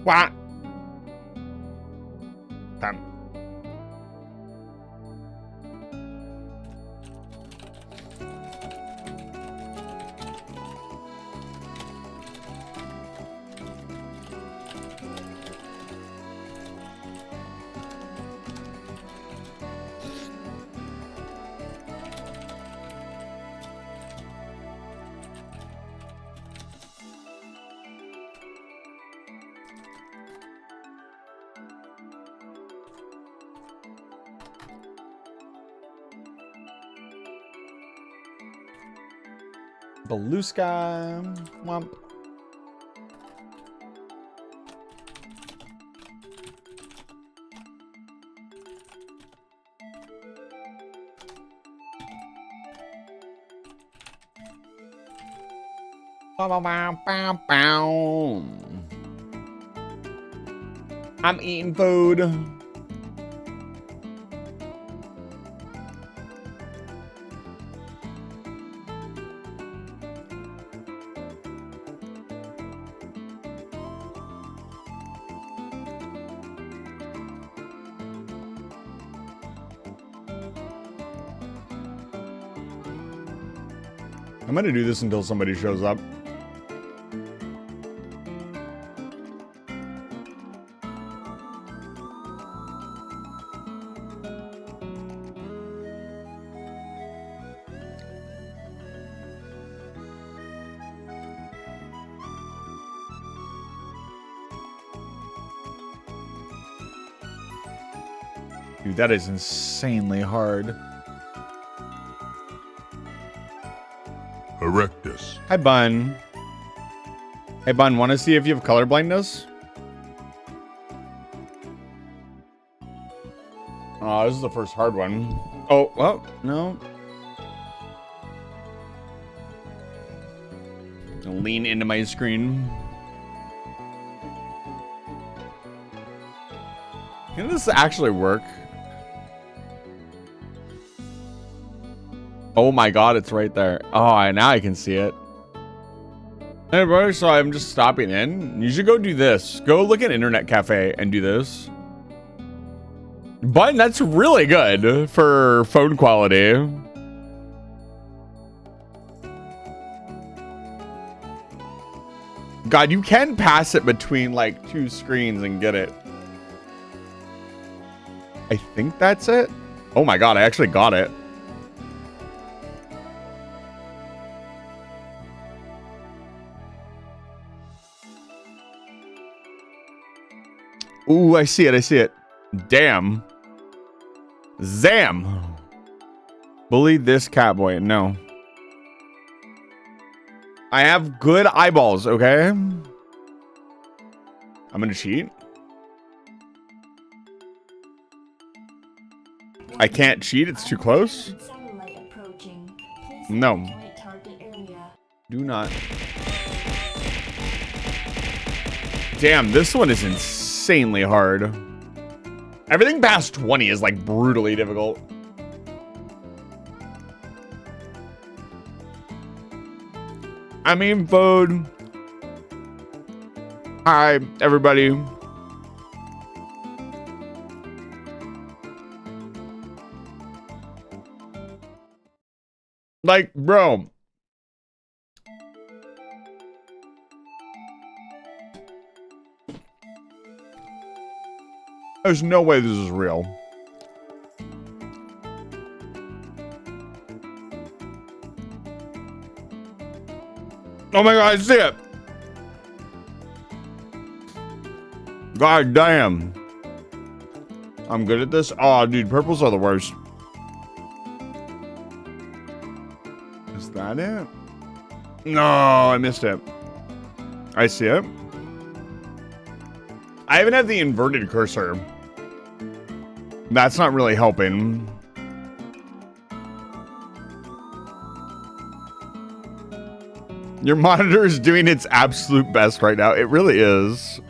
What? Damn. Beluska. Womp. Bow, bow, bow, bow, bow. I'm eating food. I'm gonna do this until somebody shows up. Dude, that is insanely hard. Erectus. Hi, Bun. Hey, Bun, want to see if you have color blindness? Oh, this is the first hard one. Oh, well, no. I'll lean into my screen. Can this actually work? Oh my god, it's right there. Oh, now I can see it. Hey, bro, so I'm just stopping in. You should go do this. Go look at Internet Cafe and do this. But that's really good for phone quality. God, you can pass it between like two screens and get it. I think that's it. Oh my god, I actually got it. Ooh, I see it. I see it. Damn. Zam. Bully this catboy. No. I have good eyeballs, okay? I'm gonna cheat. I can't cheat. It's too close. No. Do not. Damn, this one is insanely hard. Everything past 20 is like brutally difficult. I mean, food. Hi, everybody. Like, bro. There's no way this is real. Oh my god, I see it. God damn. I'm good at this. Oh, dude, purples are the worst. Is that it? No, I missed it. I see it. I even have the inverted cursor. That's not really helping. Your monitor is doing its absolute best right now. It really is.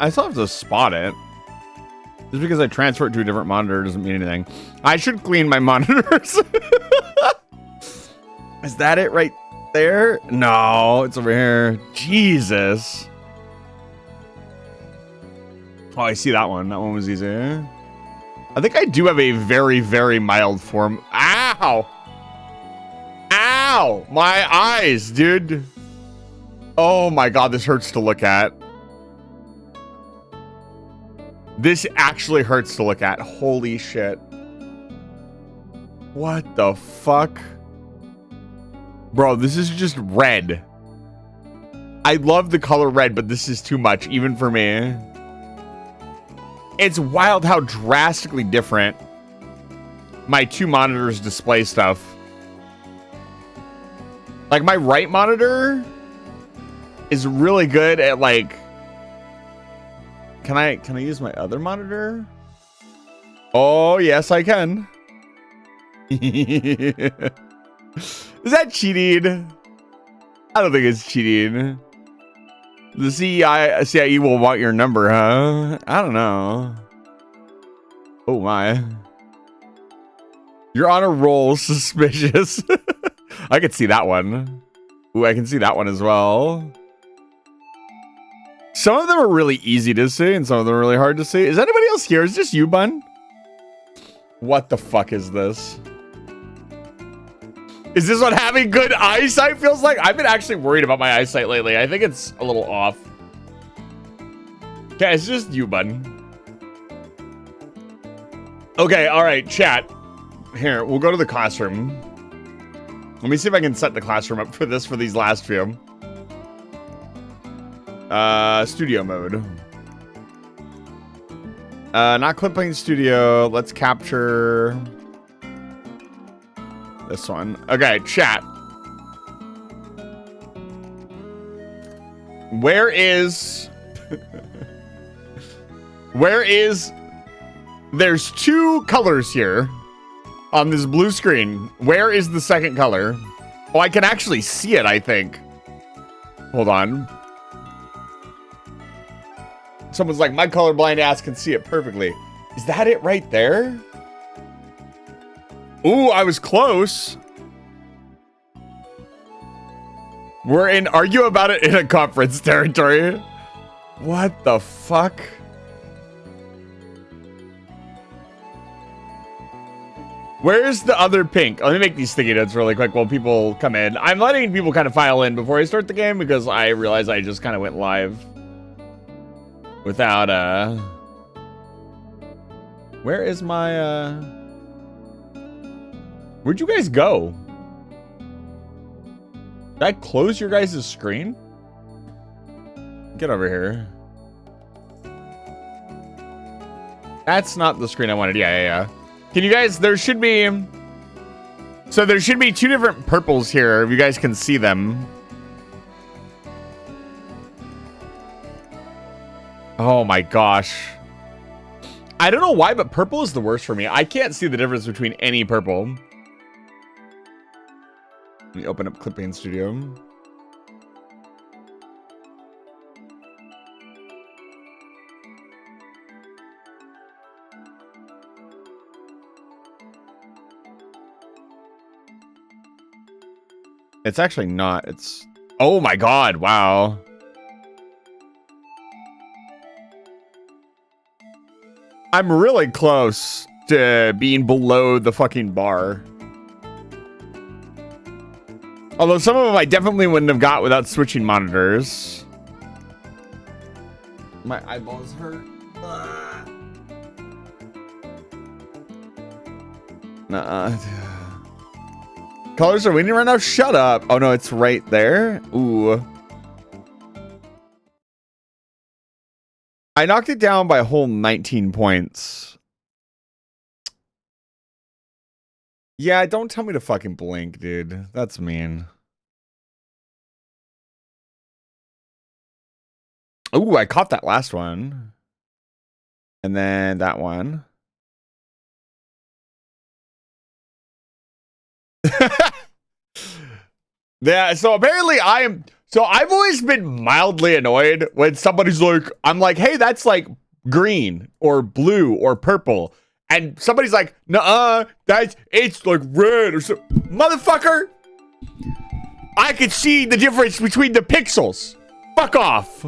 I still have to spot it. Just because I transfer it to a different monitor doesn't mean anything. I should clean my monitors. Is that it right there? No, it's over here. Jesus. Oh, I see that one. That one was easy. I think I do have a very, very mild form. Ow! Ow! My eyes, dude. Oh my god, this hurts to look at. This actually hurts to look at. Holy shit. What the fuck? Bro, this is just red. I love the color red, but this is too much, even for me. It's wild how drastically different my two monitors display stuff. Like, my right monitor is really good at, like... Can I use my other monitor? Oh, yes, I can. Is that cheating? I don't think it's cheating. The CIE will want your number, huh? I don't know. Oh my. You're on a roll, suspicious. I could see that one. Ooh, I can see that one as well. Some of them are really easy to see, and some of them are really hard to see. Is anybody else here? Is this you, Bun? What the fuck is this? Is this what having good eyesight feels like? I've been actually worried about my eyesight lately. I think it's a little off. Okay, it's just you, Bun. Okay, all right, chat. Here, we'll go to the classroom. Let me see if I can set the classroom up for this for these last few. Studio mode. Not clipping studio. Let's capture this one. Okay, chat. Where is... Where is... There's two colors here on this blue screen. Where is the second color? Oh, I can actually see it, I think. Hold on. Someone's like, my colorblind ass can see it perfectly. Is that it right there? Ooh, I was close. We're in argue about it in a conference territory. What the fuck? Where's the other pink? Let me make these sticky notes really quick while people come in. I'm letting people kind of file in before I start the game because I realize I just kind of went live without where is my where'd you guys go? Did I close your guys' screen? Get over here. That's not the screen I wanted. Yeah. Can you guys, there should be, so there should be two different purples here, if you guys can see them. Oh my gosh. I don't know why, but purple is the worst for me. I can't see the difference between any purple. Let me open up Clipping Studio. It's actually not. It's... Oh my god, wow. I'm really close to being below the fucking bar. Although some of them I definitely wouldn't have got without switching monitors. My eyeballs hurt. Nuh-uh. Colors are winning right now? Shut up. Oh, no, it's right there. Ooh. I knocked it down by a whole 19 points. Yeah, don't tell me to fucking blink, dude. That's mean. Ooh, I caught that last one. And then that one. Yeah, so apparently I am... So I've always been mildly annoyed when somebody's like, I'm like, hey, that's like green or blue or purple. And somebody's like, nuh-uh, it's like red or so. Motherfucker, I could see the difference between the pixels. Fuck off.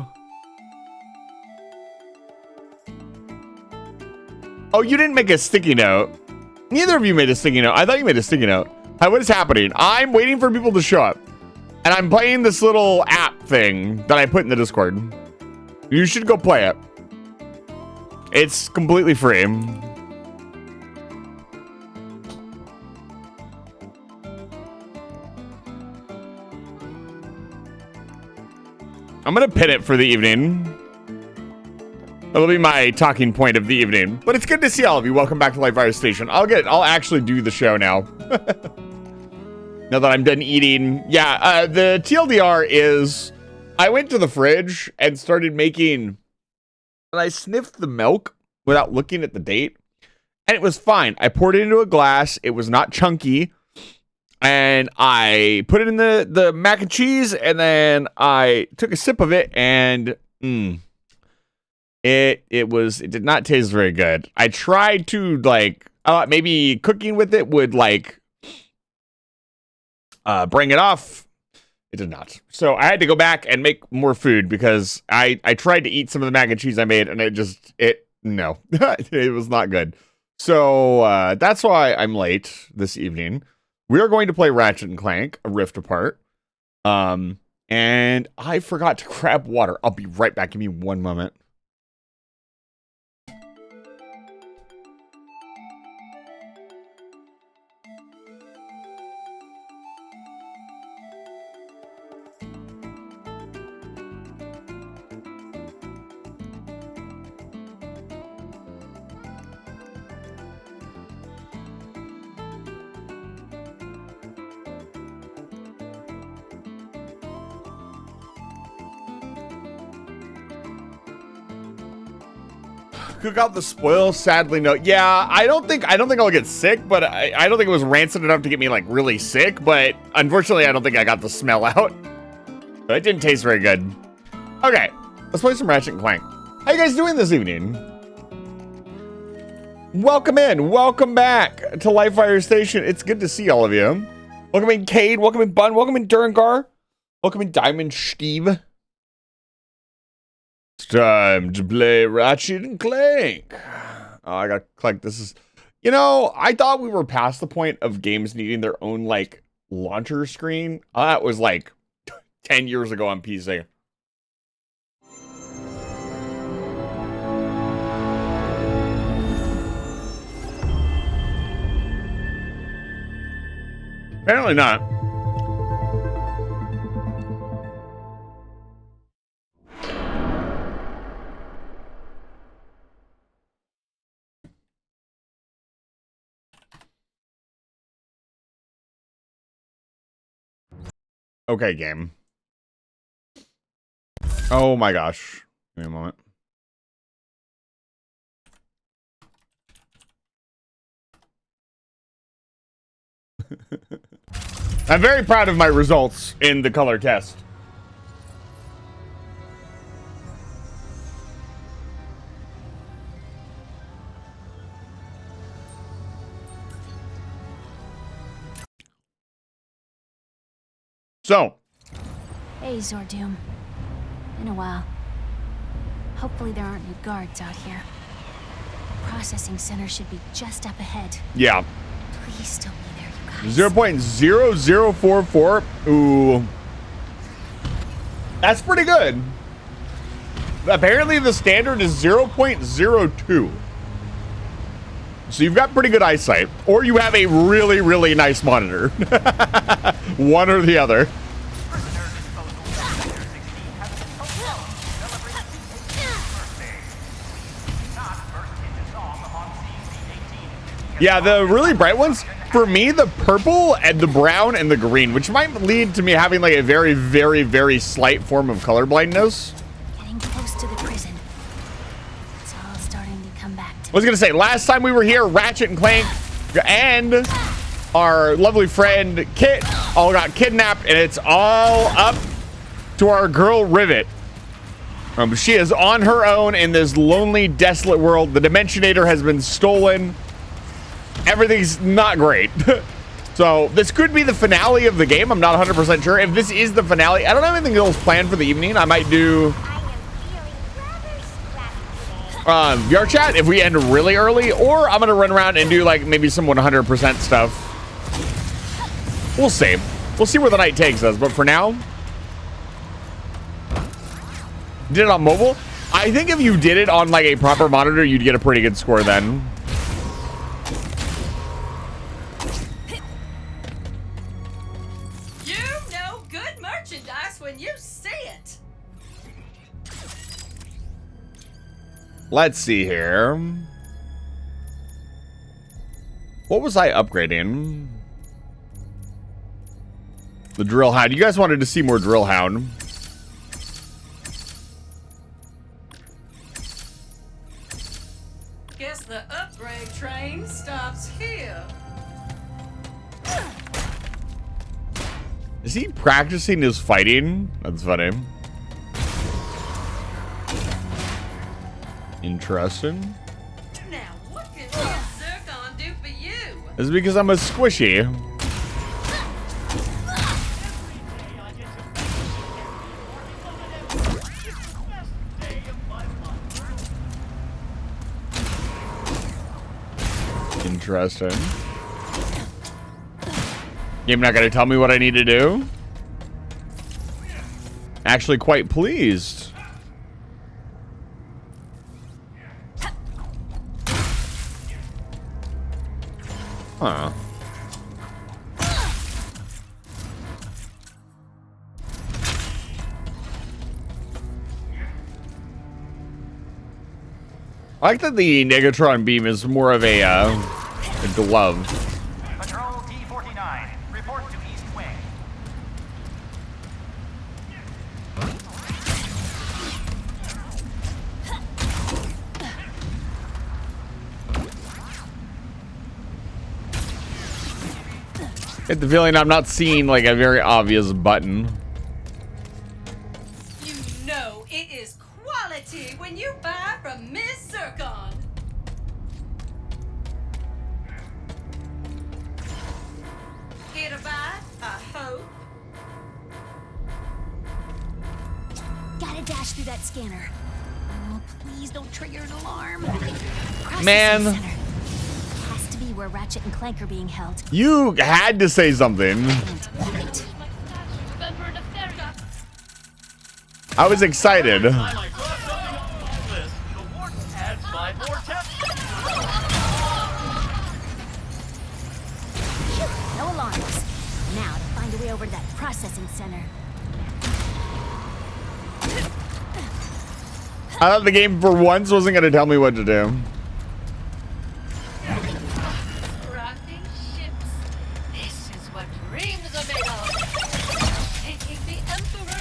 Oh, you didn't make a sticky note. Neither of you made a sticky note. I thought you made a sticky note. Hi, what is happening? I'm waiting for people to show up. And I'm playing this little app thing that I put in the Discord. You should go play it. It's completely free. I'm gonna pin it for the evening. That'll be my talking point of the evening. But it's good to see all of you. Welcome back to Live Fire Station. I'll actually do the show now. Now that I'm done eating. Yeah, the TLDR is I went to the fridge and started making, and I sniffed the milk without looking at the date. And it was fine. I poured it into a glass. It was not chunky. And I put it in the mac and cheese, and then I took a sip of it, and it did not taste very good. I tried to like maybe cooking with it would like bring it off. It did not. So I had to go back and make more food because I tried to eat some of the mac and cheese I made, and no, it was not good. So that's why I'm late this evening. We are going to play Ratchet and Clank, A Rift Apart. And I forgot to grab water. I'll be right back. Give me one moment. Cook out the spoil? Sadly, no. Yeah, I don't think I'll get sick, but I don't think it was rancid enough to get me like really sick. But unfortunately, I don't think I got the smell out. But it didn't taste very good. Okay, let's play some Ratchet and Clank. How you guys doing this evening? Welcome in, welcome back to Live Fire Station. It's good to see all of you. Welcome in, Cade. Welcome in, Bun. Welcome in, Durangar. Welcome in, Diamond Steve. It's time to play Ratchet and Clank. Oh, I got Clank. This is, you know, I thought we were past the point of games needing their own like launcher screen. That was like 10 years ago on PC. Apparently not. Okay, game. Oh my gosh. Give me a moment. I'm very proud of my results in the color test. So. Hey, Zordoom. Been a while. Hopefully there aren't new guards out here. The processing center should be just up ahead. Yeah. Please still be there, you guys. 0.0044. Ooh. That's pretty good. Apparently the standard is 0.02. So you've got pretty good eyesight. Or you have a really, really nice monitor. One or the other. Yeah, the really bright ones, for me, the purple and the brown and the green, which might lead to me having like a very, very, very slight form of color blindness. Getting close to the prison. It's all starting to come back to me. I was gonna say, last time we were here, Ratchet and Clank and our lovely friend Kit all got kidnapped, and it's all up to our girl Rivet. She is on her own in this lonely, desolate world. The Dimensionator has been stolen. Everything's not great. So this could be the finale of the game. I'm not 100% sure. If this is the finale, I don't have anything else planned for the evening. I might do VR chat if we end really early, or I'm gonna run around and do like maybe some 100% stuff. We'll see. We'll see where the night takes us. But for now, did it on mobile? I think if you did it on like a proper monitor, you'd get a pretty good score then. You know good merchandise when you see it. Let's see here. What was I upgrading? The Drill Hound. You guys wanted to see more Drill Hound. Guess the upgrade train stops here. Is he practicing his fighting? That's funny. Interesting. Now, what can Zircon do for you? It's because I'm a squishy. Interesting. Game not gonna tell me what I need to do? Actually quite pleased. Huh. I like that the Negatron beam is more of a glove. Patrol T-49, report to East Wing. Get the feeling I'm not seeing like a very obvious button. You know it is quality when you buy from Miss Zircon. Here to buy, I hope. Gotta dash through that scanner. Oh, please don't trigger an alarm. Man. Processing center. Has to be where Ratchet and Clank are being held. You had to say something. Wait. I was excited. The warden adds 5 more tests. No alarms. Now to find a way over to that processing center. I thought the game for once wasn't gonna tell me what to do. Rocking ships. This is what dreams are made of. Taking the Emperor.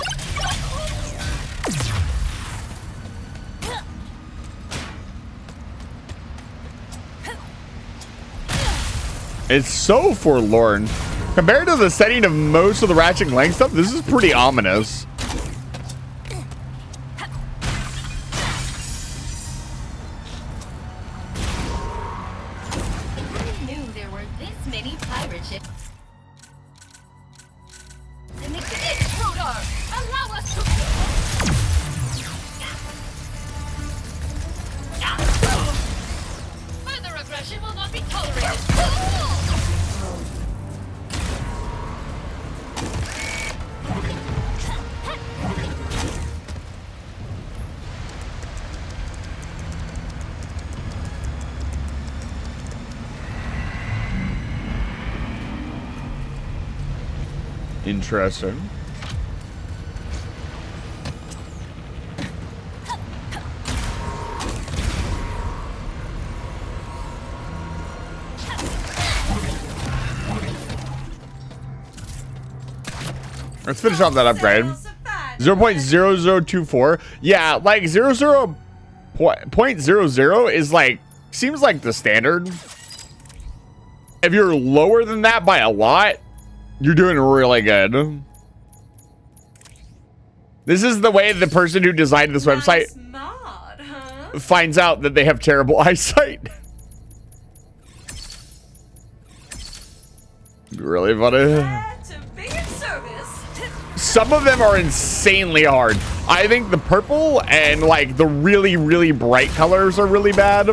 It's so forlorn. Compared to the setting of most of the Ratchet and Clank stuff, this is pretty ominous. Who knew there were this many pirate ships? An intruder! Allow us to. Further aggression will not be tolerated. Interesting. Let's finish off that upgrade. 0.0024. Yeah, like 0.00 is like, seems like the standard. If you're lower than that by a lot, you're doing really good. This is the way the person who designed this website Smart, huh? finds out that they have terrible eyesight. Really funny. To be in service. Some of them are insanely hard. I think the purple and like the really, really bright colors are really bad.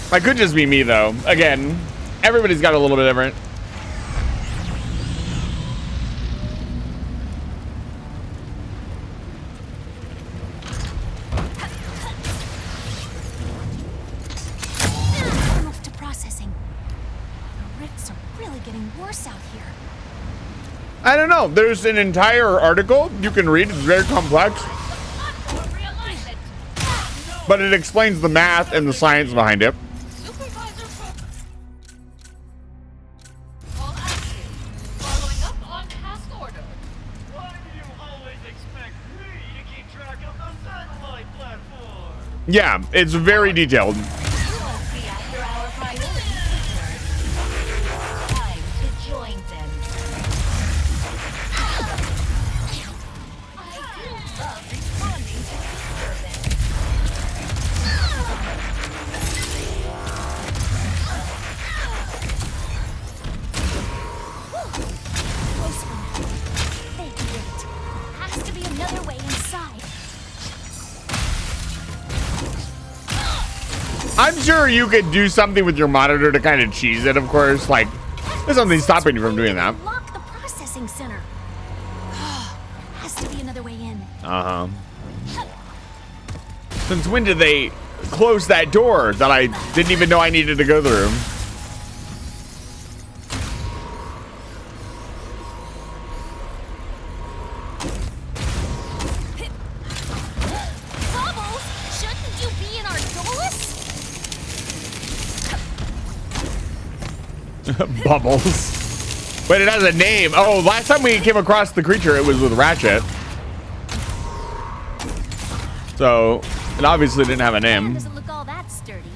That could just be me though. Again, everybody's got a little bit different. Almost to processing. The rifts are really getting worse out here. I don't know. There's an entire article you can read. It's very complex, Realignment. but it explains the math and the science behind it. Supervisor all active. Following up on task order. Why do you always expect me to keep track of the satellite platform? Yeah, it's very detailed. You won't be after our priorities. Time to join them. I do love responding to disturbance. Close one. They did it. Has to be another way inside. I'm sure you could do something with your monitor to kind of cheese it, of course. Like, there's something stopping you from doing that. Lock the processing center. Has to be another way in. Uh-huh. Since when did they close that door that I didn't even know I needed to go through? Bubbles, shouldn't you be in our Dolus? Bubbles. But it has a name. Oh, last time we came across the creature, it was with Ratchet. So, it obviously didn't have a name. Doesn't look all that sturdy.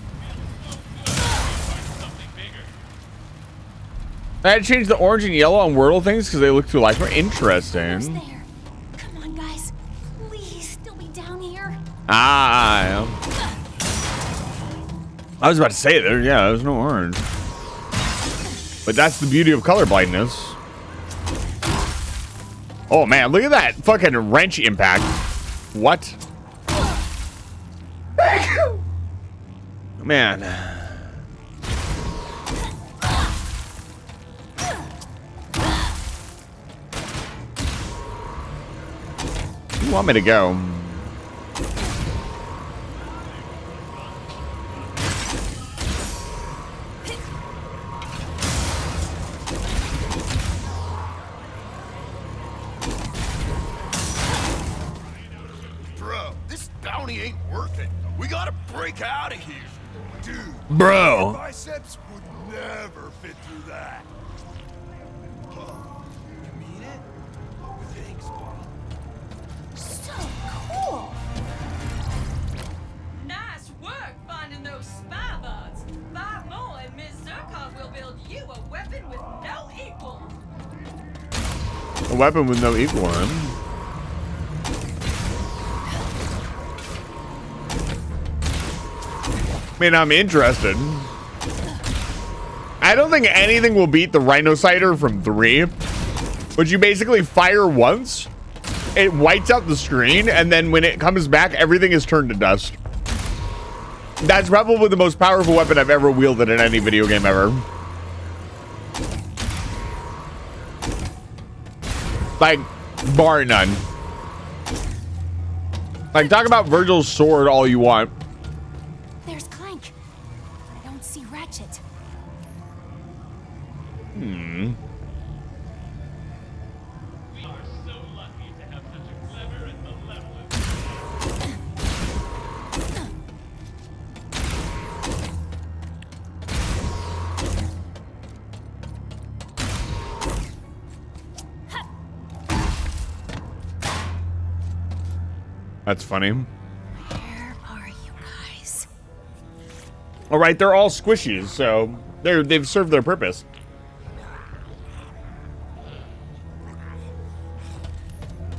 I had to change the orange and yellow on Wordle things because they look too like more Who's interesting. there? Come on, guys. Please, still be down here. Ah, I was about to say there. Yeah, there's no orange. But that's the beauty of color blindness. Oh man, look at that fucking wrench impact. What? Man. You want me to go? Bro, this bounty ain't working. We gotta break out of here. Dude, Bro. biceps would never fit through that. You mean it? Thanks, Bob. So cool. Nice work finding those spy bots. 5 more and Ms. Zurkon will build you a weapon with no equal. A weapon with no equal on him. I mean, I'm interested. I don't think anything will beat the Rhinociter from 3. But you basically fire once, it whites out the screen, and then when it comes back, everything is turned to dust. That's probably the most powerful weapon I've ever wielded in any video game ever. Like, bar none. Like, talk about Virgil's sword all you want. There's Clank. I don't see Ratchet. Hmm. We are so lucky to have such a clever and malevolent. That's funny. Where are you guys? All right, they're all squishies, so they've served their purpose.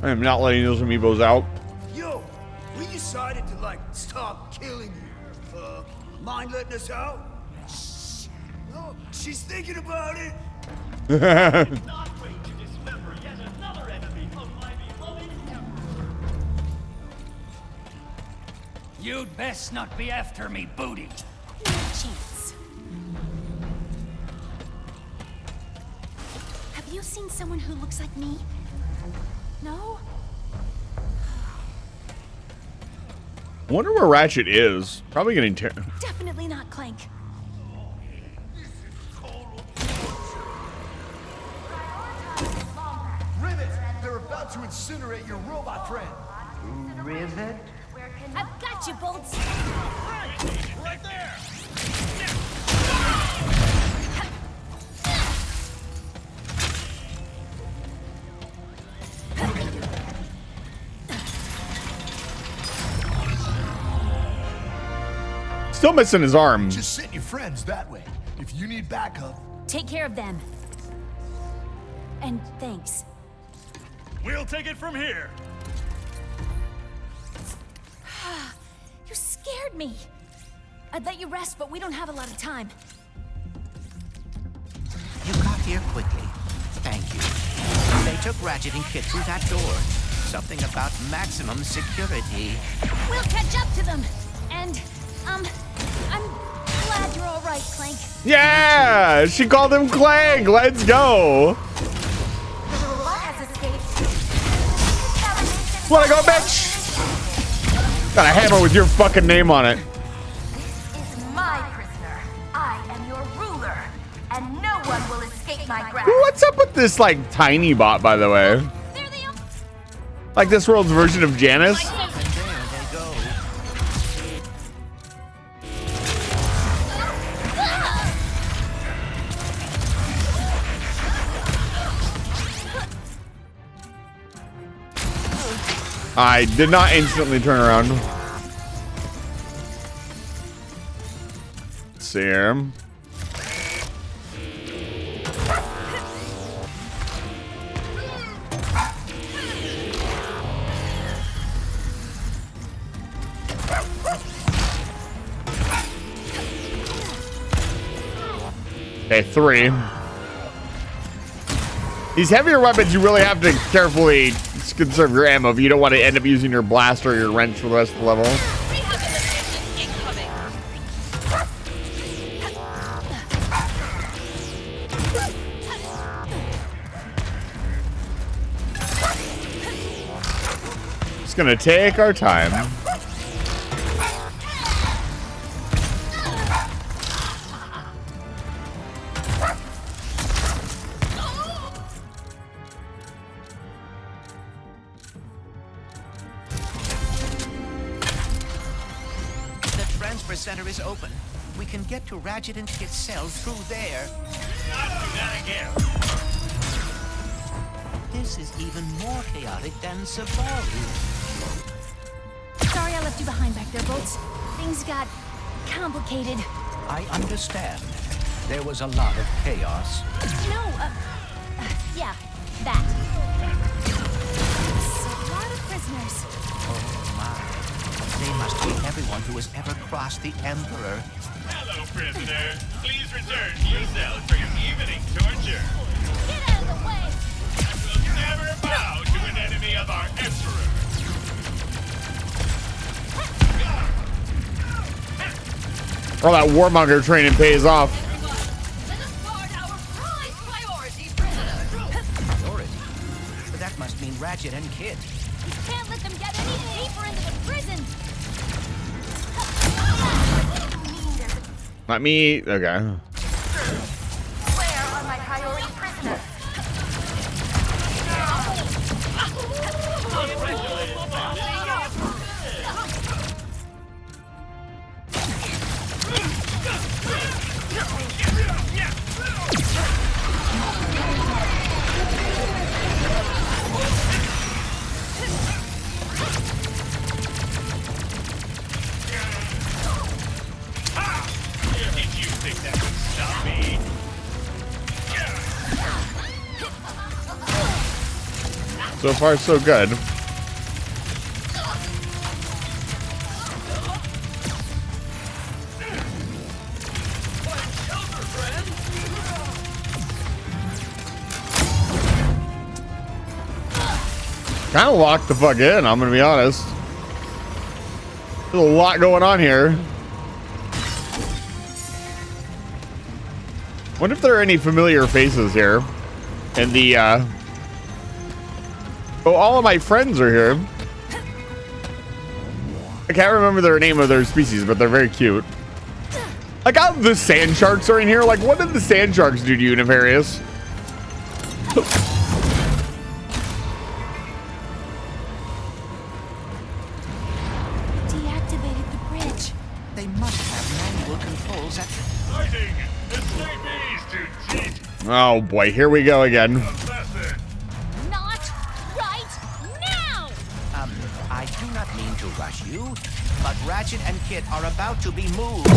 I am not letting those amiibos out. Yo, we decided to like stop killing you. Mind letting us out? Shh. No, she's thinking about it. Not wait to dismember yet another enemy of my beloved Emperor. You'd best not be after me, booty. No chance. Have you seen someone who looks like me? No? I wonder where Ratchet is. Probably getting Definitely not Clank. Rivet, they're about to incinerate your robot friend. Rivet? I've got you, Bolts. Right there! Still missing his arm. Just send your friends that way. If you need backup. Take care of them. And thanks. We'll take it from here. You scared me. I'd let you rest, but we don't have a lot of time. You got here quickly. Thank you. They took Ratchet and Kit through that door. Something about maximum security. We'll catch up to them. And, I'm glad you're all right, Clank. Yeah, she called him Clank. Let's go. Wanna go, bitch? Got a hammer with your fucking name on it. This is my prisoner. I am your ruler, and no one will escape my grasp. What's up with this like tiny bot, by the way? There they are. Like this world's version of Janice? And there they go. I did not instantly turn around. Let's see here. Okay, 3. These heavier weapons, you really have to carefully conserve your ammo if you don't want to end up using your blaster or your wrench for the rest of the level. Rehabilitation incoming. Just gonna take our time. Center is open. We can get to Ratchet and Kit's cell through there. Not do that again. This is even more chaotic than Safari. Sorry I left you behind back there, Bolts. Things got complicated. I understand. There was a lot of chaos. No, yeah, that. It's a lot of prisoners. Oh my. They must be everyone who has ever crossed the Emperor. Hello, prisoner. Please return to your cell for your evening torture. Get out of the way! I will never bow to an enemy of our Emperor. All that warmonger training pays off. Everyone, let us guard our priority prisoner. Priority? But that must mean Ratchet and Kit. We can't let them get any deeper into the prison! Not me. Okay. Where are my priority prisoners? Did you think that would stop me? So far, so good. Kind of locked the fuck in, I'm gonna be honest. There's a lot going on here. Wonder if there are any familiar faces here. And the, oh, all of my friends are here. I can't remember their name of their species, but they're very cute. Like, how the sand sharks are in here. Like, what did the sand sharks do to you, Nefarious? Deactivated the bridge. They must have manual controls at... Fighting! Escapees to cheat! Oh boy, here we go again. Assassin! Not right now! I do not mean to rush you, but Ratchet and Kit are about to be moved.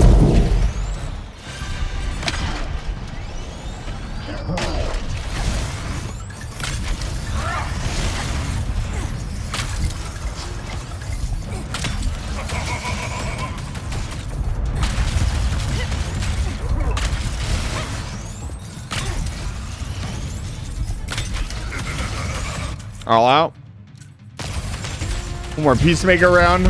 All out. One more Peacemaker round.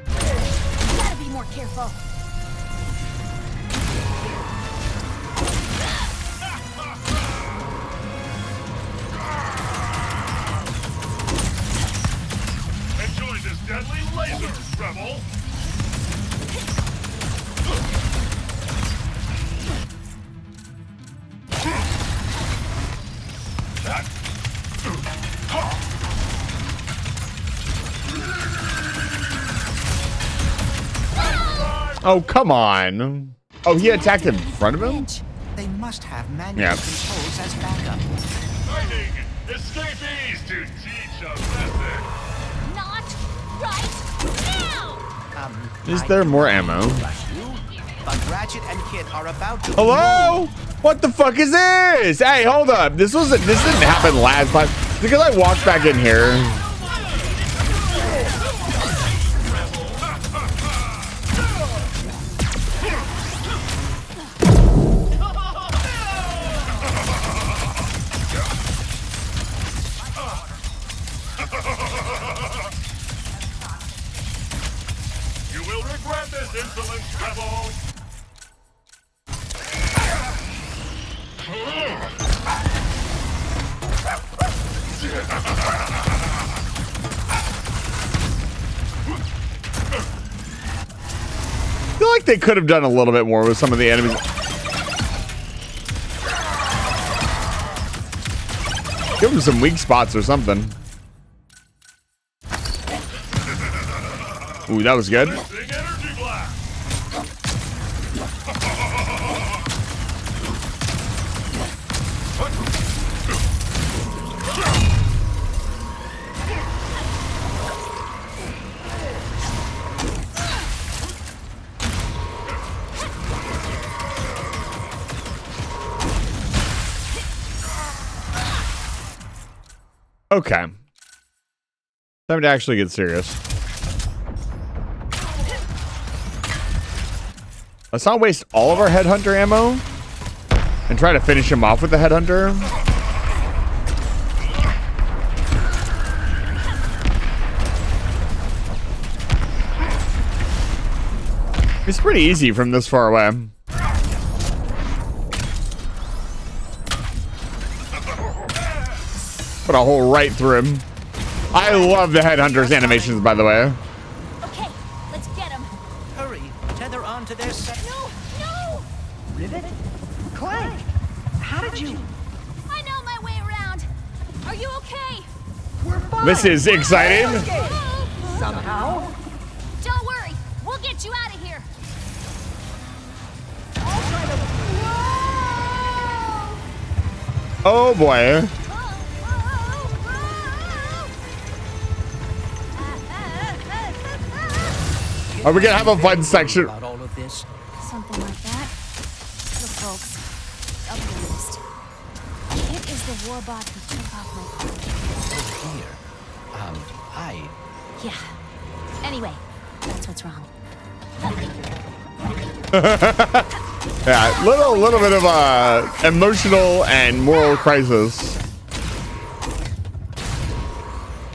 Gotta be more careful. Enjoy this deadly laser, rebel! Oh, come on. Oh, he attacked in front of him? They must have manual Yeah. controls as backup. Fighting! Escapees to teach a lesson! Not right now! Is there more ammo? Rush you, but Ratchet and Kit are about to... Hello? What the fuck is this? Hey, hold up. This didn't happen last time. Because I walked back in here. You will regret this insolence, rebel! I feel like they could have done a little bit more with some of the enemies. Give them some weak spots or something. Ooh, that was good. Big energy blast! Okay. Time to actually get serious. Let's not waste all of our headhunter ammo and try to finish him off with the headhunter. It's pretty easy from this far away. Put a hole right through him. I love the headhunter's animations, by the way. Okay, let's get him. Hurry, tether onto their set. No, no! Rivet? Clank! How did you... I know my way around. Are you okay? We're fine! This is exciting. Somehow. Don't worry, we'll get you out of here. I'll try to... Whoa! Oh boy. Are we gonna have a fun section? About all of this. Something like that. Look, folks, I'll be honest. Kit is the warbot who took off my clothes. Here. Yeah. Anyway, that's what's wrong. Yeah, little bit of emotional and moral crisis.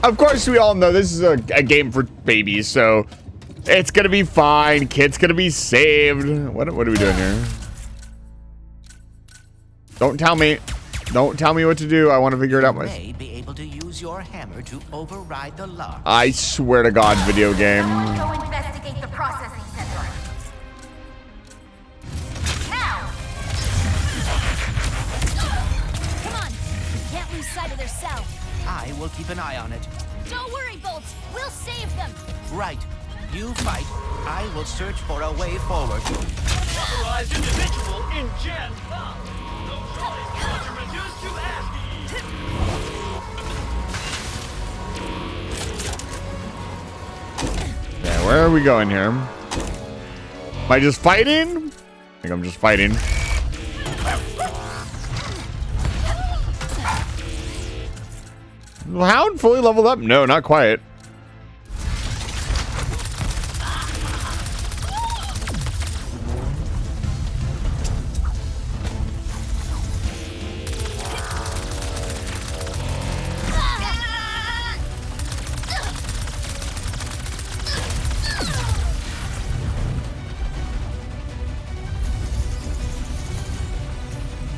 Of course, we all know this is a game for babies, so it's gonna be fine. Kid's gonna be saved. What are we doing here? Don't tell me. Don't tell me what to do. I want to figure it out myself. You may be able to use your hammer to override the lock. I swear to God, video game. Go investigate the processing center. Now! Come on! Can't lose sight of their cell. I will keep an eye on it. Don't worry, Bolts. We'll save them. Right. You fight. I will search for a way forward. Authorized individual in Gen 5. No choice but to reduce to ASCII. Yeah, where are we going here? Am I just fighting? I think I'm just fighting. Hound fully leveled up? No, not quite.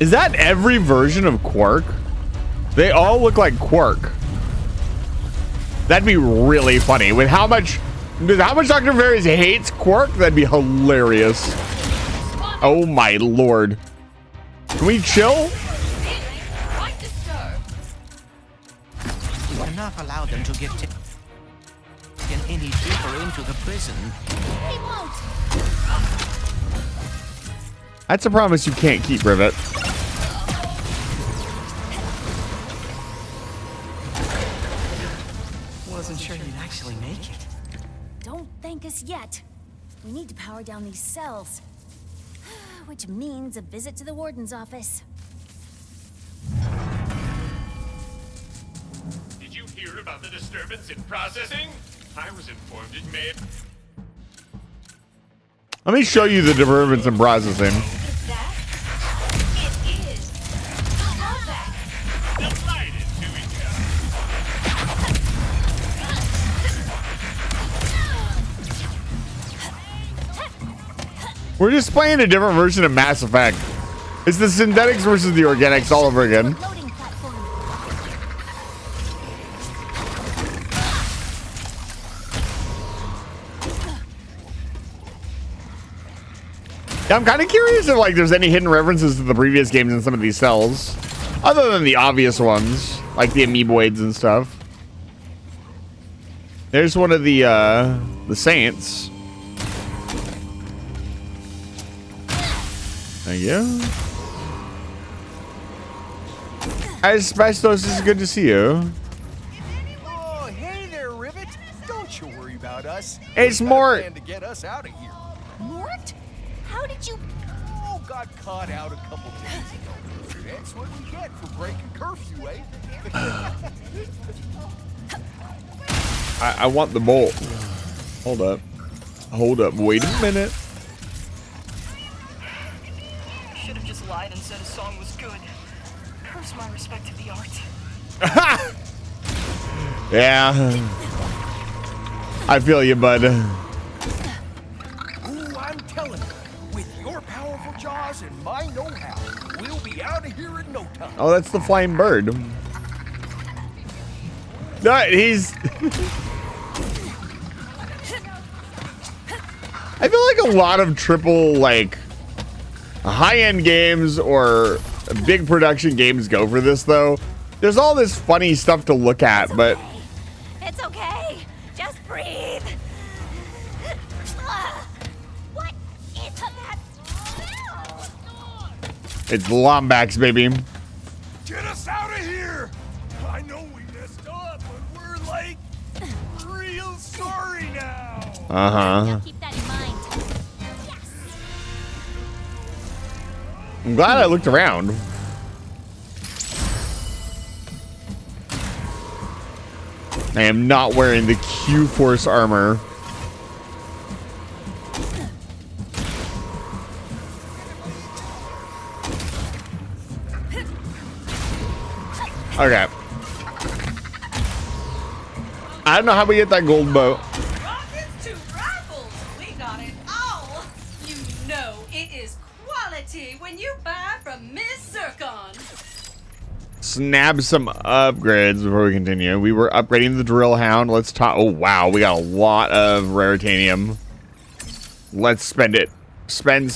Is that every version of Quark? They all look like Quark. That'd be really funny. With how much Dr. Various hates Quark, that'd be hilarious. Oh my lord. Can we chill? Quite disturbed. We cannot allow them to get taken any deeper into the prison. They won't. That's a promise you can't keep, Rivet. Wasn't sure you'd actually make it. Don't thank us yet. We need to power down these cells. Which means a visit to the warden's office. Did you hear about the disturbance in processing? I was informed it may have... Let me show you the disturbance in processing. Is that? It is. Perfect. Delighted to each We're just playing a different version of Mass Effect. It's the synthetics versus the organics all over again. Loading platform. Yeah, I'm kind of curious if like there's any hidden references to the previous games in some of these cells, other than the obvious ones, like the amoeboids and stuff. There's one of the Saints. Thank you. Asbestos, it's good to see you. Oh, hey there, Rivet. Don't you worry about us. It's We got a Mort. plan to get us out of here. Mort? How did you... Oh, got caught out a couple days ago. That's what we get for breaking curfew, eh? I want the bolt. Hold up. Hold up. Wait a minute. Should have just lied and said a song was good. Curse my respect to the art. Yeah. I feel you, bud. Ooh, I'm telling you, with your powerful jaws and my know-how, we'll be out of here in no time. Oh, that's the flying bird. No, he's... I feel like a lot of triple, like, high-end games or big production games go for this, though. There's all this funny stuff to look at, but... It's okay. Just breathe. What is that smell? It's Lombax, baby. Get us out of here! I know we messed up, but we're like real sorry now. Uh-huh. Keep that in mind. Yes. I'm glad I looked around. I am not wearing the Q-Force armor. Okay. I don't know how we get that gold boat. Rockets to rifles. We got it all. You know it is quality when you buy from Miss Zircon. Snab some upgrades before we continue. We were upgrading the drill hound. Let's talk. Oh, wow. We got a lot of raritanium. Let's spend it. Spend,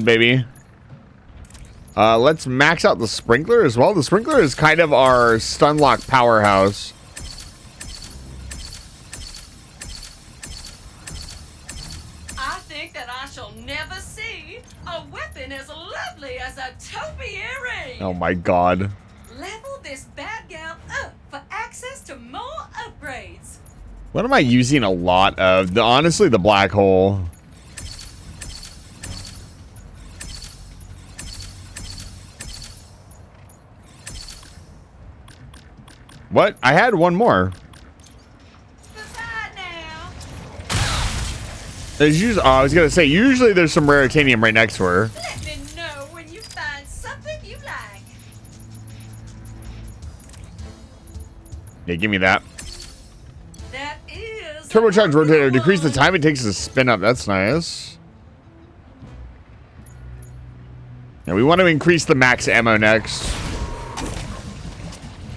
baby. Let's max out the sprinkler as well. The sprinkler is kind of our stunlock powerhouse. I think that I shall never see a weapon as lovely as a topiary. Oh my god. Level this bad gal up for access to more upgrades. What am I using a lot of? Honestly, the black hole. What? I had one more. Beside now. There's usually, I was gonna say, usually there's some raritanium right next to her. Let me know when you find something you like. Yeah, give me that. That is Turbocharged rotator. Decrease the time it takes to spin up. That's nice. Yeah, we want to increase the max ammo next.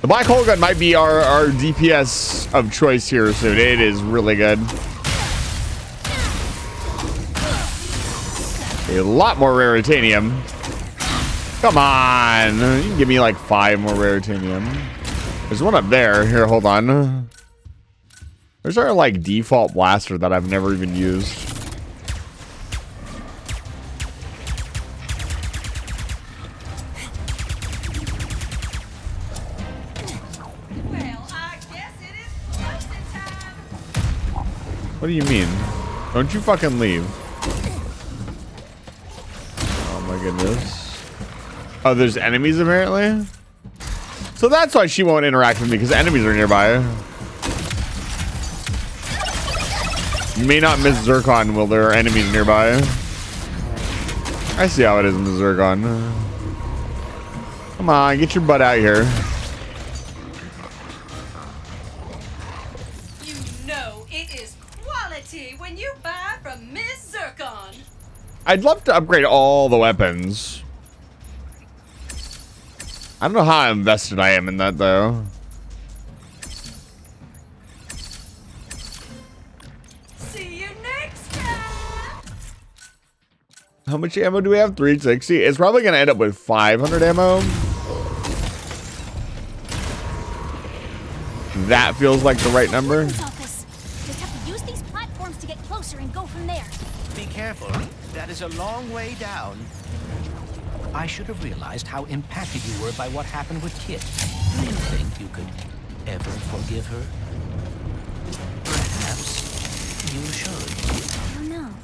The black hole gun might be our DPS of choice here soon. It is really good. A lot more raritanium. Come on. You can give me like 5 more raritanium. There's one up there. Here, hold on. There's our like default blaster that I've never even used. Well, I guess it is closing time. What do you mean? Don't you fucking leave. Oh my goodness. Oh, there's enemies apparently? So that's why she won't interact with me, because enemies are nearby. You may not miss Zircon while there are enemies nearby. I see how it is in the Zircon. Come on, get your butt out here. You know it is quality when you buy from Miss Zircon. I'd love to upgrade all the weapons. I don't know how invested I am in that though. See you next time. How much ammo do we have? 360. It's probably gonna end up with 500 ammo. That feels like the right number. Office. Just have to use these platforms to get closer and go from there. Be careful. That is a long way down. I should have realized how impacted you were by what happened with Kit. Do you think you could ever forgive her? Perhaps you should. I don't know.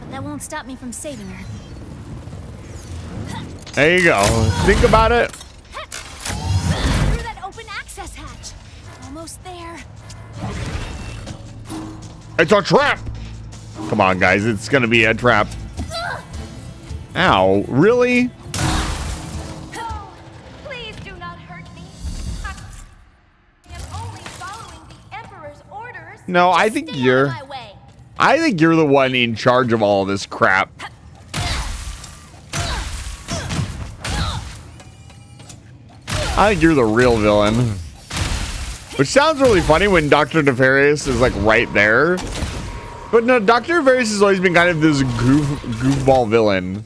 But that won't stop me from saving her. There you go. Think about it. Through that open access hatch. Almost there. It's a trap. Come on, guys. It's gonna be a trap. Ow, really? Oh, please do not hurt me. I am only following the Emperor's orders. No, I think Stay out you're... of my way. I think you're the one in charge of all this crap. I think you're the real villain. Which sounds really funny when Dr. Nefarious is like right there. But no, Dr. Nefarious has always been kind of this goofball villain.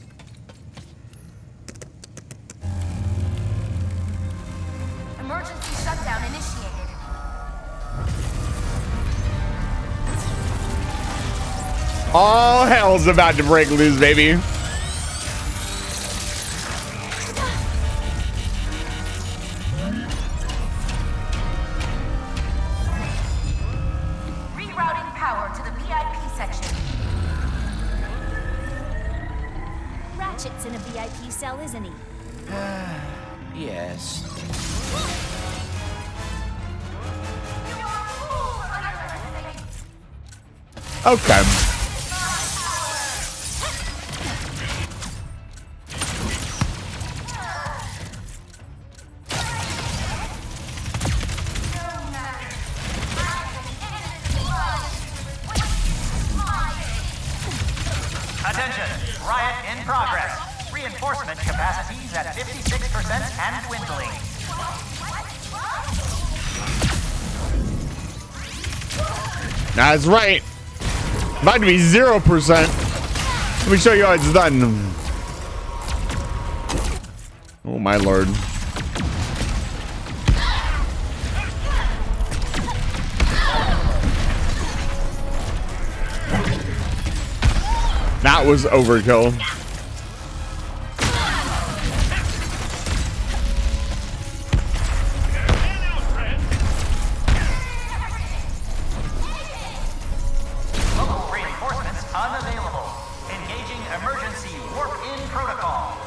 Emergency shutdown initiated. All hell's about to break loose, baby. Rerouting power to the VIP section. Ratchet's in a VIP cell, isn't he? Yes. Okay. Attention, riot in progress. Reinforcement capacities at 56% and dwindling. That's right. About to be 0%. Let me show you how it's done. Oh my lord. That was overkill. Local reinforcements unavailable. Engaging emergency warp-in protocol.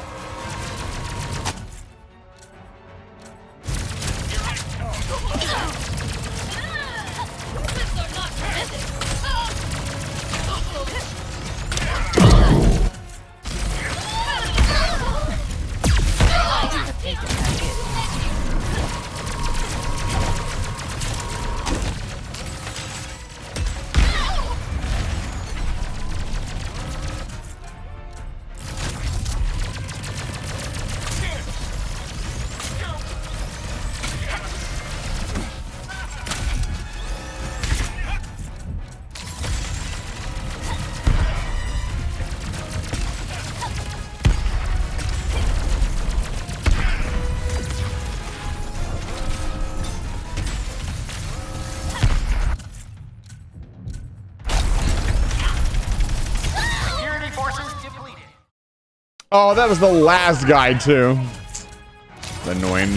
Oh, that was the last guy too. Annoying.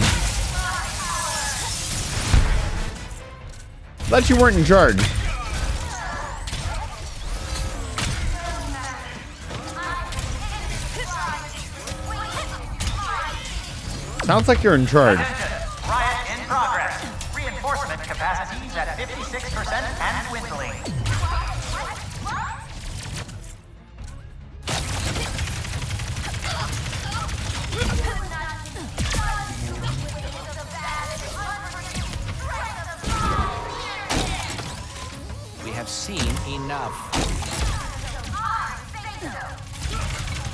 Thought you weren't in charge. Sounds like you're in charge. Riot in progress. Reinforcement capacities at 56% and dwindling. We have seen enough.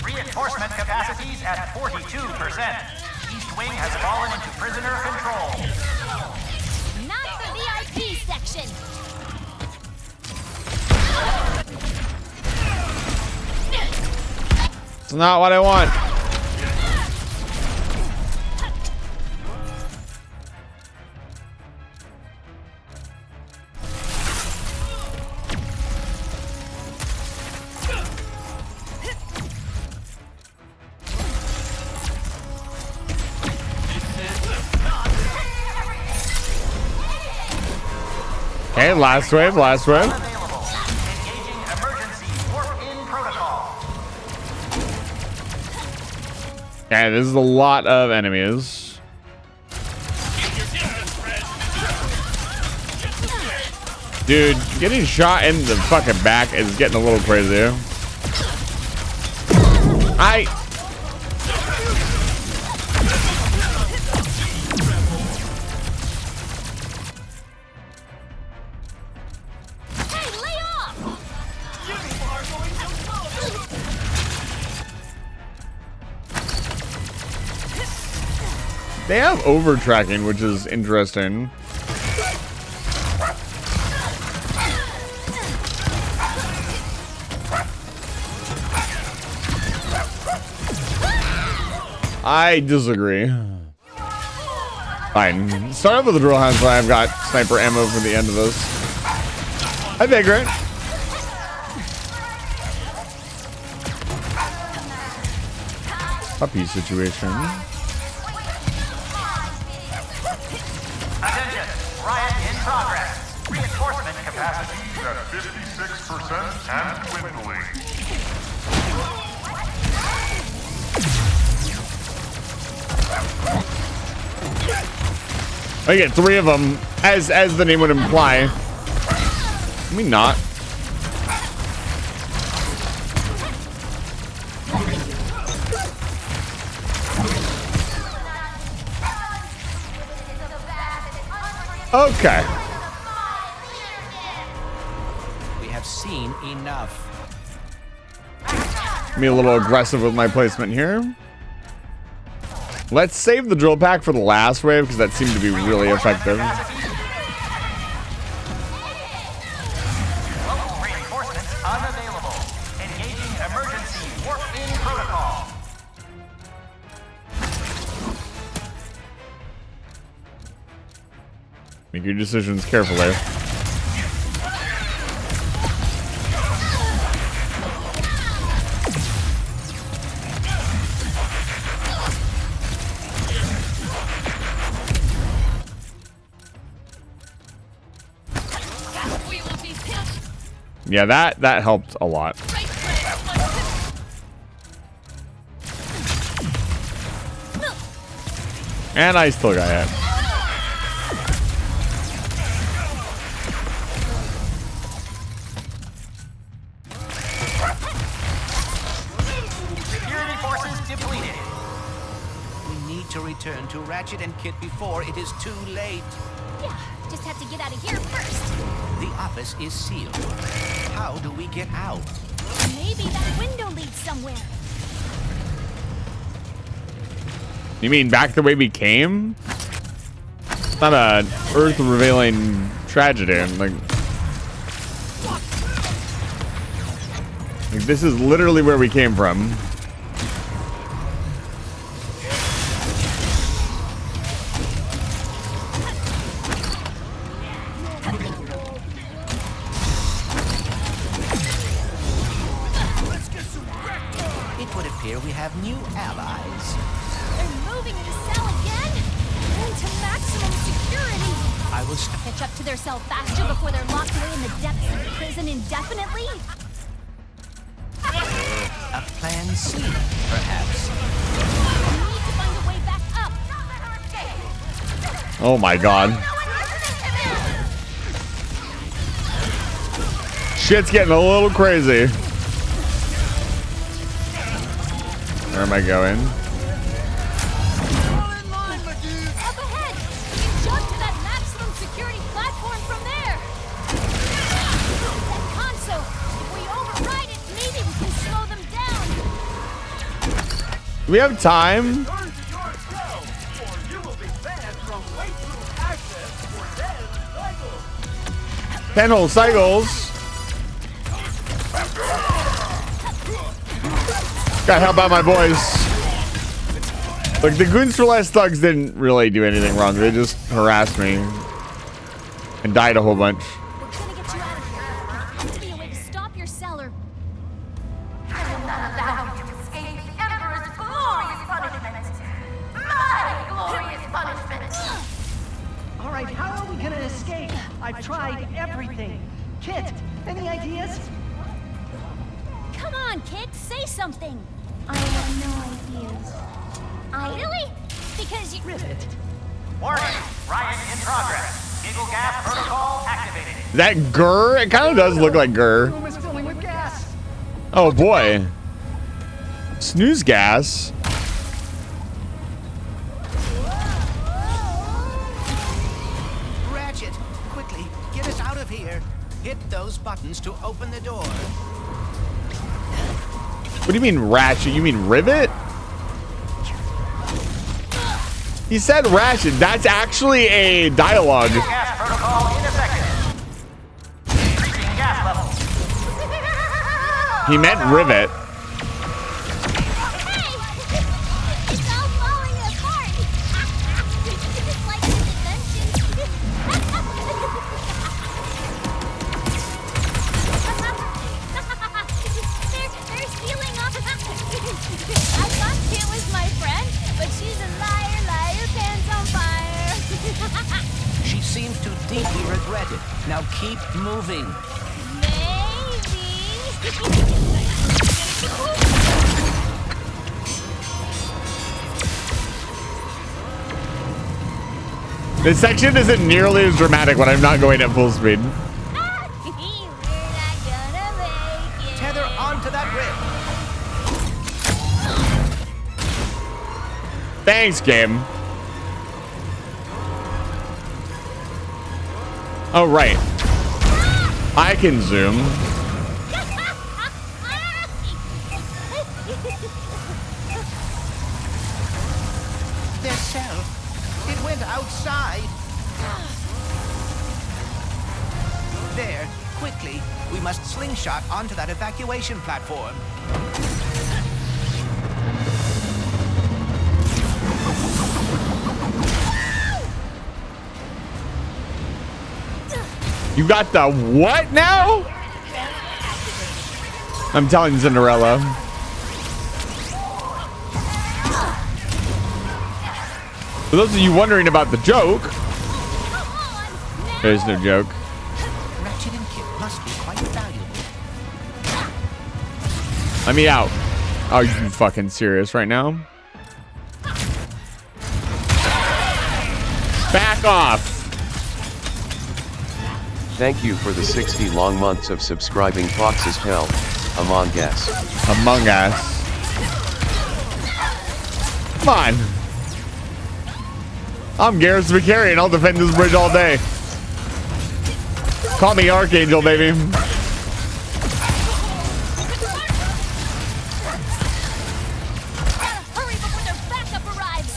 Reinforcement capacities at 42%. East Wing has fallen into prisoner control. Not the VIP section. It's not what I want. Okay, last wave, last wave. Engaging emergency warp-in protocol. Okay, this is a lot of enemies. Dude, getting shot in the fucking back is getting a little crazy. They have over tracking, which is interesting. I disagree. Fine. Start off with the drill hound so I've got sniper ammo for the end of this. I think, right? Puppy situation. Attention, riot in progress. Reinforcement capacity at 56% and dwindling. I get 3 of them, as the name would imply. I mean, not. Okay. We have seen enough. Be a little aggressive with my placement here. Let's save the drill pack for the last wave because that seemed to be really effective. Local reinforcements unavailable. Engaging emergency warp-in protocol. Make your decisions carefully. Yeah, that helped a lot. And I still got hit. Security forces depleted. We need to return to Ratchet and Kit before it is too late. Yeah, just have to get out of here first. The office is sealed. How do we get out? Maybe that window leads somewhere. You mean back the way we came? It's not a earth-revealing tragedy. Like this is literally where we came from. It would appear we have new allies. They're moving into cell again? Into maximum security. I will Catch up to their cell faster before they're locked away in the depths of prison indefinitely? a plan C, perhaps. We need to find a way back up. Oh my god. Shit's getting a little crazy. Where am I going? Up ahead! We can jump to that maximum security platform from there! That console! If we override it, maybe we can slow them down! Do we have time? Pinhole cycles. Gotta help out my boys. Look, the Goons for Less thugs didn't really do anything wrong. They just harassed me and died a whole bunch. We're gonna get you out of here. There has to be a way to stop your cellar. I will not allow you to escape the Emperor's glorious punishment. My glorious punishment. All right, how are we gonna escape? I've tried everything. Kit, any ideas? Come on, kid, say something. I have no ideas. Really? Because you... Rivet. Warning, riot in progress. Giggle gas protocol activated. Is that Gurr? It kind of does look like Gurr. Room is filling with gas. Oh boy. Snooze gas. Ratchet, quickly, get us out of here. Hit those buttons to open the door. What do you mean Ratchet? You mean Rivet? He said Ratchet. That's actually a dialogue. Gas protocol ineffective. Increasing gas levels. He meant Rivet. Hey! It's all falling apart! It's like his invention. They're stealing off. I thought Kit was my friend, but she's a liar, liar, pants on fire. She seems to deeply regret it. Now keep moving. This section isn't nearly as dramatic when I'm not going at full speed. Tether onto that rail. Thanks, game. Oh, right. I can zoom. Their cell. It went outside. There, quickly. We must slingshot onto that evacuation platform. You got the what now? I'm telling Cinderella. For those of you wondering about the joke, there's no joke. Ratchet and Kit must be quite valuable. Let me out. Are you fucking serious right now? Back off. Thank you for the 60 long months of subscribing. Fox's Hell, Among Us. Among Us. Come on. I'm Garrus Vicarian. I'll defend this bridge all day. Call me Archangel, baby. Hurry before their backup arrives.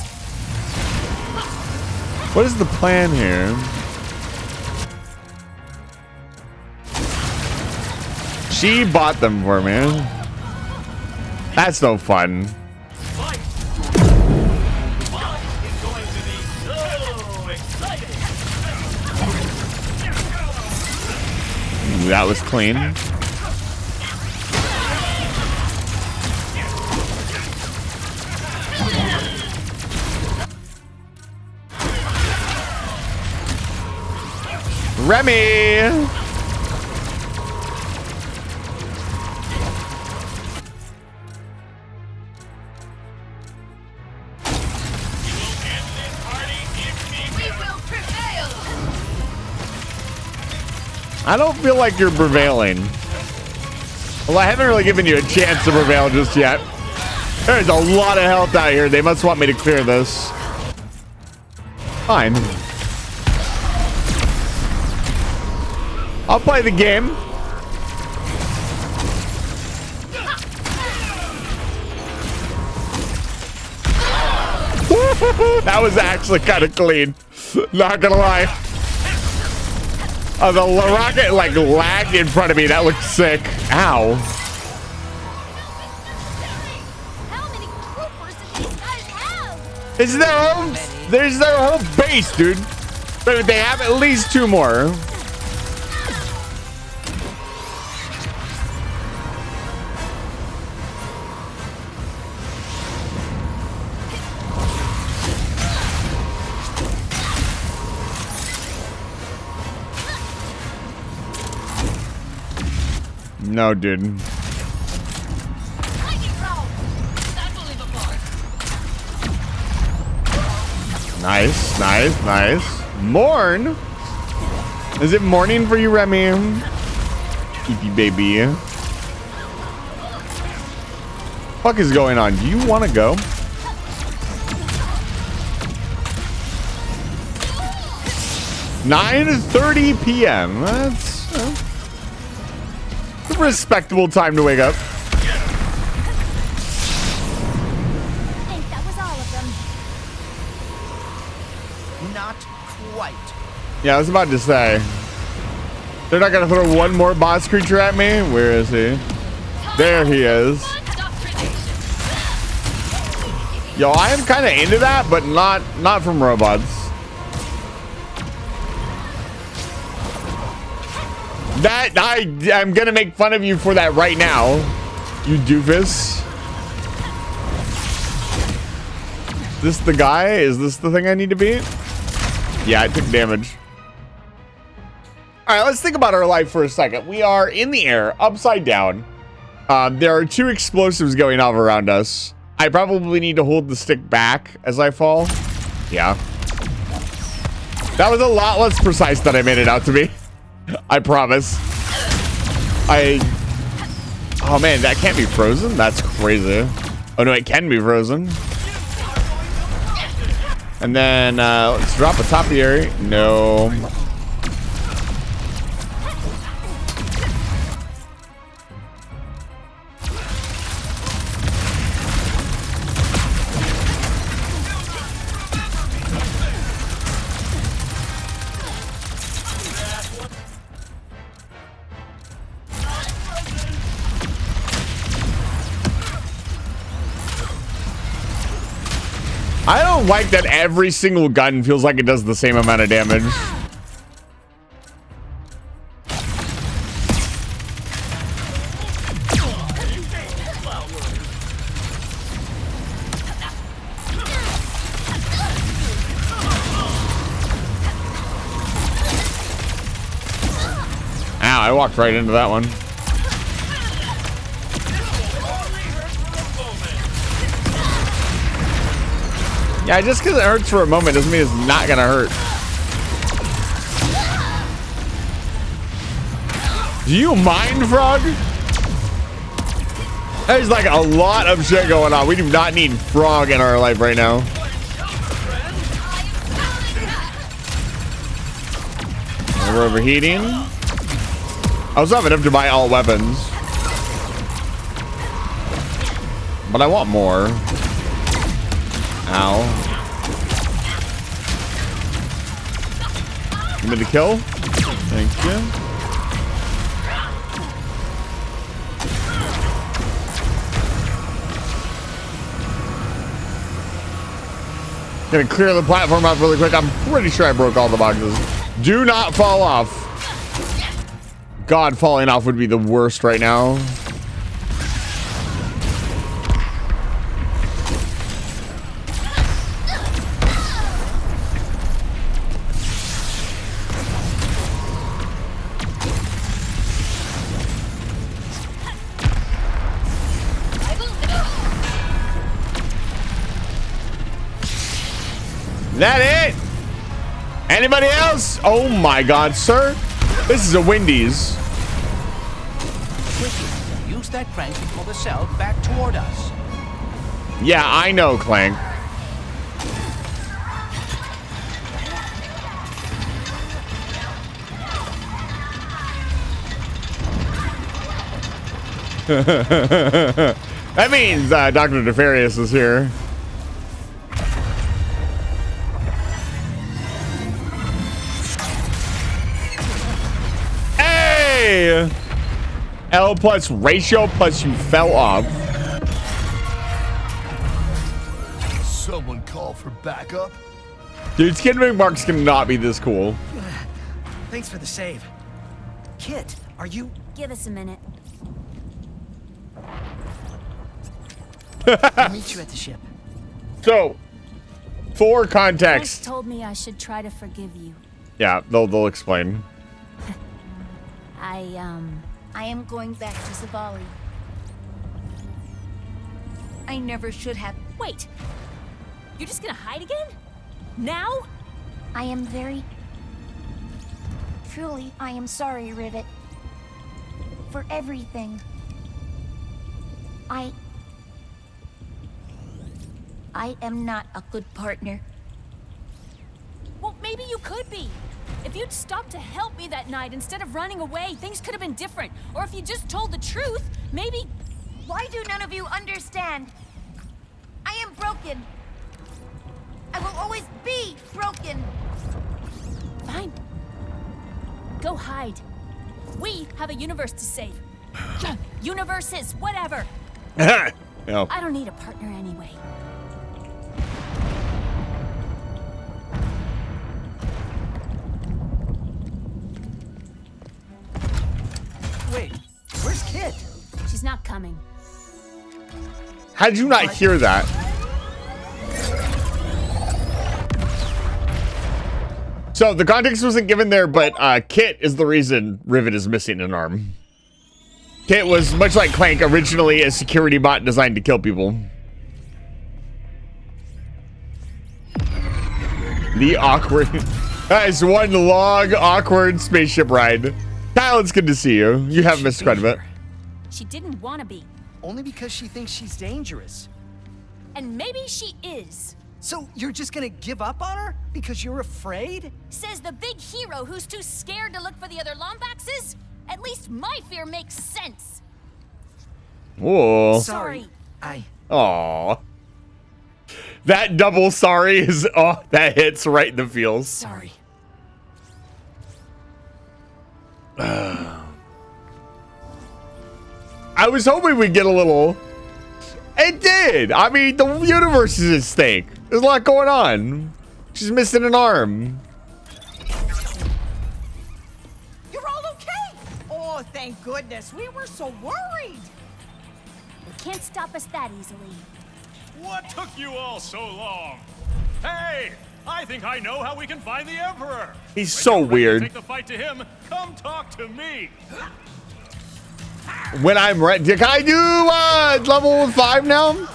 What is the plan here? She bought them for me. That's no fun. Ooh, that was clean. Remy! I don't feel like you're prevailing. Well, I haven't really given you a chance to prevail just yet. There's a lot of health out here. They must want me to clear this. Fine. I'll play the game. That was actually kind of clean. Not gonna lie. The rocket like lagged in front of me. That looked sick. Ow. How many troopers do these guys have? It's their own. There's their whole base, dude. But they have at least 2 more. No, dude. Nice, nice, nice. Morn? Is it morning for you, Remy? Keepy baby. Fuck is going on? Do you want to go? (9:30 p.m.) That's a respectable time to wake up. I think that was all of them. Not quite. Yeah, I was about to say. They're not gonna throw one more boss creature at me? Where is he? There he is. Yo, I am kind of into that, but not from robots. That I'm gonna make fun of you for that right now, you doofus. This the guy? Is this the thing I need to beat? Yeah, it took damage. All right, let's think about our life for a second. We are in the air, upside down. There are 2 explosives going off around us. I probably need to hold the stick back as I fall. Yeah. That was a lot less precise than I made it out to be. I promise. Oh man, that can't be frozen? That's crazy. Oh no, it can be frozen. And then let's drop atop the area. No. I don't like that every single gun feels like it does the same amount of damage. Ow, I walked right into that one. Yeah, just because it hurts for a moment doesn't mean it's not gonna hurt. Do you mind, Frog? There's like a lot of shit going on. We do not need Frog in our life right now. We're overheating. I also have enough to buy all weapons, but I want more. Ow. Give me the kill. Thank you. Gonna clear the platform out really quick. I'm pretty sure I broke all the boxes. Do not fall off. God, falling off would be the worst right now. That it? Anybody else? Oh my God, sir. This is a Wendy's. Quickly, use that crank to pull the cell back toward us. Yeah, I know, Clank. That means Dr. Nefarious is here. Hey! L plus ratio plus you fell off. Someone call for backup? Dude, Skid McMarks cannot be this cool. Thanks for the save. Kit, are you... Give us a minute. I'll meet you at the ship. So, for context. Frank told me I should try to forgive you. Yeah, they'll explain. I am going back to Zavali. I never should have. Wait! You're just gonna hide again? Now? I am very... Truly, I am sorry, Rivet. For everything. I am not a good partner. Well, maybe you could be. If you'd stopped to help me that night instead of running away, things could have been different. Or if you just told the truth, maybe... Why do none of you understand? I am broken. I will always be broken. Fine. Go hide. We have a universe to save. Universes, whatever. No. I don't need a partner anyway. Wait, where's Kit? She's not coming. How did you not hear that? So the context wasn't given there, but Kit is the reason Rivet is missing an arm. Kit was, much like Clank, originally a security bot designed to kill people. The awkward... That is one long, awkward spaceship ride. Kyle, it's good to see you. You have missed quite a bit. She didn't want to be. Only because she thinks she's dangerous. And maybe she is. So you're just gonna give up on her? Because you're afraid? Says the big hero who's too scared to look for the other Lombaxes? At least my fear makes sense. Whoa. Sorry. Aww. That double sorry is... Oh, that hits right in the feels. Sorry. I was hoping we'd get a little... It did! I mean, the universe is at stake. There's a lot going on. She's missing an arm. You're all okay? Oh, thank goodness. We were so worried. They can't stop us that easily. What took you all so long? Hey, I think I know how we can find the Emperor. He's so weird. Take the fight to him. Come talk to me. When I'm ready, can I do level 5 now?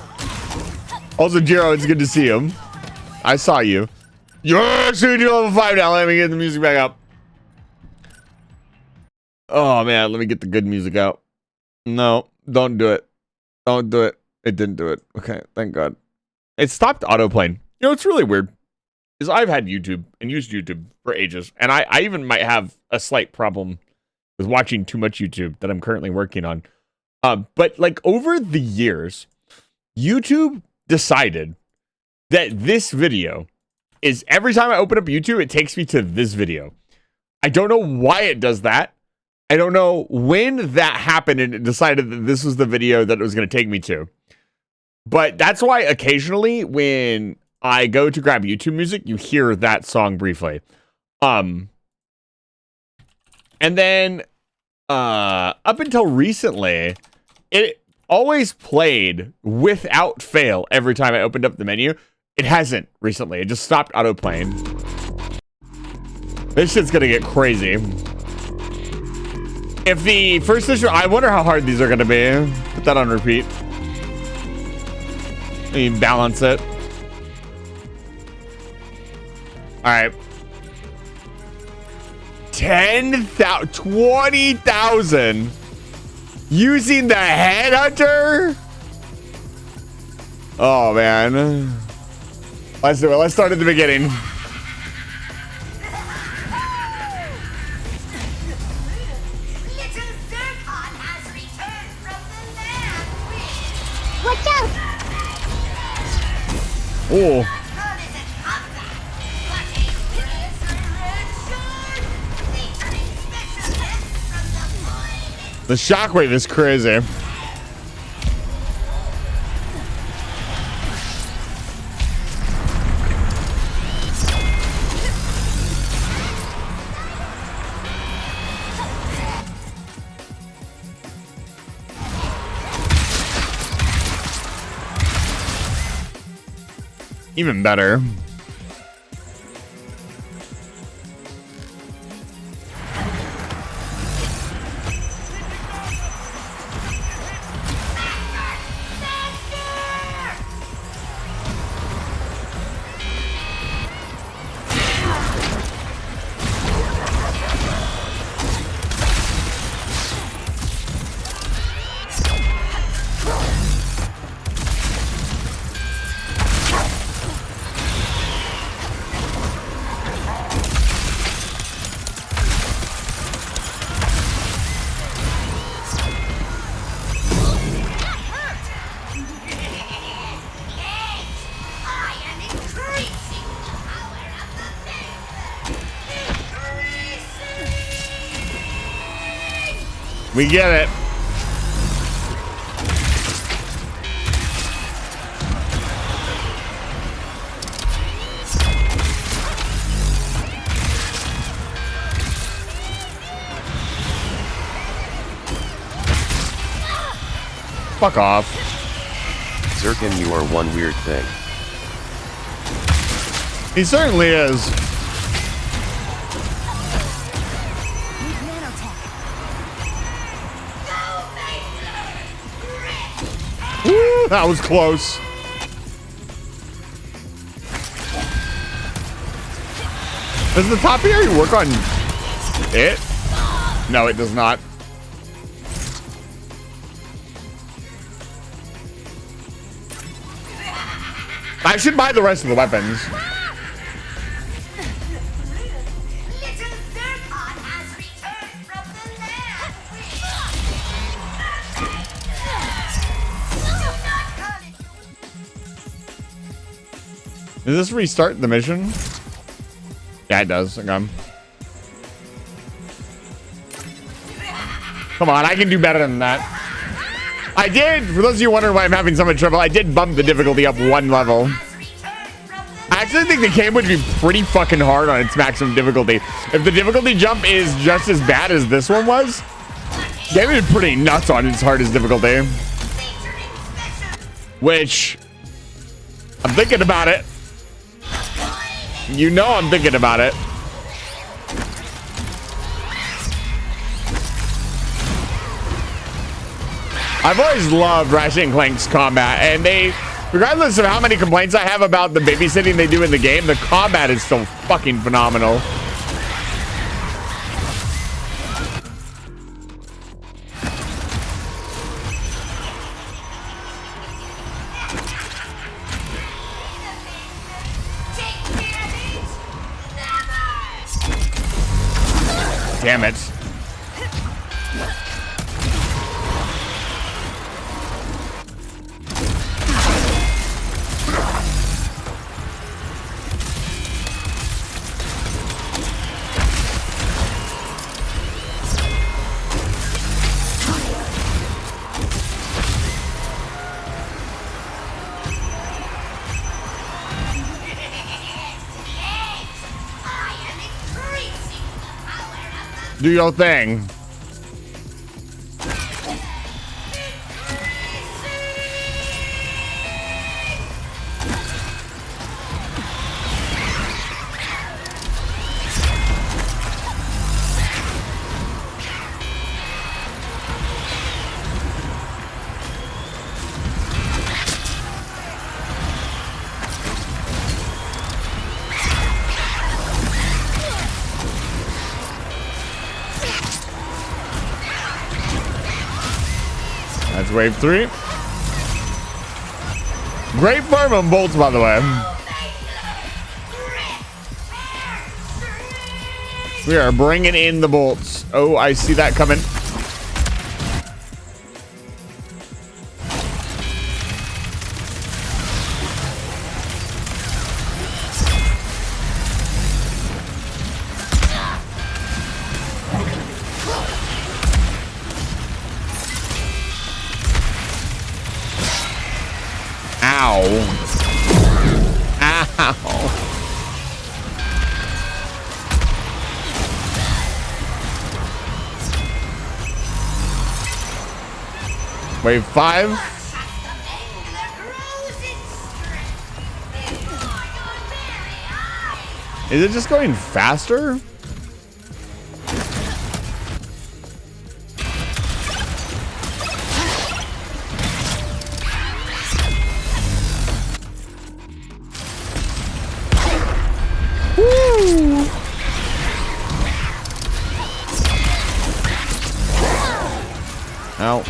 Also, Jiro, it's good to see him. I saw you. Yes, we do level 5 now. Let me get the music back up. Oh man, let me get the good music out. No, don't do it. Don't do it. It didn't do it. Okay, thank God. It stopped autoplaying. You know, it's really weird. Is I've had YouTube and used YouTube for ages, and I even might have a slight problem with watching too much YouTube that I'm currently working on. But like over the years, YouTube decided that this video is every time I open up YouTube, it takes me to this video. I don't know why it does that. I don't know when that happened and it decided that this was the video that it was going to take me to. But that's why occasionally when I go to grab YouTube music, you hear that song briefly. And then up until recently, it always played without fail every time I opened up the menu. It hasn't recently. It just stopped auto-playing. This shit's gonna get crazy. If the first issue, I wonder how hard these are gonna be. Put that on repeat. Let me balance it. All right. 10,000, 20,000 using the headhunter. Oh man. Let's do it. Let's start at the beginning. Watch out! Oh. The shockwave is crazy. Even better. We get it. Fuck off. Zirkin, you are one weird thing. He certainly is. Woo, that was close. Does the top area work on it? No, it does not. I should buy the rest of the weapons. Does this restart the mission? Yeah, it does. Okay. Come on, I can do better than that. I did, for those of you wondering why I'm having so much trouble, I did bump the difficulty up one level. actually think the game would be pretty fucking hard on its maximum difficulty. If the difficulty jump is just as bad as this one was, the game is pretty nuts on its hardest difficulty. Which, I'm thinking about it. You know I'm thinking about it. I've always loved Ratchet & Clank's combat, and they, regardless of how many complaints I have about the babysitting they do in the game, the combat is still fucking phenomenal. Damn it. Do your thing. That's wave 3. Great farm on bolts, by the way. We are bringing in the bolts. Oh, I see that coming. Wave 5. Is it just going faster? Woo! Ow.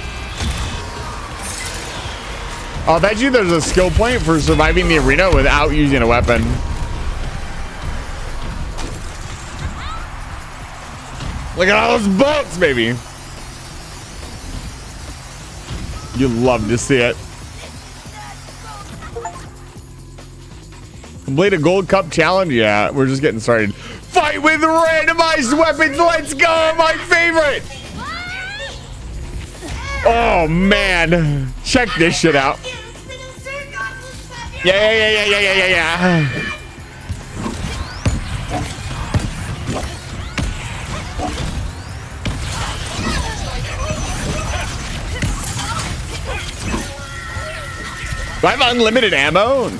I'll bet you there's a skill point for surviving the arena without using a weapon. Look at all those bolts, baby. You love to see it. Complete a gold cup challenge? Yeah, we're just getting started. Fight with randomized weapons. Let's go. My favorite. Oh, man. Check this shit out. Yeah. Do I have unlimited ammo?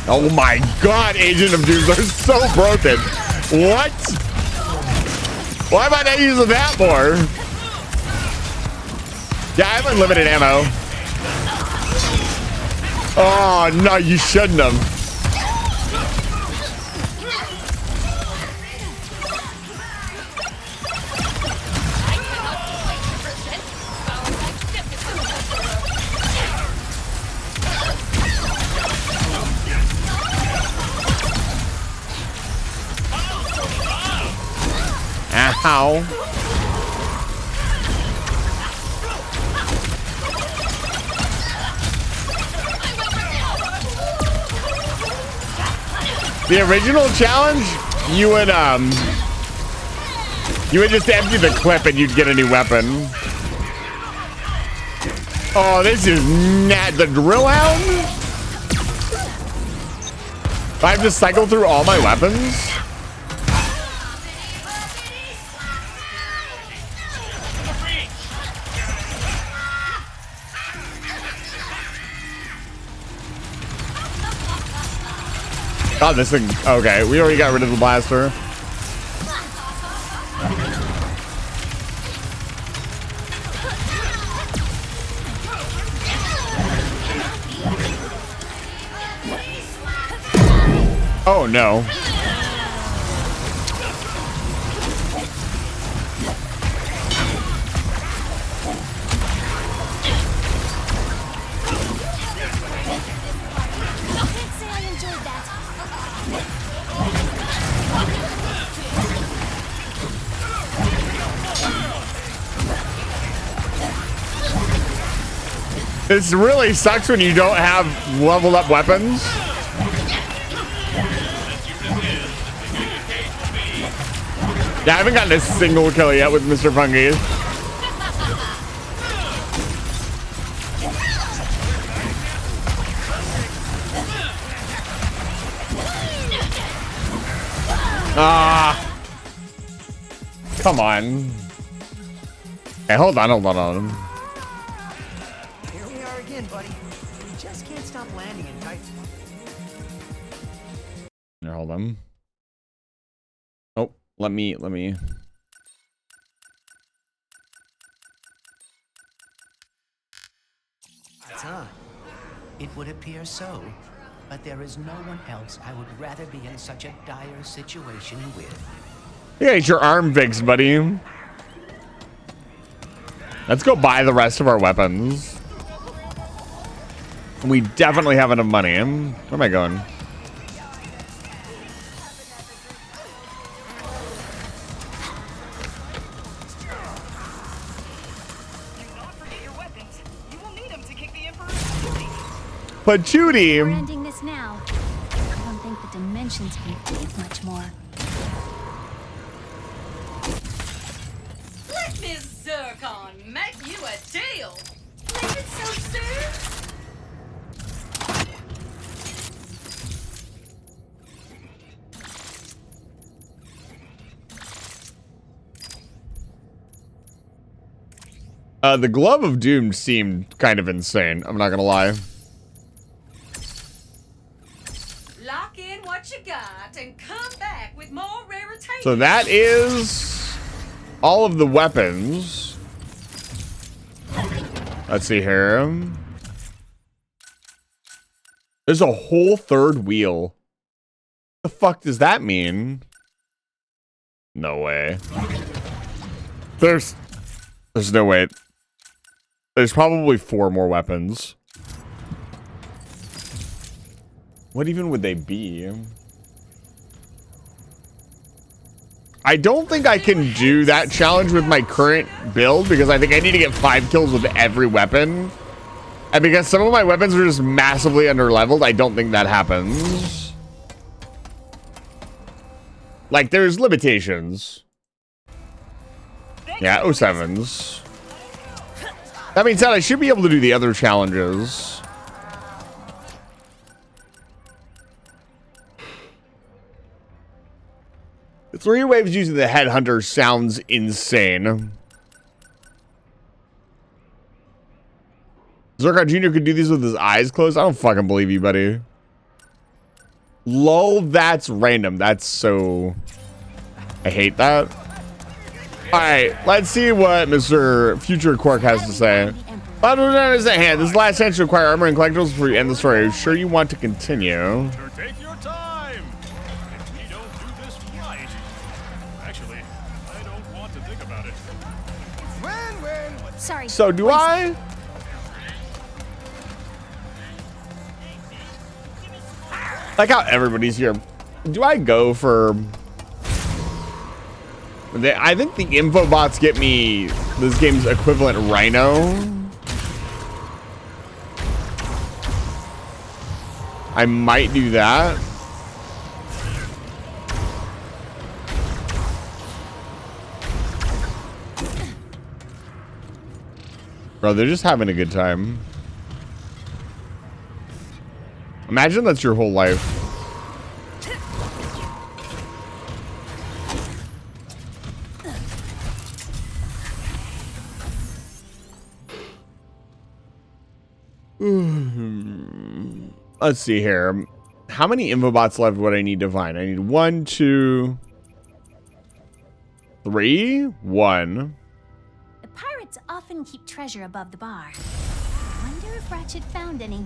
Oh my god, Agent of Doom, they're so broken. What? Why am I not using that more? Yeah, I have unlimited ammo. Oh, no, you shouldn't have. Ow. The original challenge, you would just empty the clip and you'd get a new weapon. Oh, this is not the drill hound. I have to cycle through all my weapons. Oh, this thing. Okay, we already got rid of the blaster. Oh no. Can't say I enjoyed that. This really sucks when you don't have leveled up weapons. Yeah, I haven't gotten a single kill yet with Mr. Fungi. Ah, come on. Hey, hold on. Here we are again, buddy. We just can't stop landing in tight spots. Here, hold on. Oh, let me. It's on. It would appear so, but there is no one else I would rather be in such a dire situation with. Yeah, get your arm fixed, buddy. Let's go buy the rest of our weapons. We definitely have enough money. Where am I going? Patchouli. We're ending this now. I don't think the dimensions can take much more. Let Miss Zircon make you a deal. Leave it so soon? The Glove of Doom seemed kind of insane. I'm not gonna lie. Lock in what you got and come back with more rarities. So that is all of the weapons. Let's see here. There's a whole third wheel. What the fuck does that mean? No way. There's no way. There's probably 4 more weapons. What even would they be? I don't think I can do that challenge with my current build because I think I need to get 5 kills with every weapon. And because some of my weapons are just massively underleveled, I don't think that happens. Like, there's limitations. Yeah, 07s. That being said, I should be able to do the other challenges. The 3 waves using the Headhunter sounds insane. Zircon Jr. could do these with his eyes closed? I don't fucking believe you, buddy. Lol, that's random. That's so... I hate that. Alright, let's see what Mr. Future Quark has to say. Bottom is at hand. This is the last chance to acquire armor and collectibles before you end the story. Are you sure you want to continue? Take your time. If we don't do this right, actually, I don't want to think about it. Sorry. So do I? Like how everybody's here. Do I go for... I think the infobots get me this game's equivalent Rhino. I might do that. Bro, they're just having a good time. Imagine that's your whole life. Let's see here. How many infobots left would I need to find? I need 1, 2, 3, 1. The pirates often keep treasure above the bar. Wonder if Ratchet found any.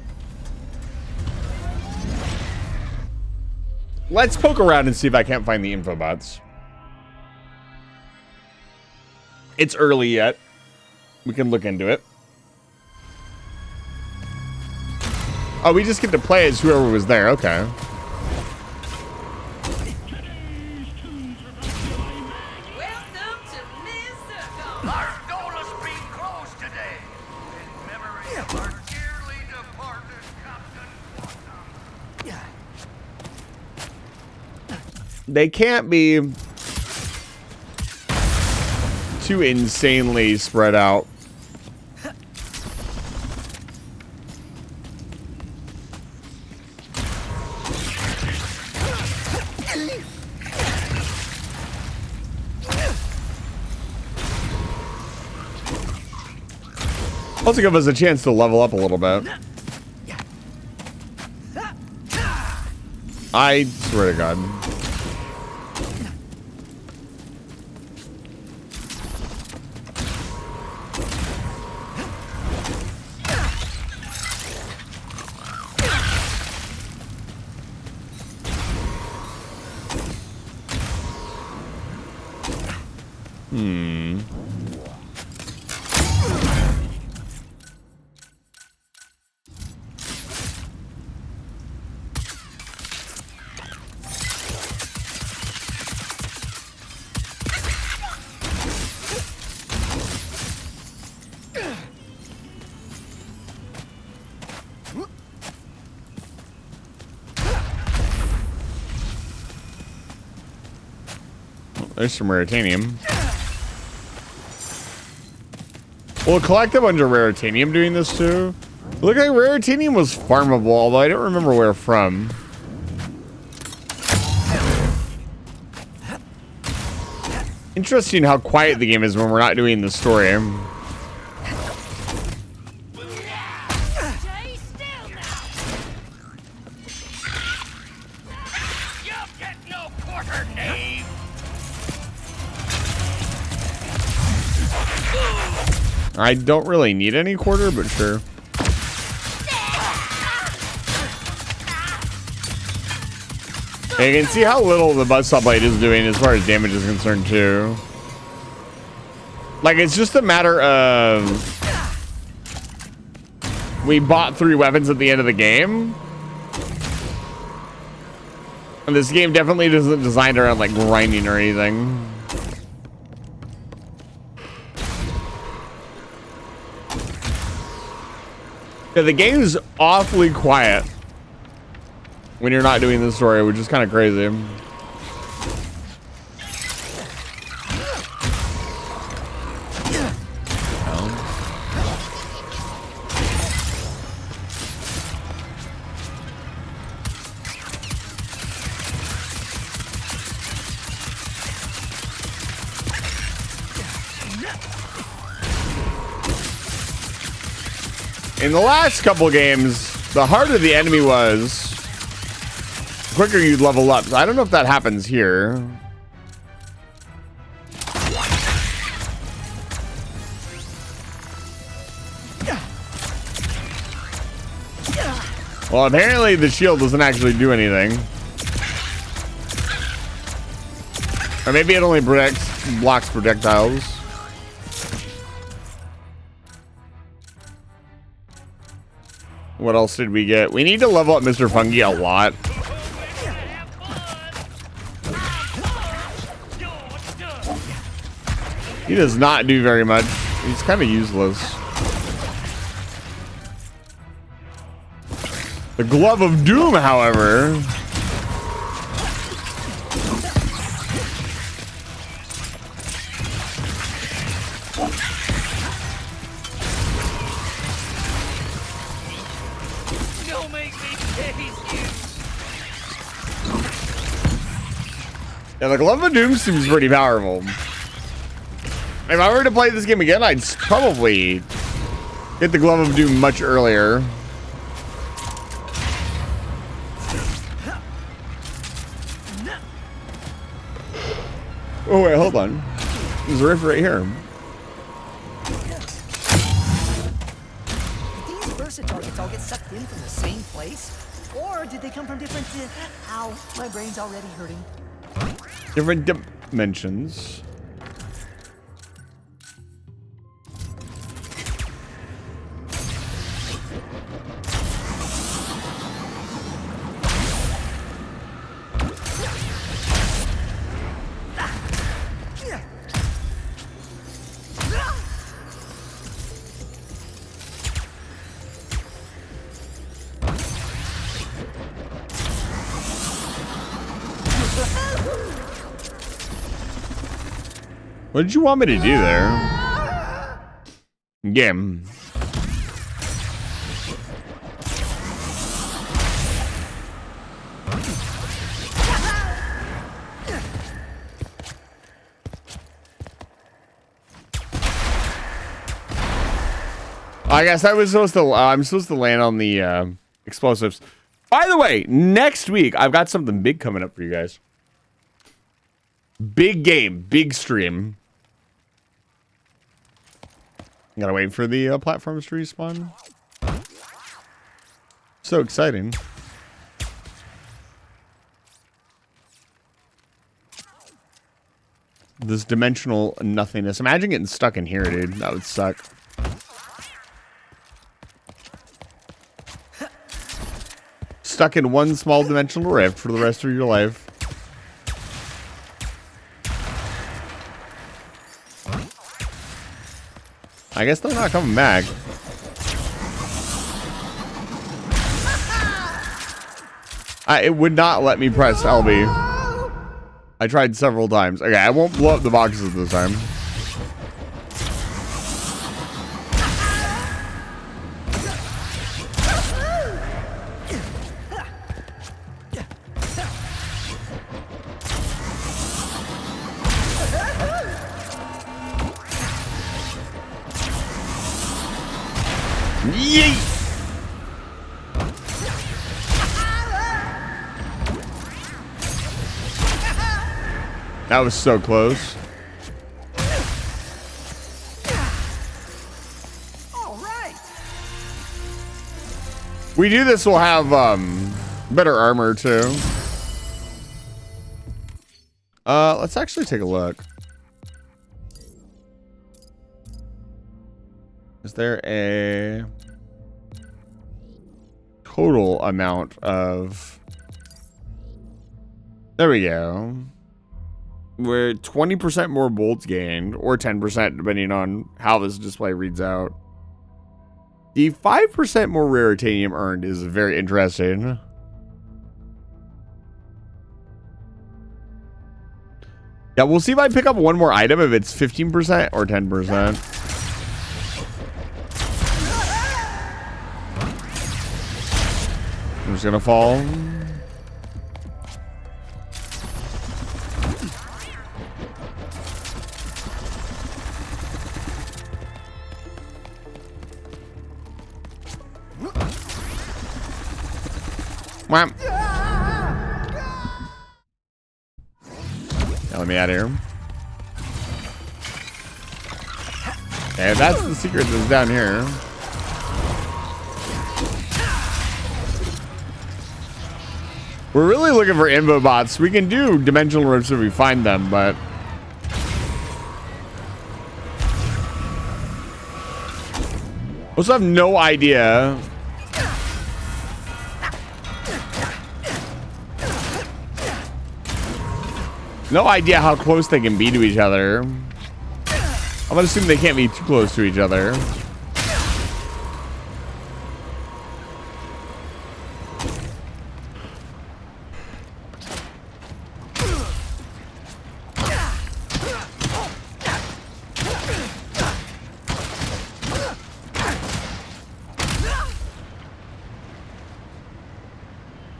Let's poke around and see if I can't find the infobots. It's early yet. We can look into it. Oh, we just get to play as whoever was there. Okay. Welcome to Miss Circle. Our goal is being closed today. In memory of our dearly departed Captain. They can't be too insanely spread out. Also give us a chance to level up a little bit. I swear to God. There's some raritanium. We'll collect a bunch of raritanium doing this too. Look like raritanium was farmable, although I don't remember where from. Interesting how quiet the game is when we're not doing the story. I don't really need any quarter, but sure. And you can see how little the buzzsaw blade is doing as far as damage is concerned too. Like, it's just a matter of we bought 3 weapons at the end of the game. And this game definitely isn't designed around like grinding or anything. Yeah, the game's awfully quiet when you're not doing the story, which is kind of crazy. In the last couple games, the harder the enemy was, the quicker you'd level up. So I don't know if that happens here. Well, apparently the shield doesn't actually do anything. Or maybe it only blocks projectiles. What else did we get? We need to level up Mr. Fungi a lot. He does not do very much. He's kind of useless. The Glove of Doom, however. Yeah, the Glove of Doom seems pretty powerful. If I were to play this game again, I'd probably get the Glove of Doom much earlier. Oh wait, hold on. There's a rift right here. Did these Versa targets all get sucked in from the same place? Or did they come from different... ow, my brain's already hurting. Different dimensions. What did you want me to do there? Game. I guess I was supposed to. I'm supposed to land on the explosives. By the way, next week I've got something big coming up for you guys. Big game, big stream. Gotta wait for the platforms to respawn. So exciting. This dimensional nothingness. Imagine getting stuck in here, dude. That would suck. Stuck in one small dimensional rift for the rest of your life. I guess they're not coming back. It would not let me press LB. I tried several times. Okay, I won't blow up the boxes this time. Yeet! That was so close. All right. We do this, we'll have better armor too. Let's actually take a look. Is there a total amount of... There we go. We're 20% more bolts gained, or 10% depending on how this display reads out. The 5% more rare titanium earned is very interesting. Yeah, we'll see if I pick up one more item, if it's 15% or 10%. I'm just gonna fall. Wham. Now let me out of here. Okay, that's the secret that's down here. We're really looking for info bots. We can do dimensional rifts if we find them, but also have no idea. No idea how close they can be to each other. I'm gonna assume they can't be too close to each other.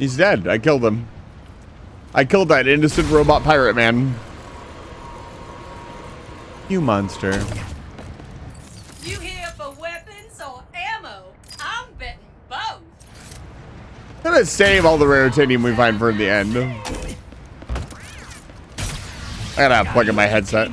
He's dead. I killed him. I killed that innocent robot pirate man. You monster. You here for weapons or ammo? I'm betting both. I'm gonna save all the rare titanium we find for the end. I gotta plug in my headset.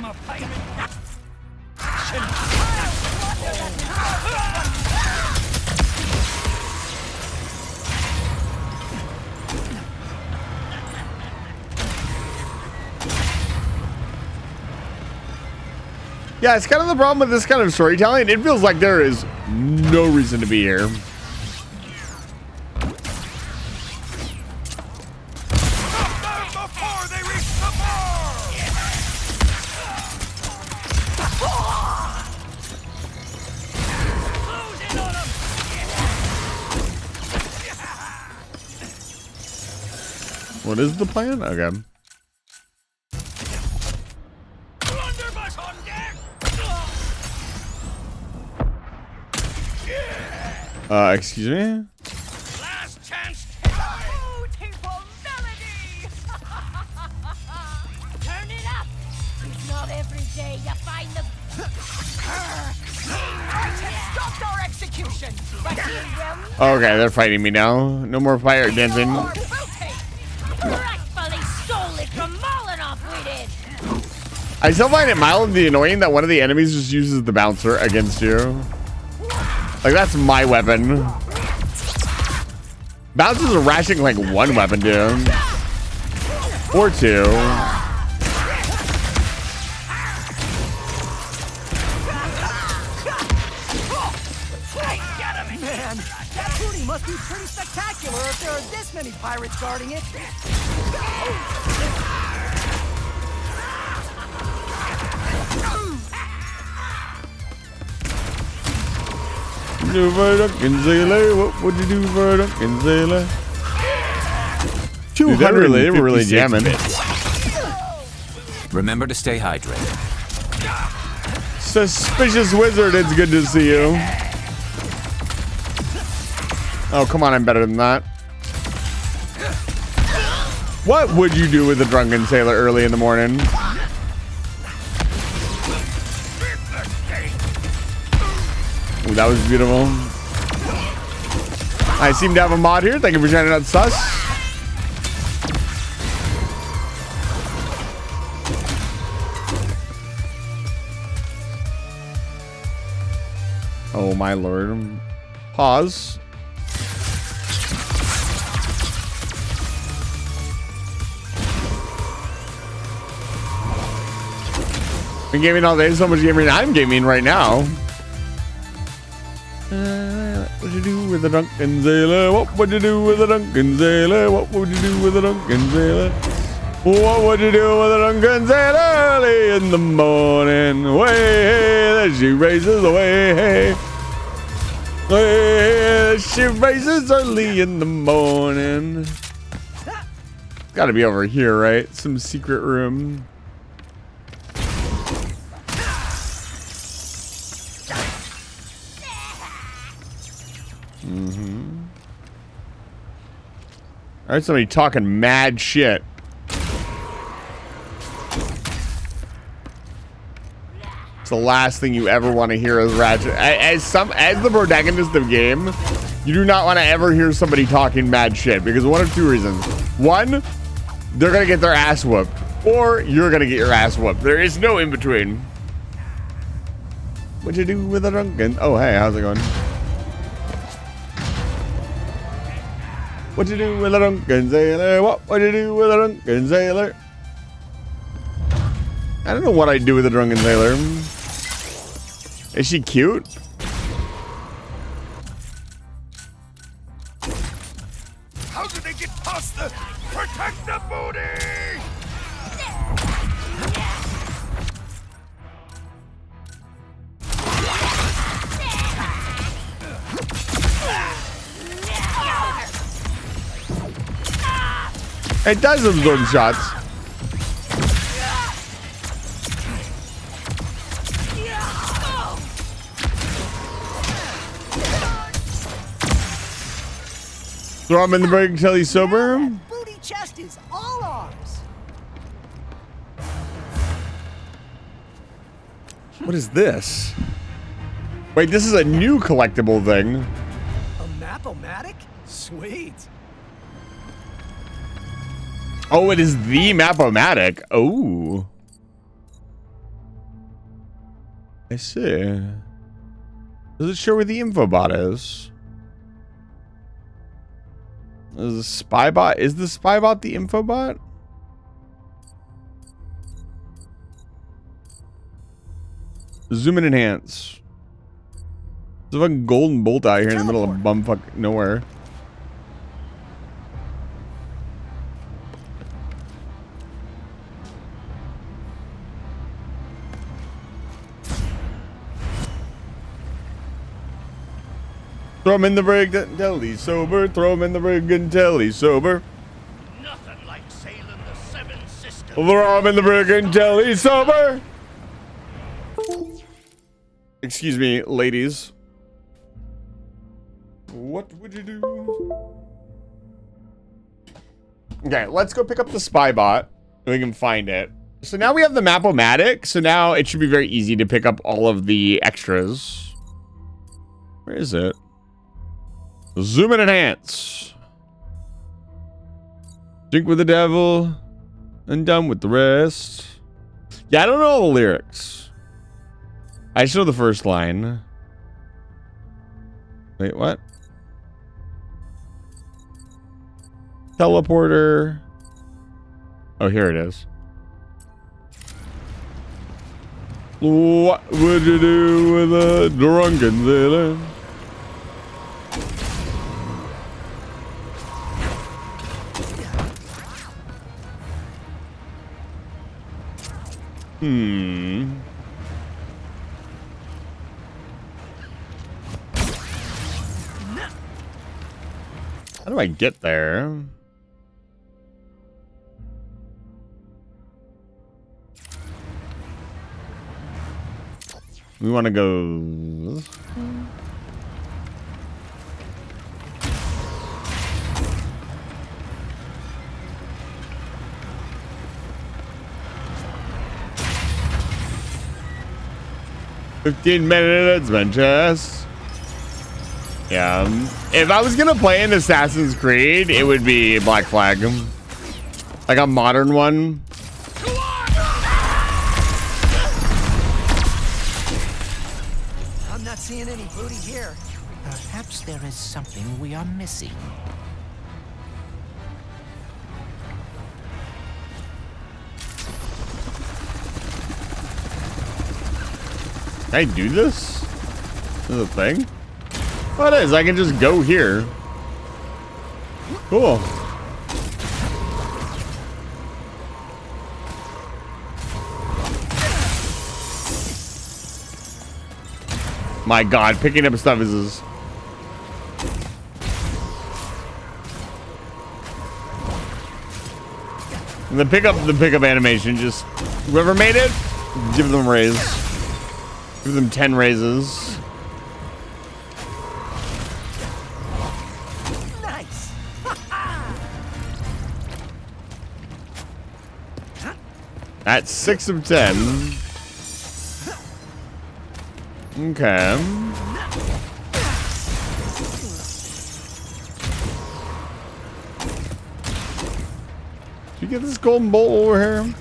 Yeah, it's kind of the problem with this kind of storytelling. It feels like there is no reason to be here. Before they reach the bar! Close in on him! What is the plan? Okay. Blunderbuss on deck! Excuse me? Last chance! Beautiful melody! Turn it up! It's not every day you find the... Arch has stopped our execution! But he will Okay, they're fighting me now. No more pirate dancing. rightfully stole it from Molotov, we did! I still find it mildly annoying that one of the enemies just uses the bouncer against you. Like, that's my weapon. Bouncers are rationing like one weapon, dude. Or two. Man, that booty must be pretty spectacular if there are this many pirates guarding it. Do for a Duncan sailor? What would you do for a Duncan sailor? 200. They were really jamming. Remember to stay hydrated. Suspicious wizard, it's good to see you. Oh, come on, I'm better than that. What would you do with a drunken sailor early in the morning? Ooh, that was beautiful. I seem to have a mod here. Thank you for shouting out sus. Oh my lord. Pause. Been gaming all day, so much gaming. I'm gaming right now. What would you do with a drunken sailor? What would you do with a drunken sailor? What would you do with a drunken sailor? What would you do with a drunken sailor early in the morning? Way, hey, she races away. Hey, hey, she races early in the morning. It's got to be over here, right? Some secret room. I heard somebody talking mad shit. It's the last thing you ever want to hear as Ratchet. As the protagonist of game, you do not want to ever hear somebody talking mad shit because one of two reasons. One, they're gonna get their ass whooped, or you're gonna get your ass whooped. There is no in between. What'd you do with a drunken? Oh, hey, how's it going? What you do with a drunken sailor? What would you do with a drunken sailor? I don't know what I'd do with a drunken sailor. Is she cute? How did they get past the... Protect the booty! It does absorb shots. Throw him in the brig until he's sober. That booty chest is all ours. What is this? Wait, this is a new collectible thing. A Map-O-Matic? Sweet. Oh, it is the Map-O-Matic. Oh. I see. Does it show where the infobot is? Is the spybot? Is the spybot the infobot? Zoom and enhance. There's a fucking golden bolt out here in the middle of bumfuck nowhere. Throw him in the brig until he's sober. Throw him in the brig until he's sober. Nothing like sailing the Seven Sisters. Throw him in the brig until he's sober. Excuse me, ladies. What would you do? Okay, let's go pick up the spybot. We can find it. So now we have the Map-O-Matic. So now it should be very easy to pick up all of the extras. Where is it? Zoom and enhance. Drink with the devil and done with the rest. Yeah, I don't know all the lyrics. I just know the first line. Wait, what? Teleporter. Oh, here it is. What would you do with a drunken sailor? How do I get there? We want to go. $15 Manchester. Yeah. If I was gonna play an Assassin's Creed, it would be Black Flag, like a modern one. I'm not seeing any booty here. Perhaps there is something we are missing. Can I do this? This is a thing? Well, it is. I can just go here. Cool. My God, picking up stuff is. The pickup animation. Just whoever made it, give them a raise. Give them 10 raises. Nice. That's 6 of 10. Okay. Did you get this golden bolt over here?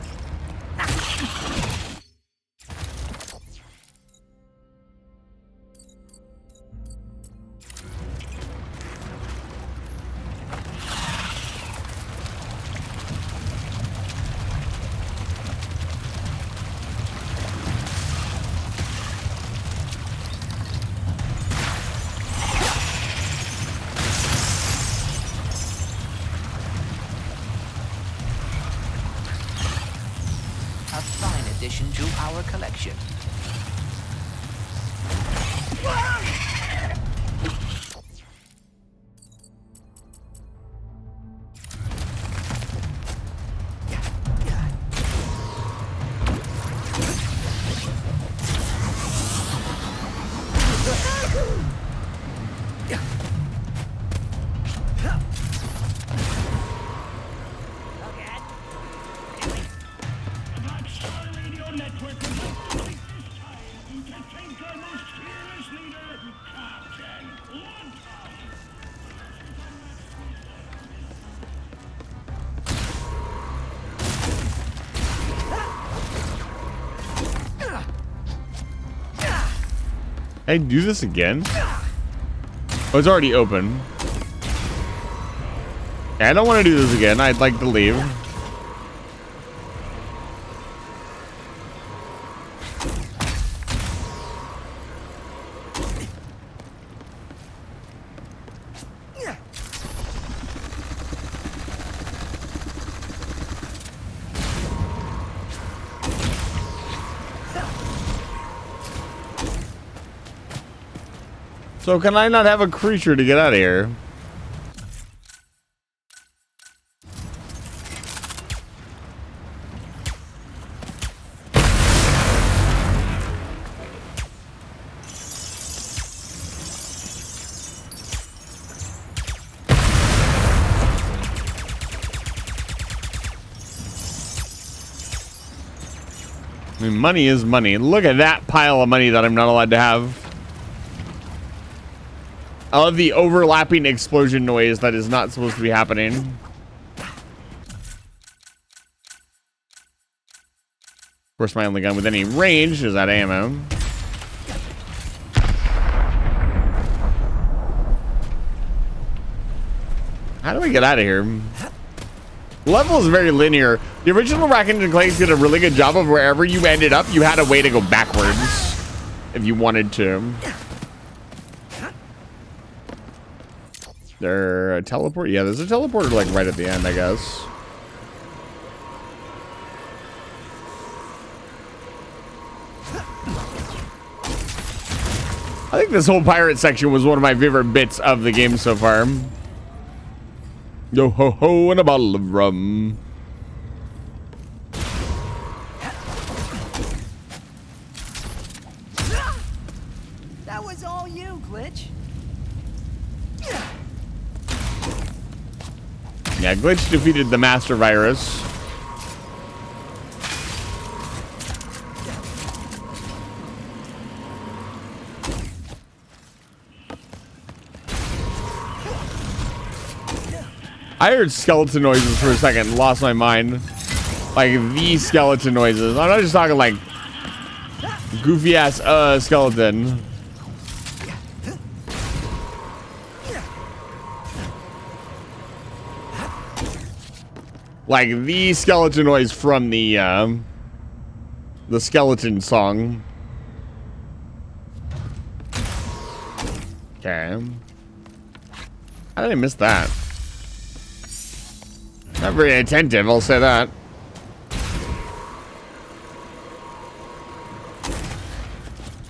A fine addition to our collection. Can I do this again? Oh, it's already open. I don't want to do this again. I'd like to leave. So can I not have a creature to get out of here? I mean, money is money. Look at that pile of money that I'm not allowed to have. I love the overlapping explosion noise that is not supposed to be happening. Of course, my only gun with any range is that ammo. How do we get out of here? Level is very linear. The original Ratchet and Clank did a really good job of wherever you ended up, you had a way to go backwards if you wanted to. There a teleport? Yeah, there's a teleporter like right at the end, I guess. I think this whole pirate section was one of my favorite bits of the game so far. Yo ho ho and a bottle of rum. That was all you, Glitch. Yeah, Glitch defeated the Master Virus. I heard skeleton noises for a second, lost my mind. Like these skeleton noises. I'm not just talking like goofy ass skeleton. Like the skeleton noise from the skeleton song. Okay. How did I miss that? Not very attentive, I'll say that.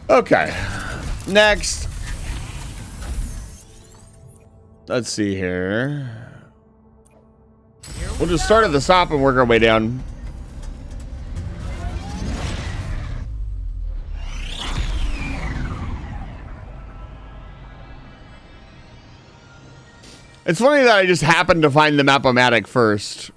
Okay. Next. Let's see here. We'll just start at the top and work our way down. It's funny that I just happened to find the Map-O-Matic first.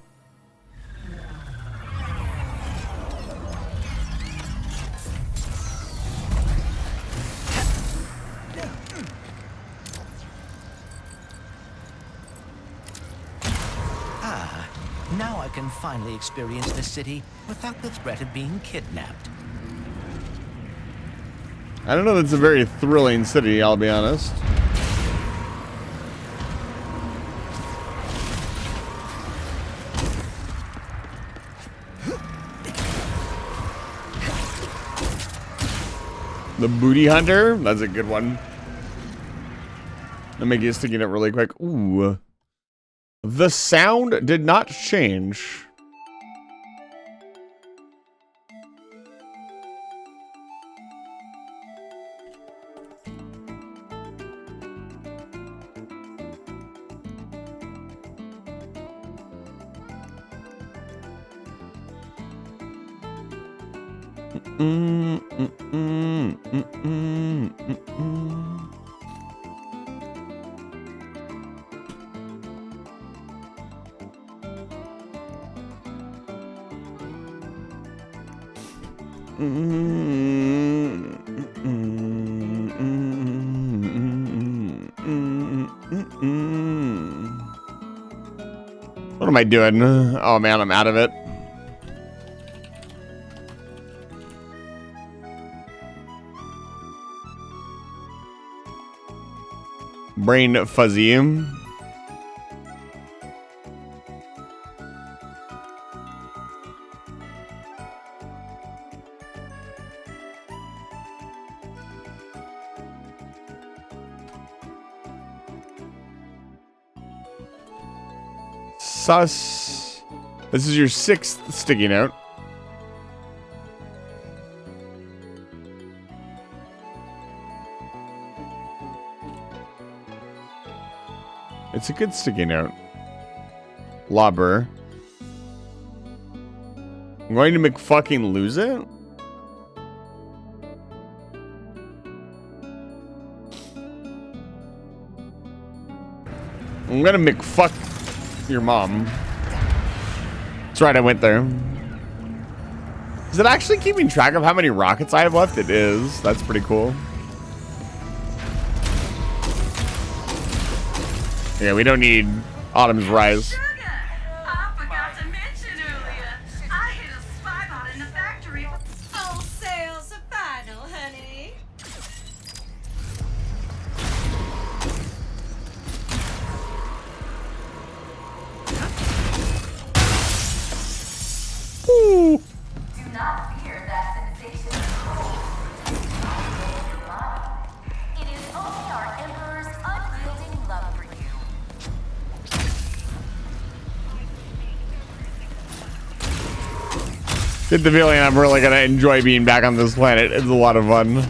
Now I can finally experience the city without the threat of being kidnapped. I don't know if it's a very thrilling city, I'll be honest. The Booty Hunter? That's a good one. Let me get sticking it really quick. Ooh. The sound did not change. What am I doing? Oh man, I'm out of it. Brain fuzzy. Sus. This is your 6th sticky note. It's a good sticky note. Lobber. I'm going to McFucking lose it? I'm gonna McFuck your mom. That's right, I went there. Is it actually keeping track of how many rockets I have left? It is. That's pretty cool. Yeah, we don't need Autumn's Rise. I forgot to mention earlier. I hit a spy bot in the factory. All sales are final, honey. Ooh. Do not fear that sensation of cold. It is only our Emperor's unyielding love for you. Get the feeling I'm really gonna enjoy being back on this planet. It's a lot of fun.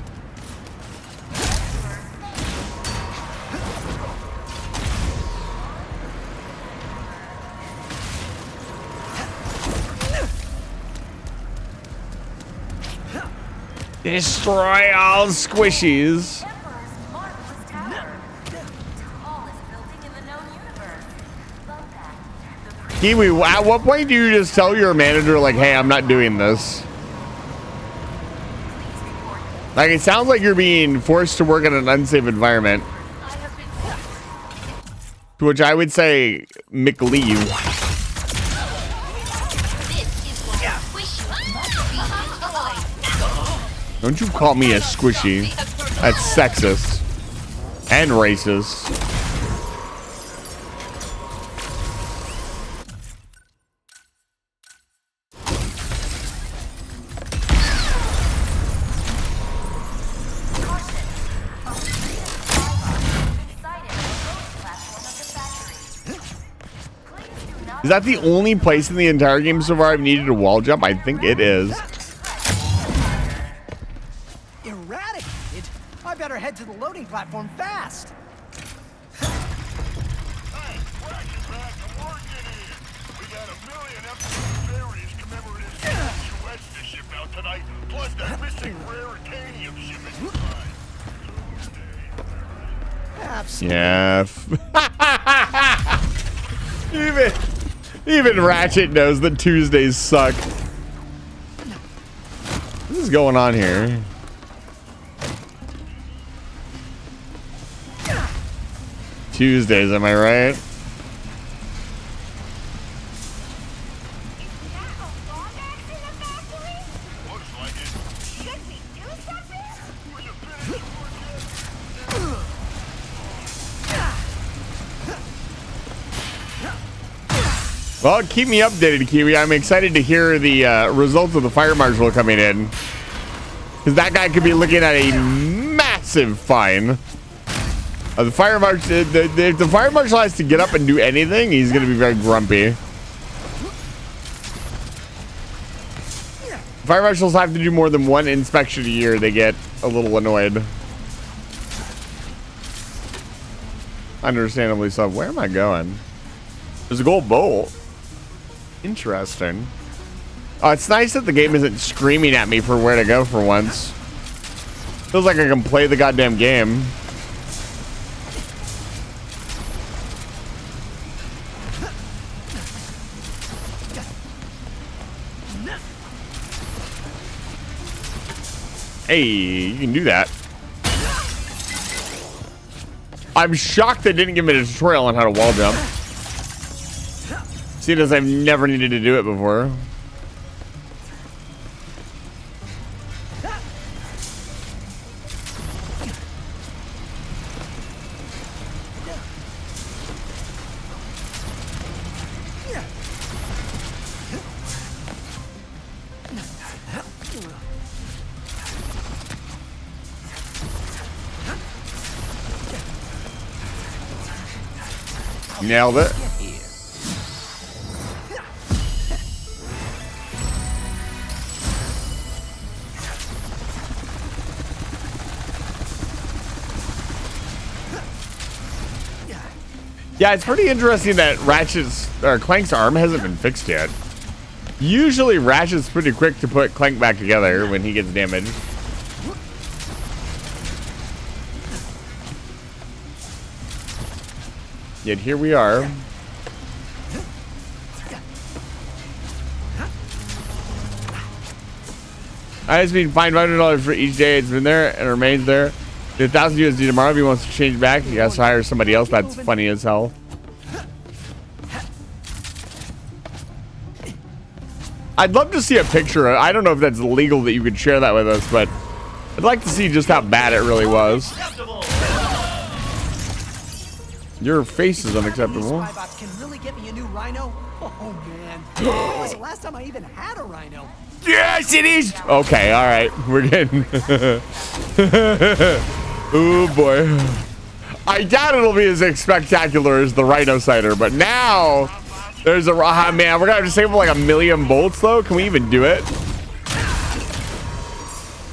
Destroy all squishies. Kiwi, at what point do you just tell your manager, like, hey, I'm not doing this? Like, it sounds like you're being forced to work in an unsafe environment. To which I would say, McLeave. Don't you call me a squishy. That's sexist. And racist. Is that the only place in the entire game so far I've needed a wall jump? I think it is. Eradicated? I better head to the loading platform fast. Plus that missing rare uranium shipment. Yeah. Even Ratchet knows that Tuesdays suck. What is going on here? Tuesdays, am I right? Well, keep me updated, Kiwi. I'm excited to hear the results of the fire marshal coming in. Because that guy could be looking at a massive fine. The fire marshal, if the fire marshal has to get up and do anything, he's going to be very grumpy. Fire marshals have to do more than one inspection a year. They get a little annoyed. Understandably so. Where am I going? There's a gold bolt. Interesting. Oh, it's nice that the game isn't screaming at me for where to go for once. Feels like I can play the goddamn game. Hey, you can do that. I'm shocked they didn't give me a tutorial on how to wall jump. Seeing as I've never needed to do it before. Nailed it. Yeah, it's pretty interesting that Clank's arm hasn't been fixed yet. Usually Ratchet's pretty quick to put Clank back together when he gets damaged. Yet here we are. I just been fined $500 for each day it's been there and remains there. The 1,000 USD tomorrow if he wants to change back. He has to hire somebody else. That's funny as hell. I'd love to see a picture. I don't know if that's legal that you could share that with us, but I'd like to see just how bad it really was. Your face is unacceptable. Spybots can really get me a new rhino? Oh man. When was the last time I even had a rhino? Yes, it is. Okay, all right. We're getting. Oh boy. I doubt it'll be as spectacular as the Rhino Cider, but now there's a man. We're gonna have to save like 1,000,000 bolts though. Can we even do it?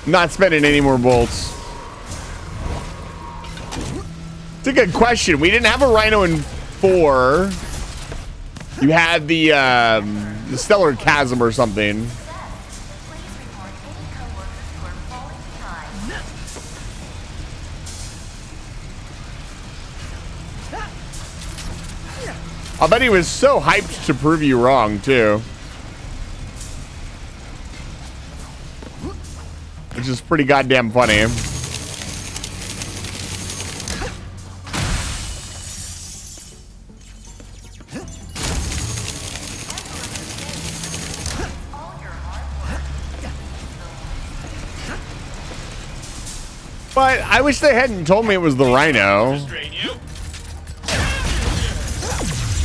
Not spending any more bolts. It's a good question. We didn't have a Rhino in 4. You had the Stellar Chasm or something. I bet he was so hyped to prove you wrong, too. Which is pretty goddamn funny. But I wish they hadn't told me it was the Rhino.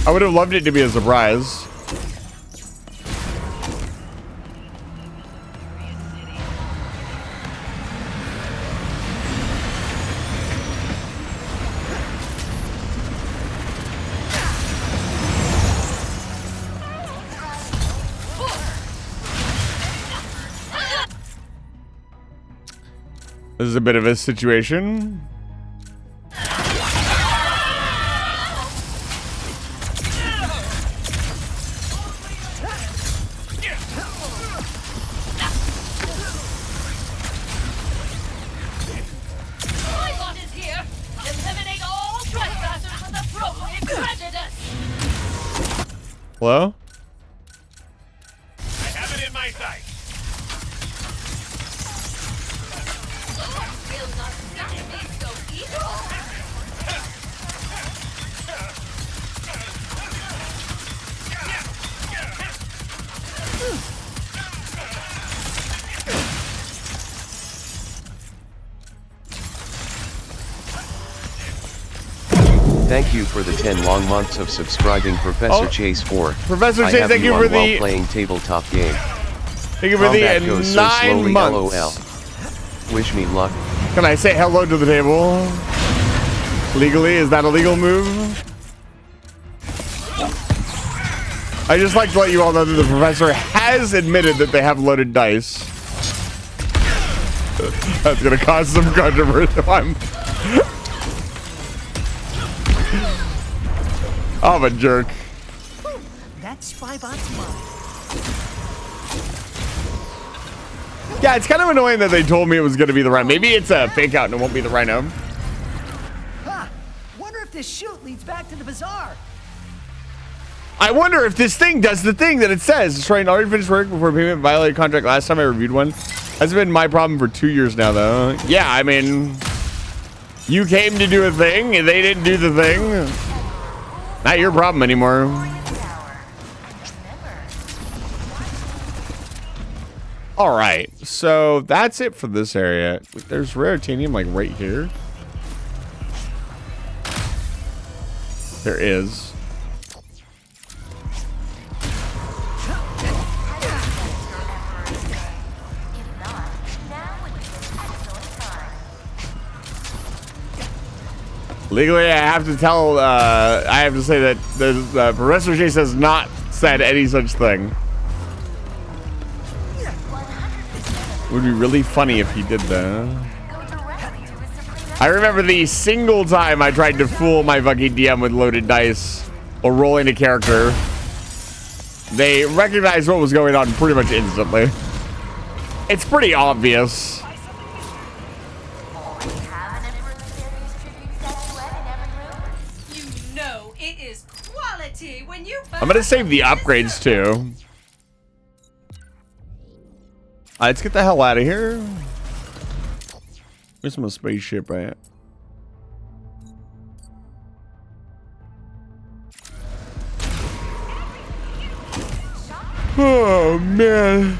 I would have loved it to be a surprise. This is a bit of a situation. Hello? I have it in my sight. Thank you for the 10 long months of subscribing, Professor Chase 4. Professor Chase, thank you for the while playing tabletop game. Thank you for Combat the goes 9 so slowly, months. LOL. Wish me luck. Can I say hello to the table? Legally, is that a legal move? I just like to let you all know that the professor has admitted that they have loaded dice. That's gonna cause some controversy. I'm a jerk. That's Spybot's mine. Yeah, it's kind of annoying that they told me it was going to be the Rhino. Maybe it's a fake out and it won't be the Rhino. Huh. Wonder if this chute leads back to the bazaar. I wonder if this thing does the thing that it says. Destroying already finished work before payment violated contract last time I reviewed one. That's been my problem for 2 years now, though. Yeah, I mean, you came to do a thing and they didn't do the thing. Not your problem anymore. All right, so that's it for this area. There's Raritanium like right here. There is. Legally, I have to tell, I have to say that Professor Chase has not said any such thing. It would be really funny if he did that. I remember the single time I tried to fool my fucking DM with loaded dice or rolling a character. They recognized what was going on pretty much instantly. It's pretty obvious. You know it is quality when you buy. I'm gonna save the upgrades too. Let's get the hell out of here. Where's my spaceship at? Oh man.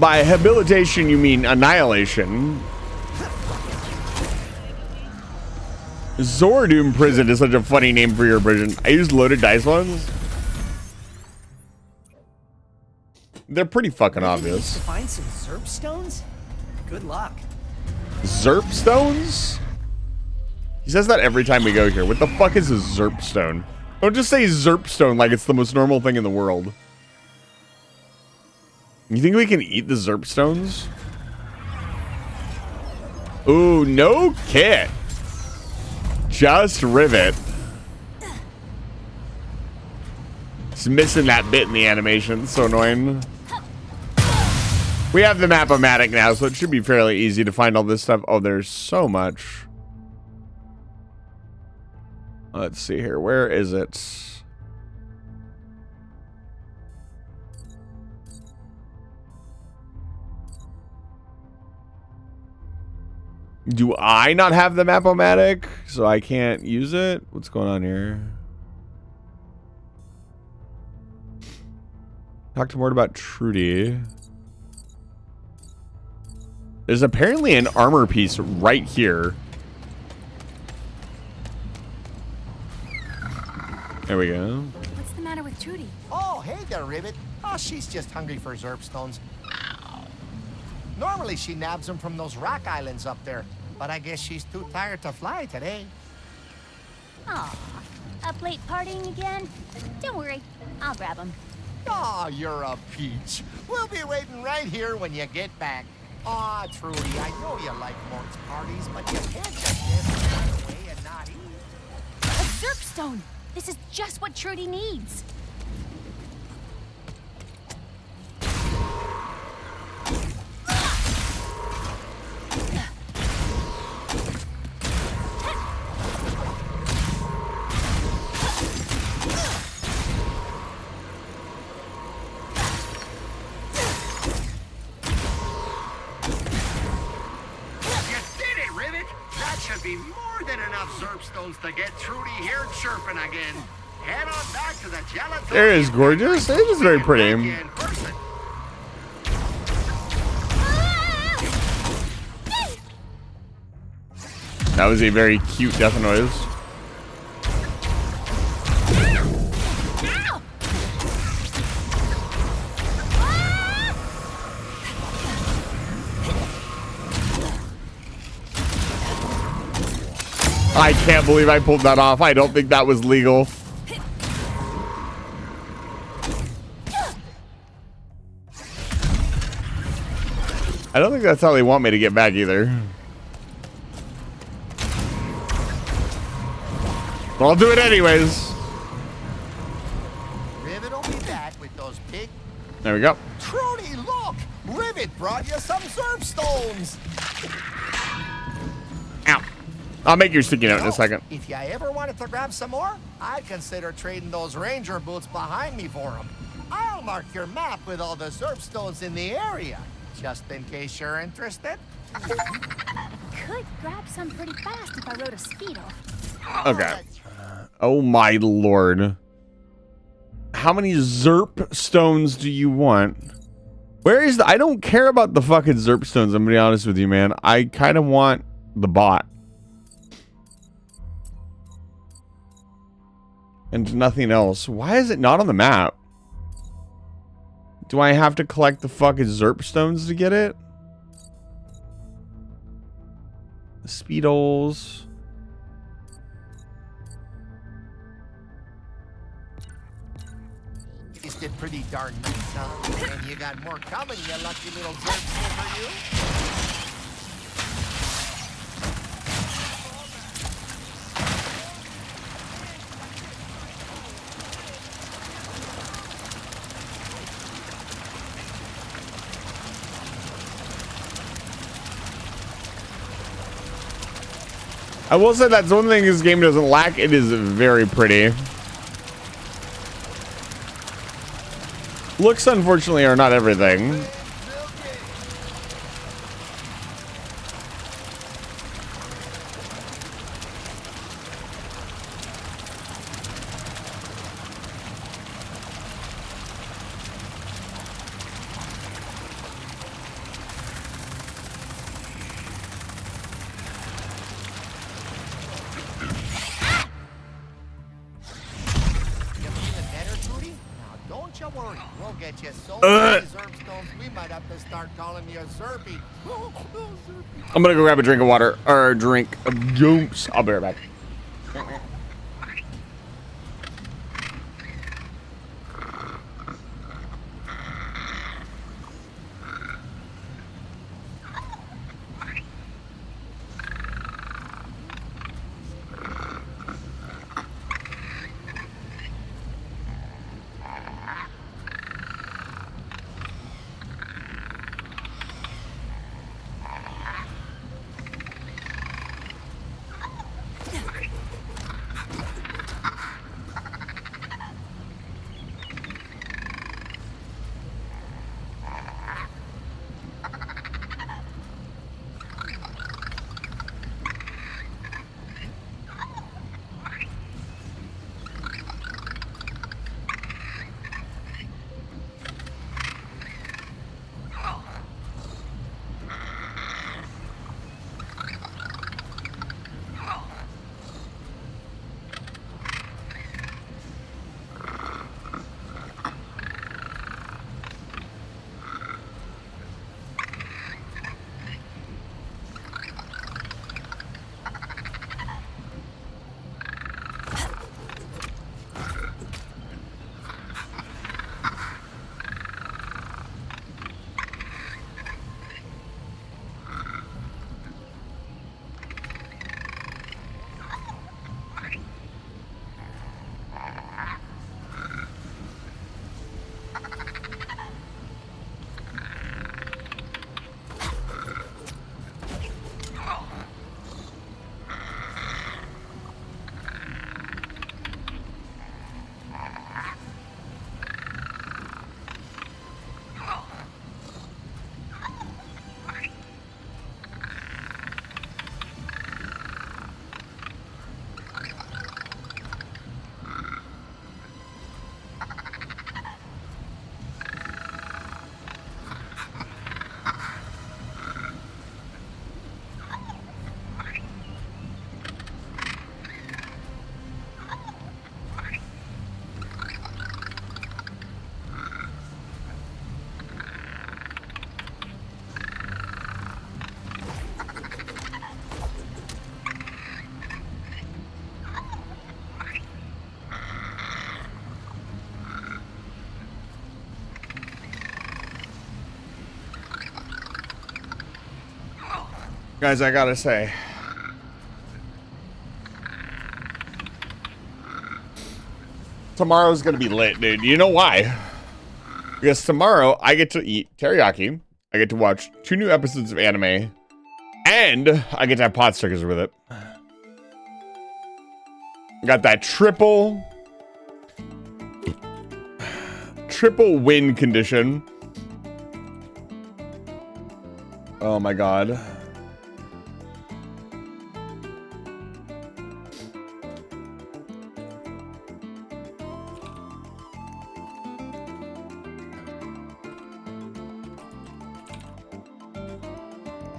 By habilitation you mean annihilation. Zordoom Prison is such a funny name for your prison. I used loaded dice ones. They're pretty fucking obvious. To find some Zerp stones? Good luck. Zerp stones? He says that every time we go here. What the fuck is a Zerp stone? Don't just say Zerp stone like it's the most normal thing in the world. You think we can eat the Zerp stones? Ooh, no kit. Just rivet. It's missing that bit in the animation. It's so annoying. We have the Map-O-Matic now, so it should be fairly easy to find all this stuff. Oh, there's so much. Let's see here. Where is it? Do I not have the Map-O-Matic, so I can't use it? What's going on here? Talk to more about Trudy. There's apparently an armor piece right here. There we go. What's the matter with Trudy? Oh, hey there, Rivet. Oh, she's just hungry for Zerp stones. Normally she nabs them from those rock islands up there, but I guess she's too tired to fly today. Aw, up late partying again? Don't worry, I'll grab him. Oh, you're a peach. We'll be waiting right here when you get back. Aw, Trudy, I know you like Mort's parties, but you can't just dance away and not eat. A Zerp stone! This is just what Trudy needs. Be more than enough Zerp stones to get Trudy here chirping again. Head on back to the gelato. There is gorgeous. It is very pretty. That was a very cute death noise. I can't believe I pulled that off. I don't think that was legal. I don't think that's how they want me to get back either. But I'll do it anyways. Rivet will be back with those big... There we go. Trudy, look! Rivet brought you some Zerp stones! Ow. I'll make your sticky note in a second. If you ever wanted to grab some more, I'd consider trading those ranger boots behind me for them. I'll mark your map with all the Zerp stones in the area, just in case you're interested. Could grab some pretty fast if I rode a Speedo. Okay. Oh my lord. How many Zerp stones do you want? Where is the... I don't care about the fucking Zerp stones, I'm gonna be honest with you, man. I kind of want the bot. And nothing else. Why is it not on the map? Do I have to collect the fucking Zerp stones to get it? Speedos. Tasted pretty darn nice, huh? And you got more coming, you lucky little jerk over you. I will say that's one thing this game doesn't lack. It is very pretty. Looks, unfortunately, are not everything. I'm gonna go grab a drink of water or a drink of juice. I'll be right back. Guys, I gotta say, tomorrow's gonna be lit, dude. You know why? Because tomorrow I get to eat teriyaki, I get to watch 2 new episodes of anime, and I get to have pot stickers with it. Got that triple win condition. Oh my god.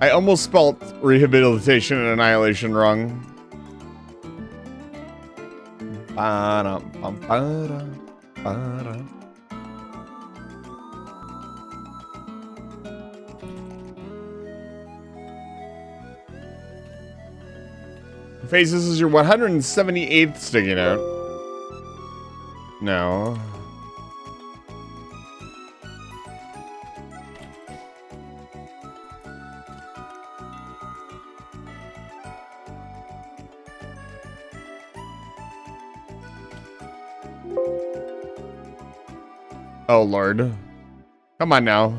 I almost spelt rehabilitation and annihilation wrong. Face, this is your 178th sticky note. No. Oh, Lord. Come on now.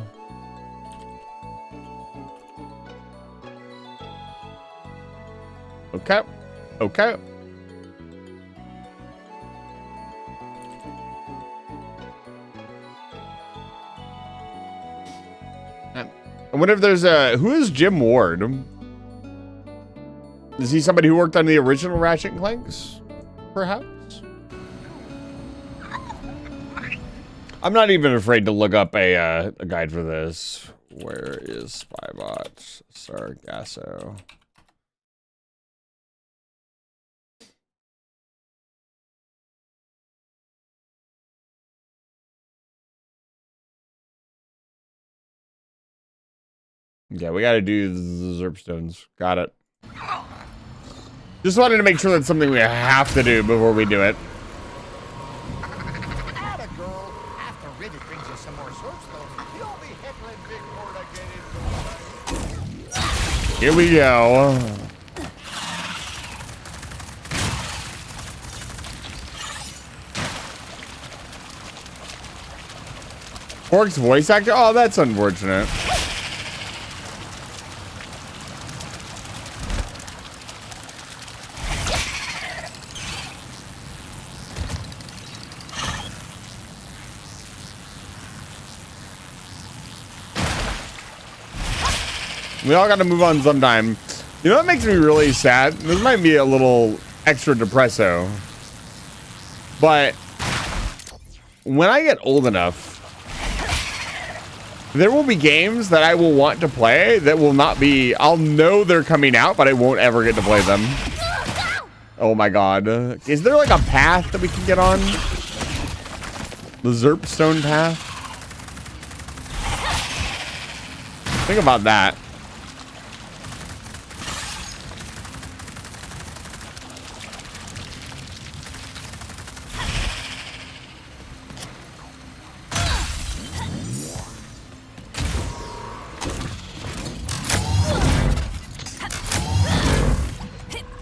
Okay. Okay. I wonder if there's a... Who is Jim Ward? Is he somebody who worked on the original Ratchet & Clanks? Perhaps? I'm not even afraid to look up a guide for this. Where is Spybot? Sargasso. Yeah, we gotta do the Zerpstones. Got it. Just wanted to make sure that's something we have to do before we do it. Atta girl. After Rivet brings you some more Zerpstones, you'll be heckling Big Mort again. Here we go. Orc's voice actor? Oh, that's unfortunate. We all got to move on sometime. You know what makes me really sad? This might be a little extra depresso. But when I get old enough, there will be games that I will want to play that will not be... I'll know they're coming out, but I won't ever get to play them. Oh my god. Is there like a path that we can get on? The Zerpstone path? Think about that.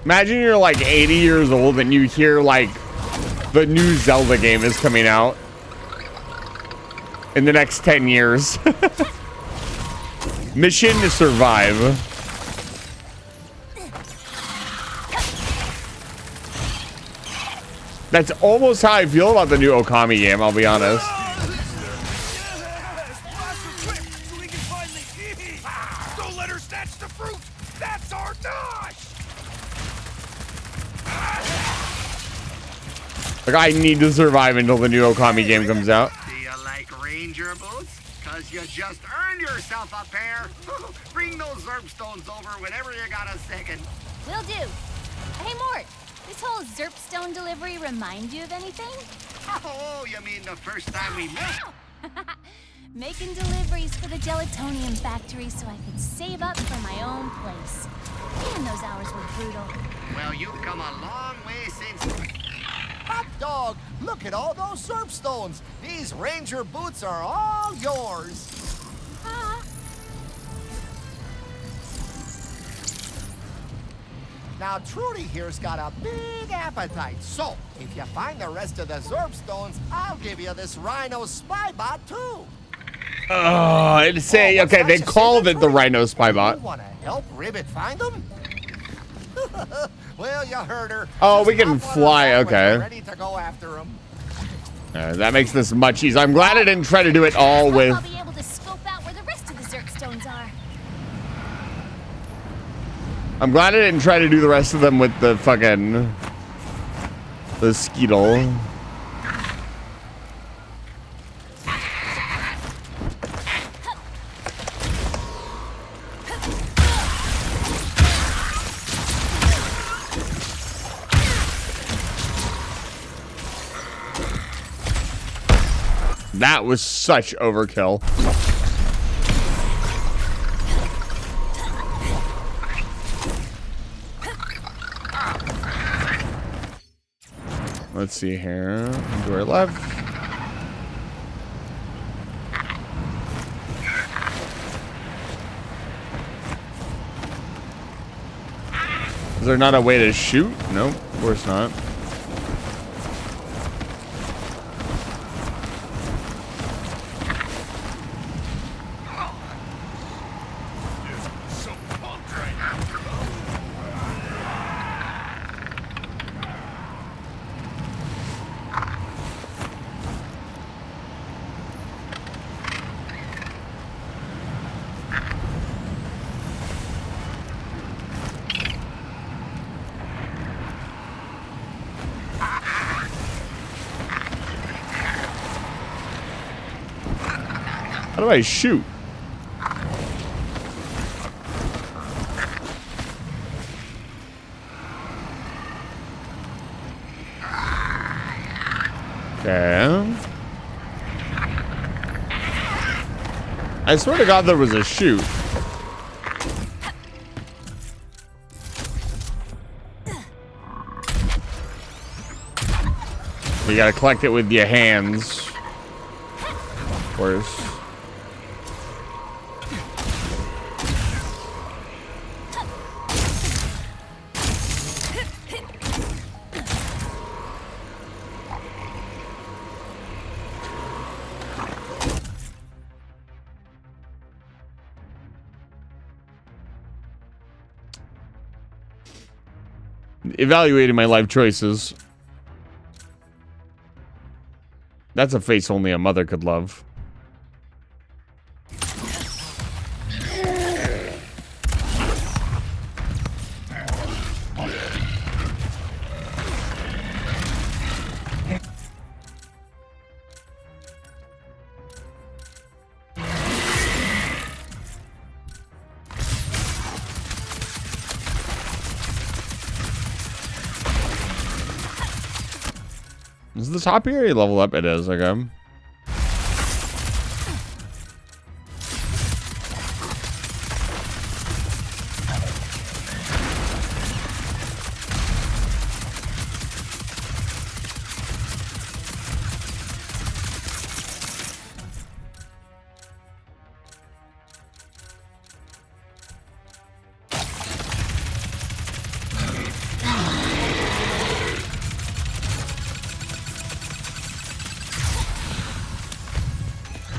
Imagine you're like 80 years old and you hear like the new Zelda game is coming out in the next 10 years. Mission to survive. That's almost how I feel about the new Okami game, I'll be honest. Don't let her snatch the fruit. That's our Nosh. Like, I need to survive until the new Okami game comes out. Do you like Ranger boots? Cause you just earned yourself a pair. Bring those Zerpstones over whenever you got a second. Will do. Hey, Mort. This whole Zerpstone delivery remind you of anything? Oh, you mean the first time we met? Making deliveries for the Gelatonium factory so I could save up for my own place. Man, those hours were brutal. Well, you've come a long way since... Hot dog! Look at all those Zerpstones! These Ranger boots are all yours! Now, Trudy here's got a big appetite, so if you find the rest of the Zerpstones, I'll give you this Rhino Spybot, too! I'd say, okay, they called it the Rhino Spybot. You want to help Rivet find them? Well, you heard her. Oh, we can fly, okay. Ready to go after him. That makes this much easier. I'm glad I didn't try to do it all with... I'll be able to scope out where the rest of the Zerpstones are. I'm glad I didn't try to do the rest of them with the fucking... the Skeetle. That was such overkill. Let's see here. To our left. Is there not a way to shoot? Nope, of course not. How do I shoot? Okay. I swear to God there was a shoot. You gotta collect it with your hands. Of course. Evaluating my life choices. That's a face only a mother could love. Is the top area level up? It is, okay.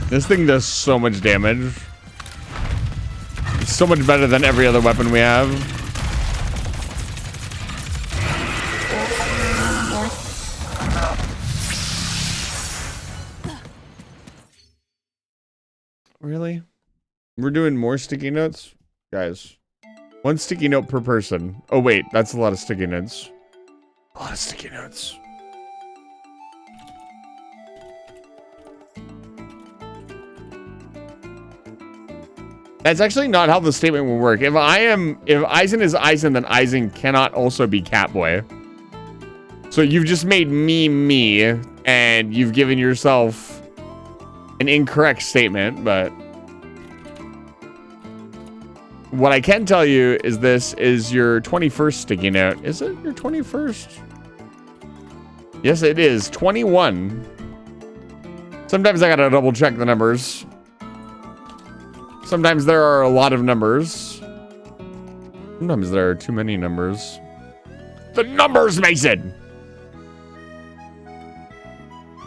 This thing does so much damage. It's so much better than every other weapon we have. Really? We're doing more sticky notes? Guys. 1 sticky note per person. Oh wait, that's a lot of sticky notes. A lot of sticky notes. That's actually not how the statement will work. If Eisen is Eisen, then Eisen cannot also be Catboy. So you've just made me, and you've given yourself an incorrect statement, but what I can tell you is this is your 21st sticky note. Is it your 21st? Yes, it is. 21. Sometimes I gotta double check the numbers. Sometimes there are a lot of numbers. Sometimes there are too many numbers. The numbers, Mason!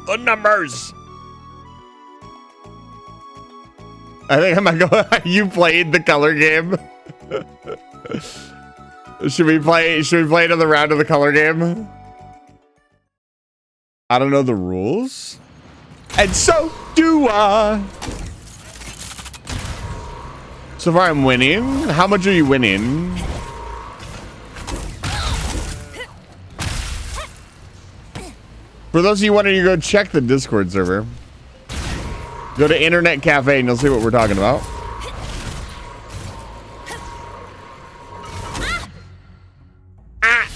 The numbers! I think I'm gonna go. You played the color game. Should we play another round of the color game? I don't know the rules. And so do I. So far I'm winning. How much are you winning? For those of you wanting to go check the Discord server, go to Internet Cafe and you'll see what we're talking about. Ah.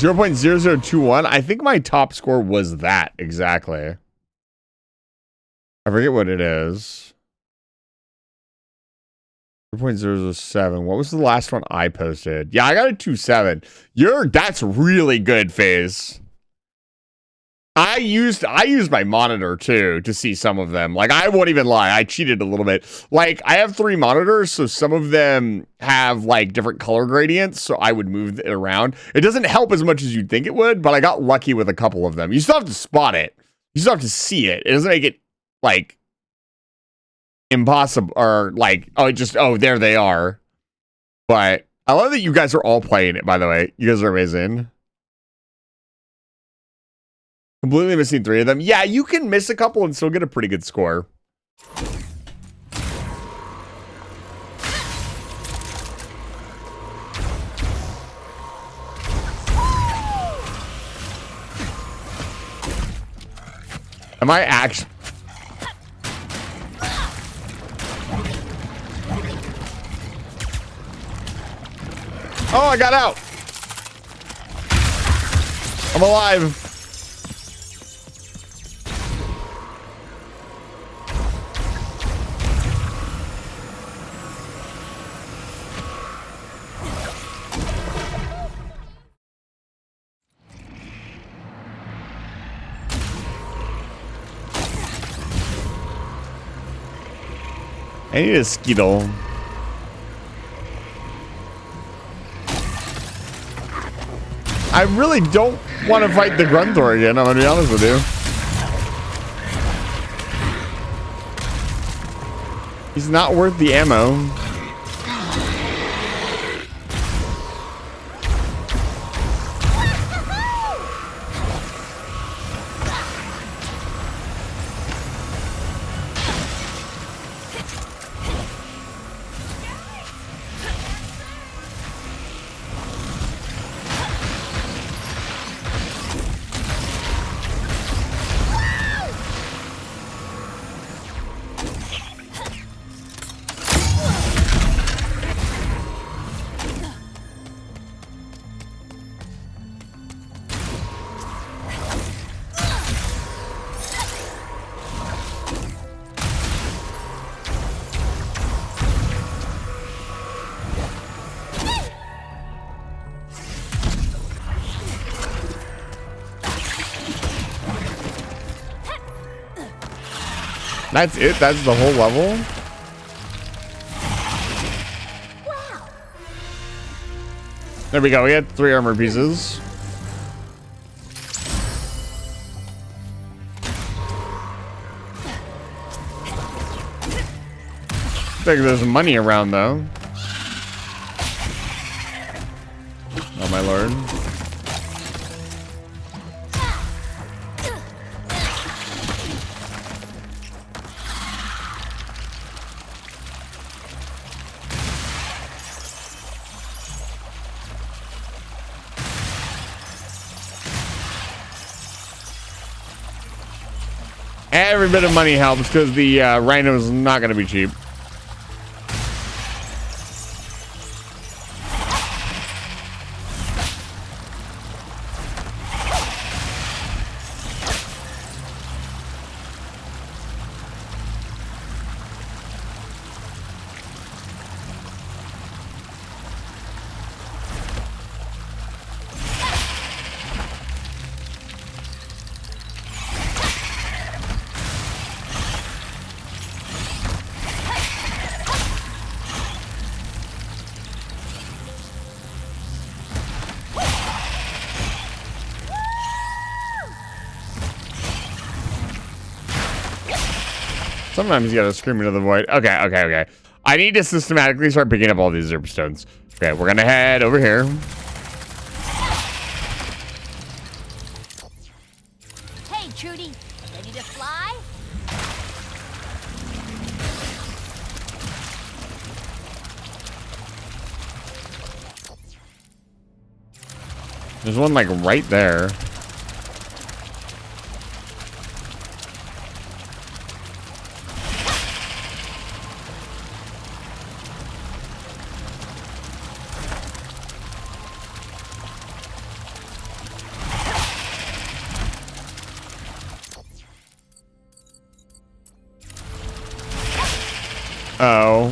0.0021. I think my top score was that exactly. I forget what it is. 3.007. What was the last one I posted? Yeah, I got a 2.7. That's really good, FaZe. I used my monitor too to see some of them. Like, I won't even lie, I cheated a little bit. Like, I have 3 monitors, so some of them have like different color gradients, so I would move it around. It doesn't help as much as you'd think it would, but I got lucky with a couple of them. You still have to spot it. You still have to see it. It doesn't make it like impossible or like, oh, there they are. But I love that you guys are all playing it, by the way. You guys are amazing. Completely missing 3 of them. Yeah, you can miss a couple and still get a pretty good score. Am I actually... Oh, I got out. I'm alive. I need a Skittle. I really don't want to fight the Grunthor again, I'm gonna be honest with you. He's not worth the ammo. That's it? That's the whole level? Wow. There we go. We had 3 armor pieces. I think there's money around though. Oh my lord. Every bit of money helps because the rhino is not going to be cheap. Sometimes you gotta scream into the void. Okay. I need to systematically start picking up all these Zerp stones. Okay, we're gonna head over here. Hey, Trudy, ready to fly? There's one like right there. Oh.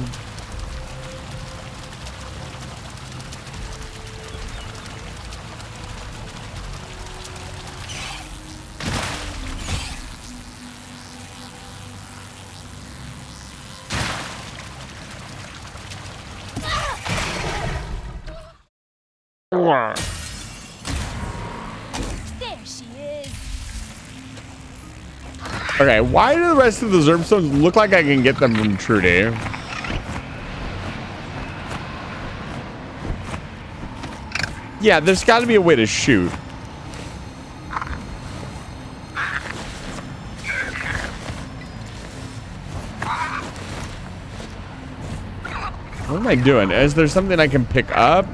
There she is. Okay, why do the rest of the Zergstones look like I can get them from Trudy? Yeah, there's got to be a way to shoot. What am I doing? Is there something I can pick up?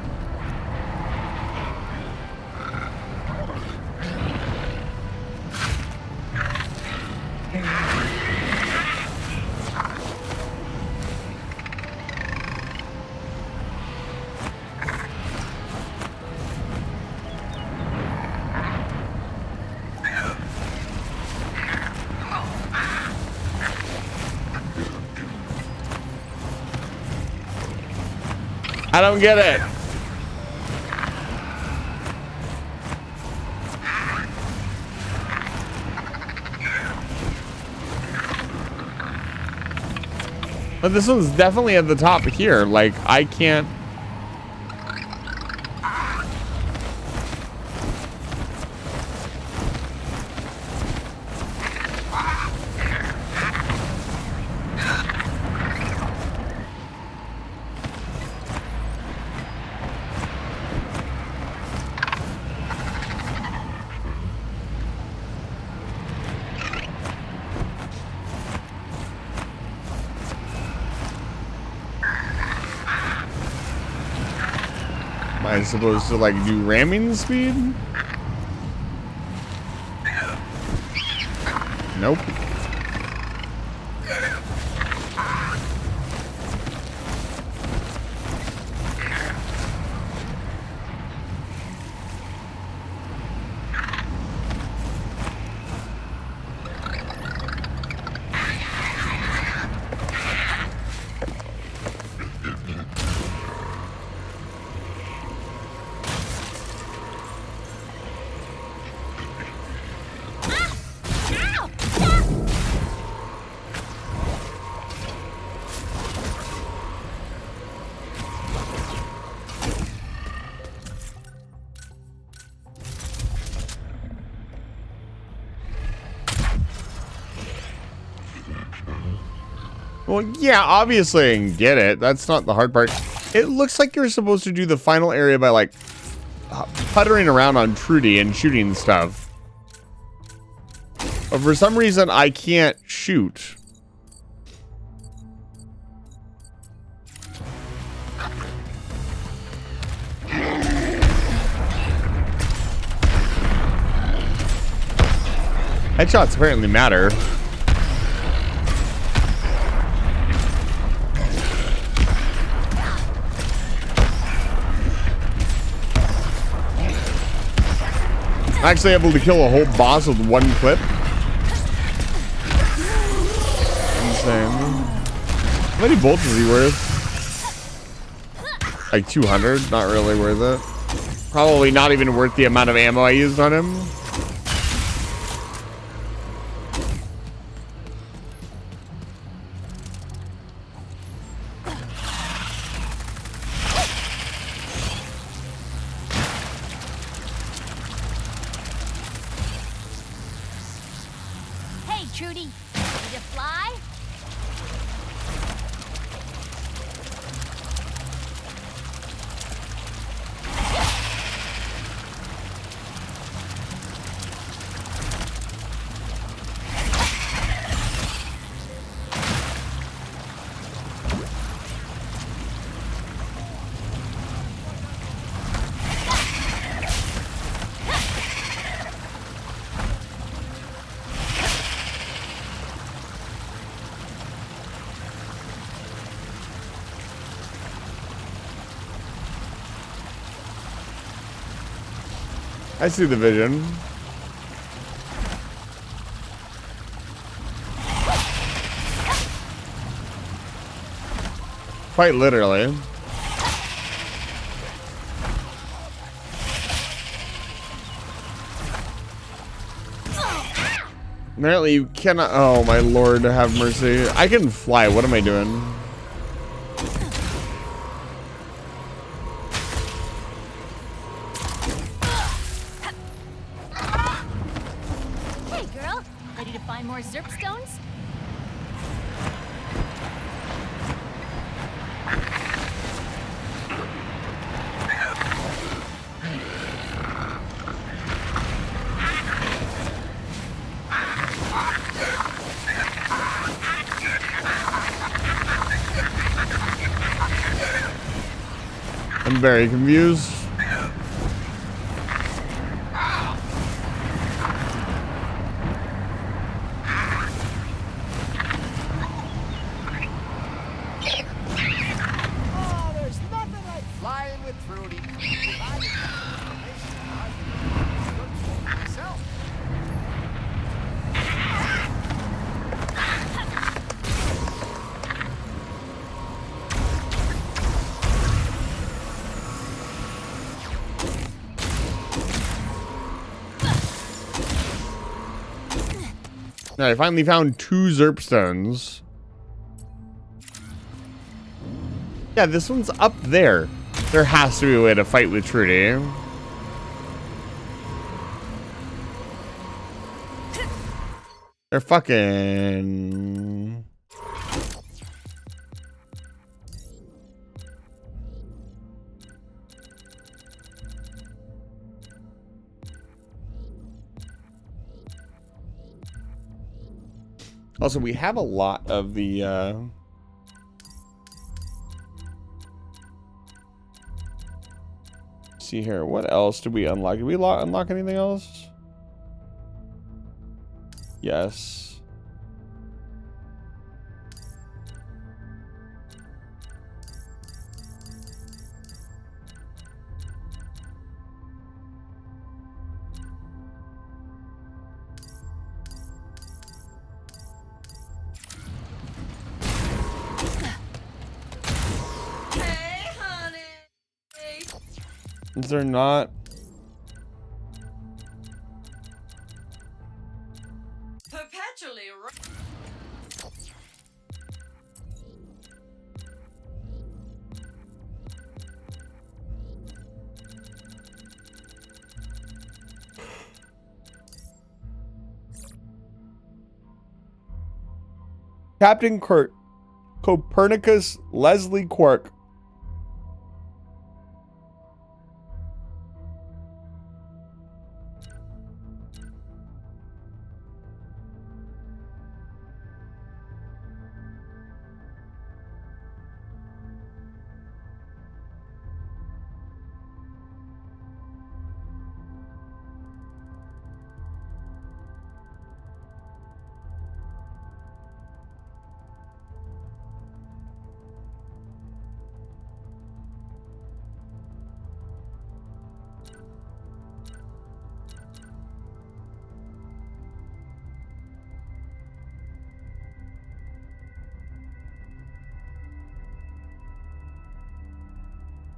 I don't get it. But this one's definitely at the top here. Like, I can't. Am I supposed to like do ramming speed? Nope. Well, yeah, obviously I can get it. That's not the hard part. It looks like you're supposed to do the final area by like puttering around on Trudy and shooting stuff. But for some reason, I can't shoot. Headshots apparently matter. Actually able to kill a whole boss with one clip. Insane. How many bolts is he worth? Like 200? Not really worth it. Probably not even worth the amount of ammo I used on him. Trudy, ready to fly? I see the vision. Quite literally. Apparently you cannot. Oh my lord, have mercy. I can fly. What am I doing? Zerp stones? I'm very confused. Oh, there's nothing like flying with Trudy. Myself. Now, I finally found 2 Zerp stones. Yeah, this one's up there. There has to be a way to fight with Trudy. They're fucking... Also, we have a lot of the, see here, what else did we unlock? Did we unlock anything else? Yes. Hey, honey. Is there not? Perpetually Captain Copernicus Leslie Quark.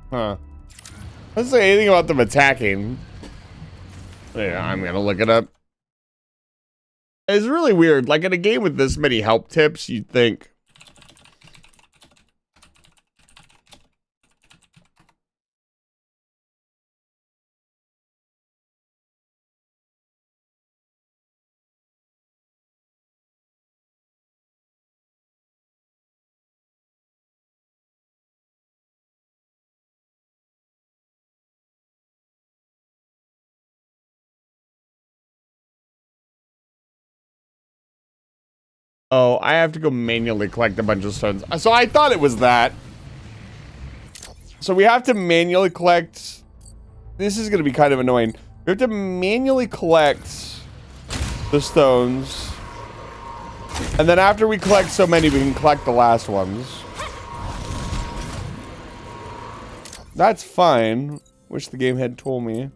Huh. Doesn't say anything about them attacking. Yeah, I'm gonna look it up. It's really weird. Like in a game with this many help tips, you'd think. Oh, I have to go manually collect a bunch of stones. So I thought it was that. So we have to manually collect. This is going to be kind of annoying. We have to manually collect the stones. And then after we collect so many, we can collect the last ones. That's fine. Wish the game had told me.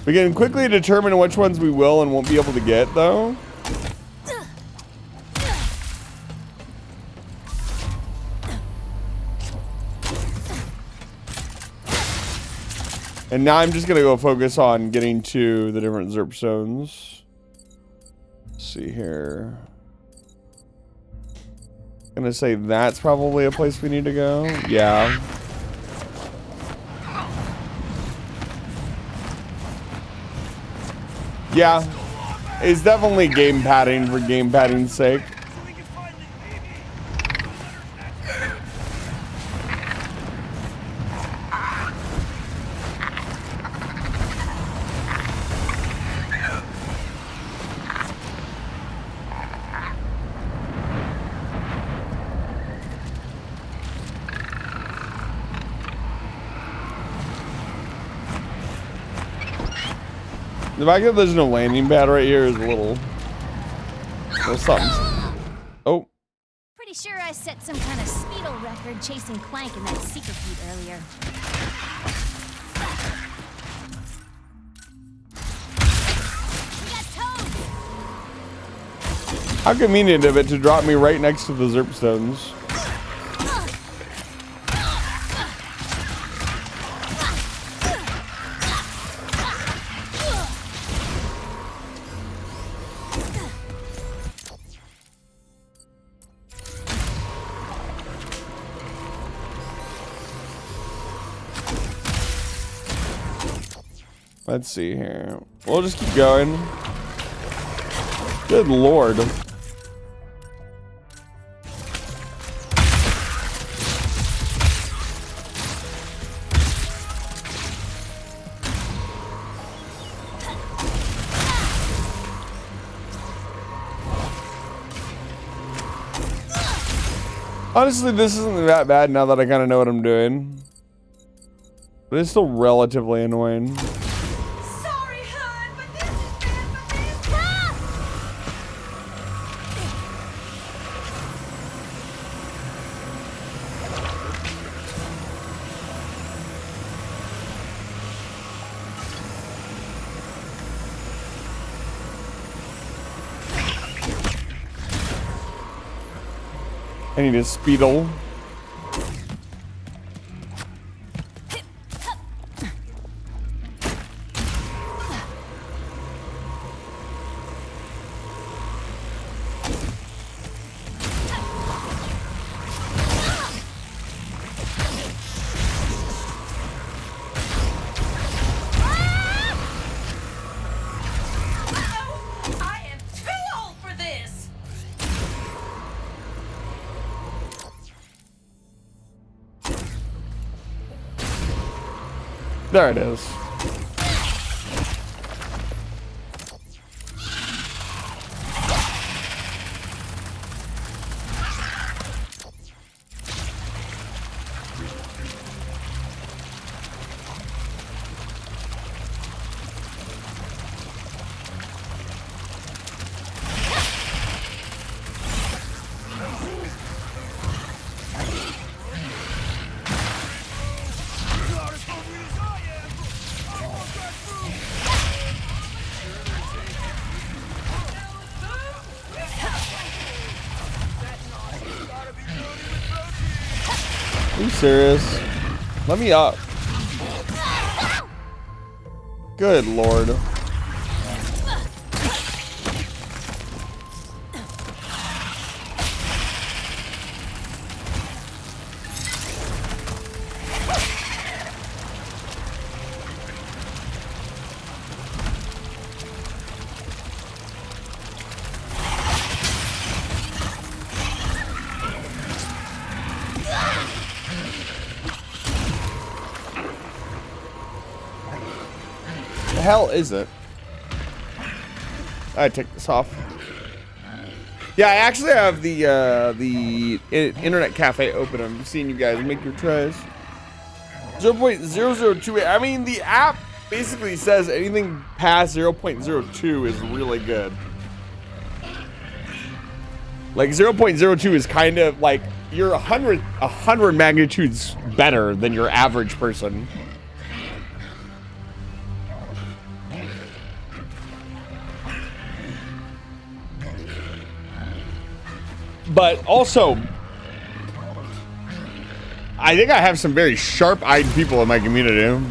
We can quickly determine which ones we will and won't be able to get, though. And now I'm just gonna go focus on getting to the different Zerp stones. Let's see here. I'm gonna say that's probably a place we need to go. Yeah. Yeah. It's definitely game padding for game padding's sake. The fact that there's no landing pad right here is a little something. Oh. Pretty sure I set some kind of speedo record chasing Clank in that seeker feed earlier. We got toads! How convenient of it to drop me right next to the Zerp stones. Let's see here. We'll just keep going. Good lord. Honestly, this isn't that bad now that I kind of know what I'm doing. But it's still relatively annoying. I need a speedle. There it is. Are you serious? Let me up. Good lord. The hell is it? I take this off. Yeah, I actually have the internet cafe open. I'm seeing you guys make your tries. 0.0028. I mean, the app basically says anything past 0.02 is really good. Like 0.02 is kind of like you're 100 magnitudes better than your average person. But also, I think I have some very sharp-eyed people in my community.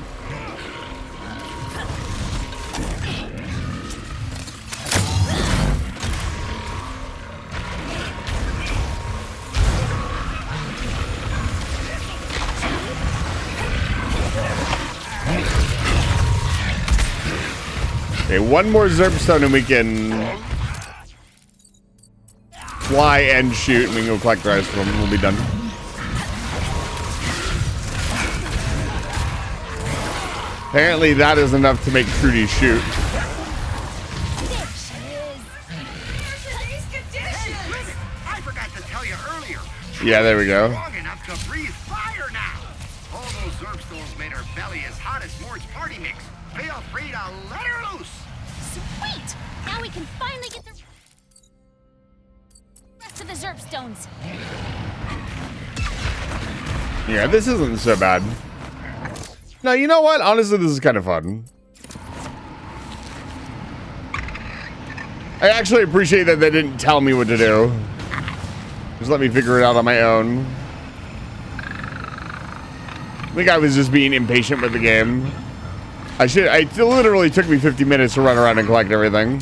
Okay, one more Zerpstone and we can fly and shoot, and we can go collect the rest of them. We'll be done. Apparently that is enough to make Trudy shoot. I forgot to tell you earlier. Yeah, there we go. Strong enough to breathe fire now. All those Zerpstones made her belly as hot as Mort's party mix. Feel free to let her loose. Sweet! Now we can finally get the rest of the Zerpstones. Yeah, this isn't so bad. No, you know what? Honestly, this is kind of fun. I actually appreciate that they didn't tell me what to do. Just let me figure it out on my own. I think I was just being impatient with the game. It literally took me 50 minutes to run around and collect everything.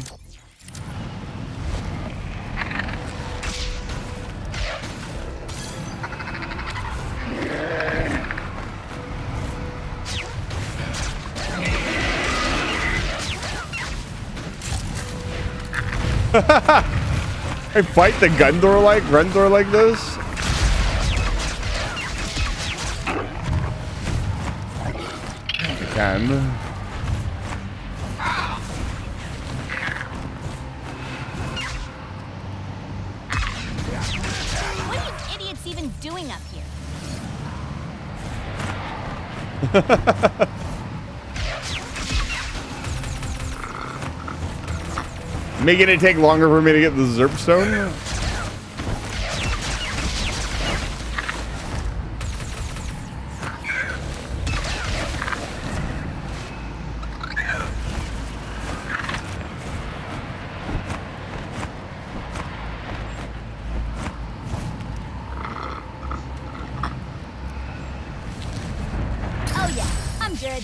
I fight the gun door like this? I can. What are you idiots even doing up here? Making it take longer for me to get the Zerpstone? Oh yeah, I'm good.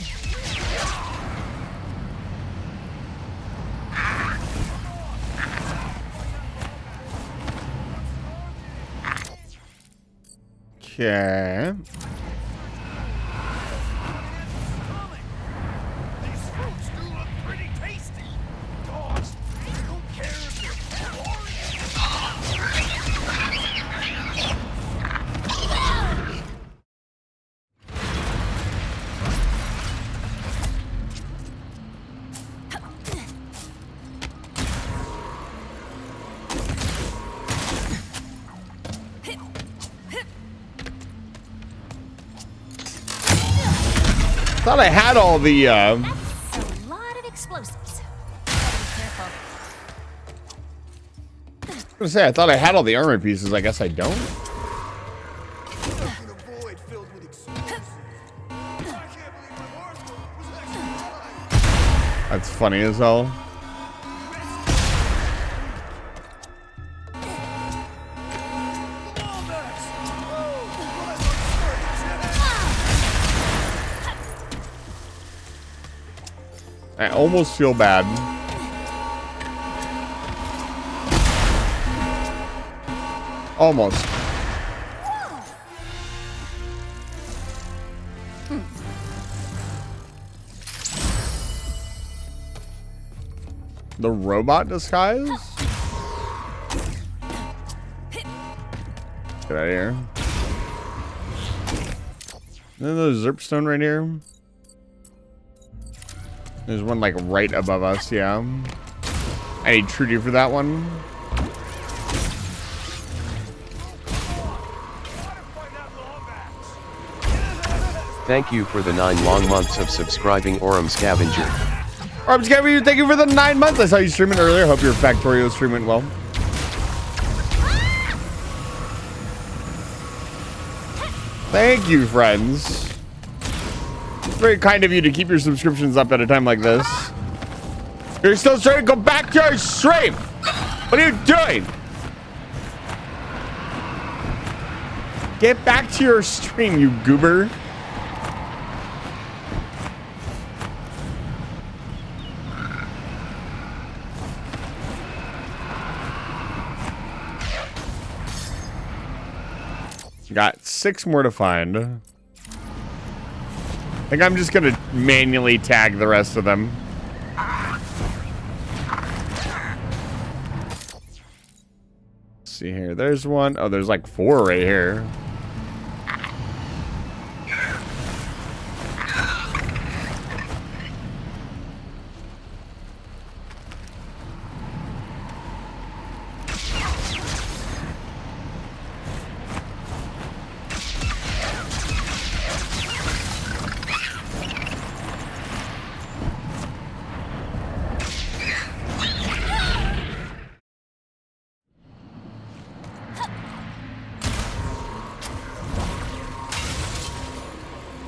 Okay. These fruits do look pretty tasty. Dogs, they don't care if they're Thought I had all the, That's a lot of explosives. Gotta be careful. I was gonna say, I thought I had all the armor pieces. I guess I don't. That's funny as hell. I almost feel bad. Almost. The robot disguise? Get out of here. Then there's Zerpstone right here. There's one like right above us, yeah. I need Trudy for that one. Thank you for the 9 long months of subscribing, Aurum Scavenger. Aurum Scavenger, thank you for the 9 months. I saw you streaming earlier. Hope your Factorio stream went well. Thank you, friends. It's very kind of you to keep your subscriptions up at a time like this. You're still trying to go back to your stream. What are you doing? Get back to your stream, you goober. Got 6 more to find. I think I'm just gonna manually tag the rest of them. see here. There's one. Oh, there's like 4 right here.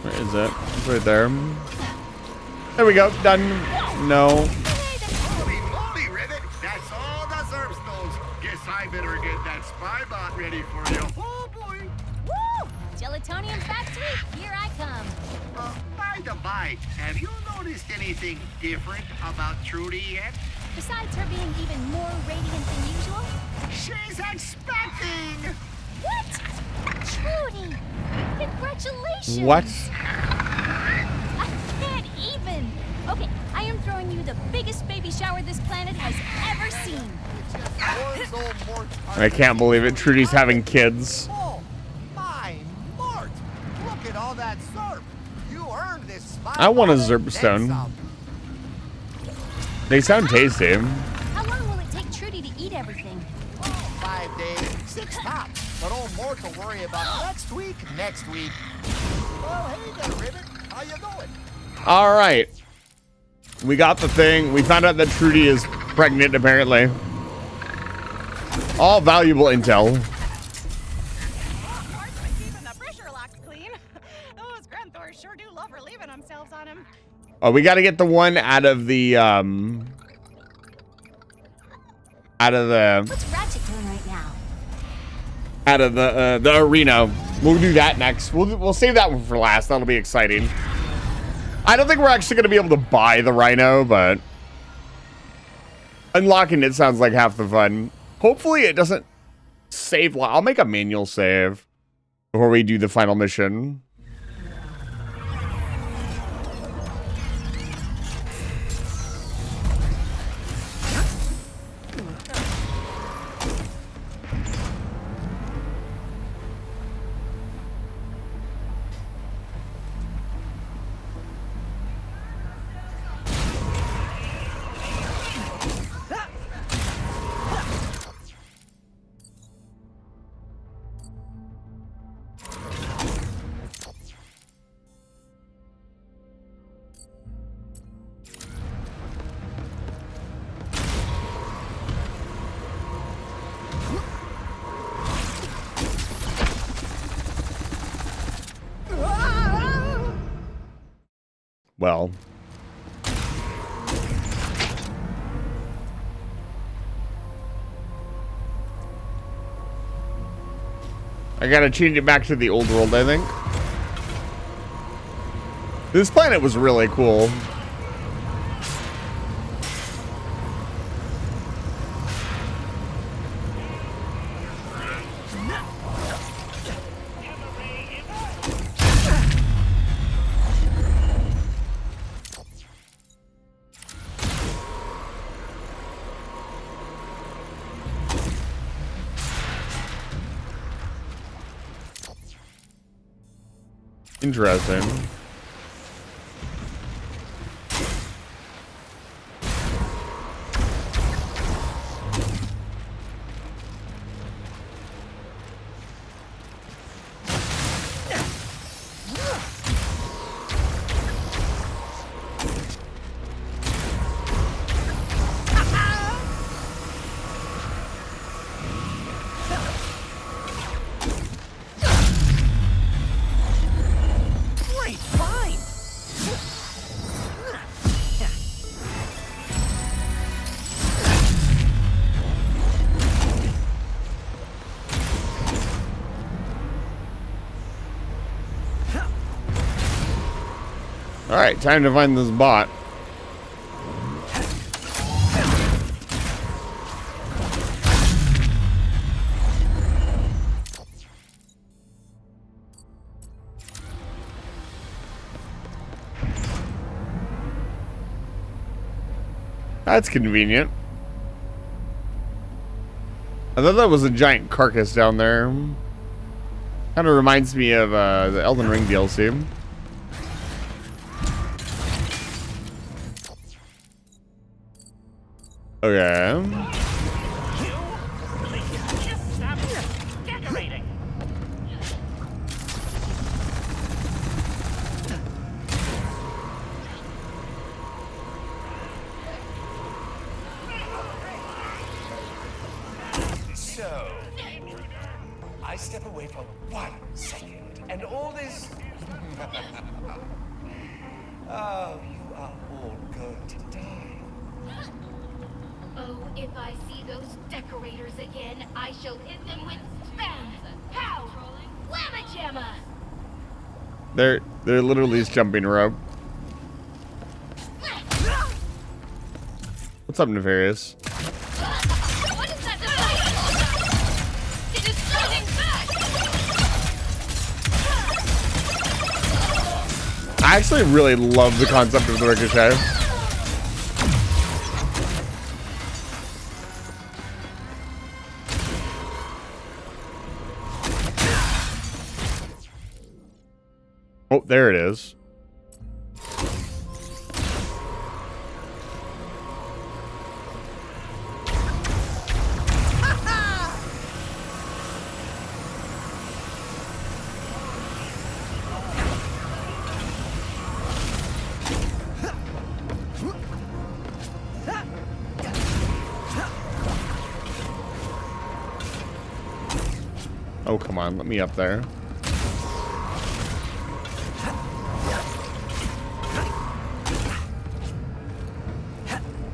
Where is it? It's right there. There we go. Done. No. Holy moly, Rivet! That's all the Zerps knows. Guess I better get that spy bot ready for you. Oh boy! Woo! Gelatonium Factory, here I come. By the by, have you noticed anything different about Trudy yet? Besides her being even more radiant than usual? She's expecting! What? Trudy! Congratulations! What? I can't even! Okay, I am throwing you the biggest baby shower this planet has ever seen. I can't believe it. Trudy's having kids. Oh, my Mort! Look at all that Zerp! You earned this spot. I want a Zerp stone. They sound tasty. How long will it take Trudy to eat everything? 5 days, 6 tops. But old Mort will worry about next week. Well, hey there, Rivet. How you doing? All right. We got the thing. We found out that Trudy is pregnant, apparently. All valuable intel. Keeping the pressure locks clean. Those Granthors sure do love relieving themselves on him. Oh, we got to get the one out of the What's Ratchet doing right now? out of the arena. We'll do that next. We'll save that one for last. That'll be exciting. I don't think we're actually going to be able to buy the Rhino, but unlocking it sounds like half the fun. Hopefully it doesn't save. I'll make a manual save before we do the final mission. Well, I gotta change it back to the old world, I think. This planet was really cool. Interesting. All right, time to find this bot. That's convenient. I thought that was a giant carcass down there. Kind of reminds me of the Elden Ring DLC. Okay. Decorating. So, I step away for 1 second, and all this. Oh, you are all going to die. Oh, if I see those decorators again, I shall hit them with spam, pow, whamma jamma. They're literally just jumping rope. What's up, Nefarious? What is that device? It is fighting back. I actually really love the concept of the ricochet. Oh, there it is. Oh, come on, let me up there.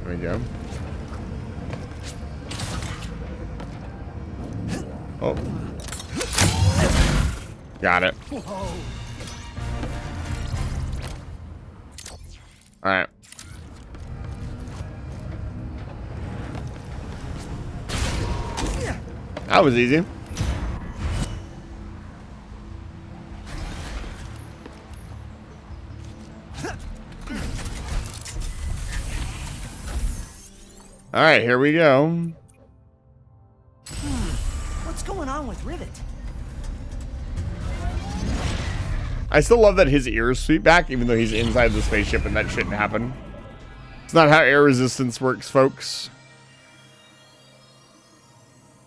There we go. Oh. Got it. All right. That was easy. All right, here we go. What's going on with Rivet? I still love that his ears sweep back, even though he's inside the spaceship, and that shouldn't happen. It's not how air resistance works, folks.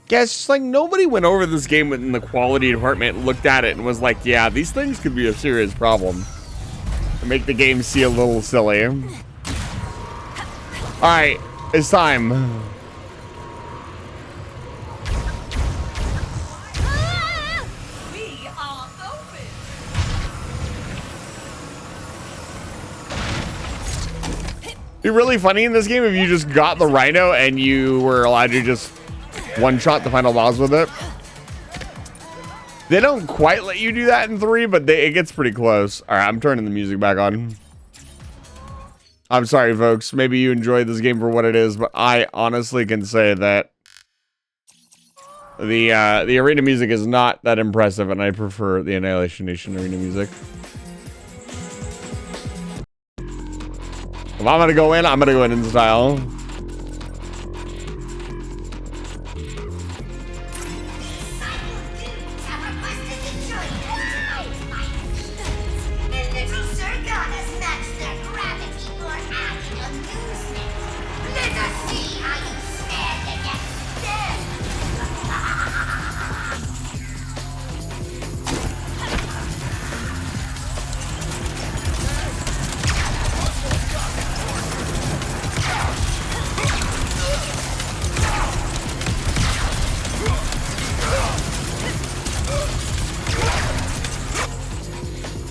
Yeah, it's just like nobody went over this game in the quality department, looked at it, and was like, yeah, these things could be a serious problem. And make the game see a little silly. All right, it's time. We are open. It'd be really funny in this game if you just got the Rhino and you were allowed to just one-shot the final boss with it. They don't quite let you do that in 3, but it gets pretty close. All right, I'm turning the music back on. I'm sorry, folks. Maybe you enjoyed this game for what it is, but I honestly can say that the arena music is not that impressive, and I prefer the Annihilation Nation arena music. If I'm gonna go in, I'm gonna go in style.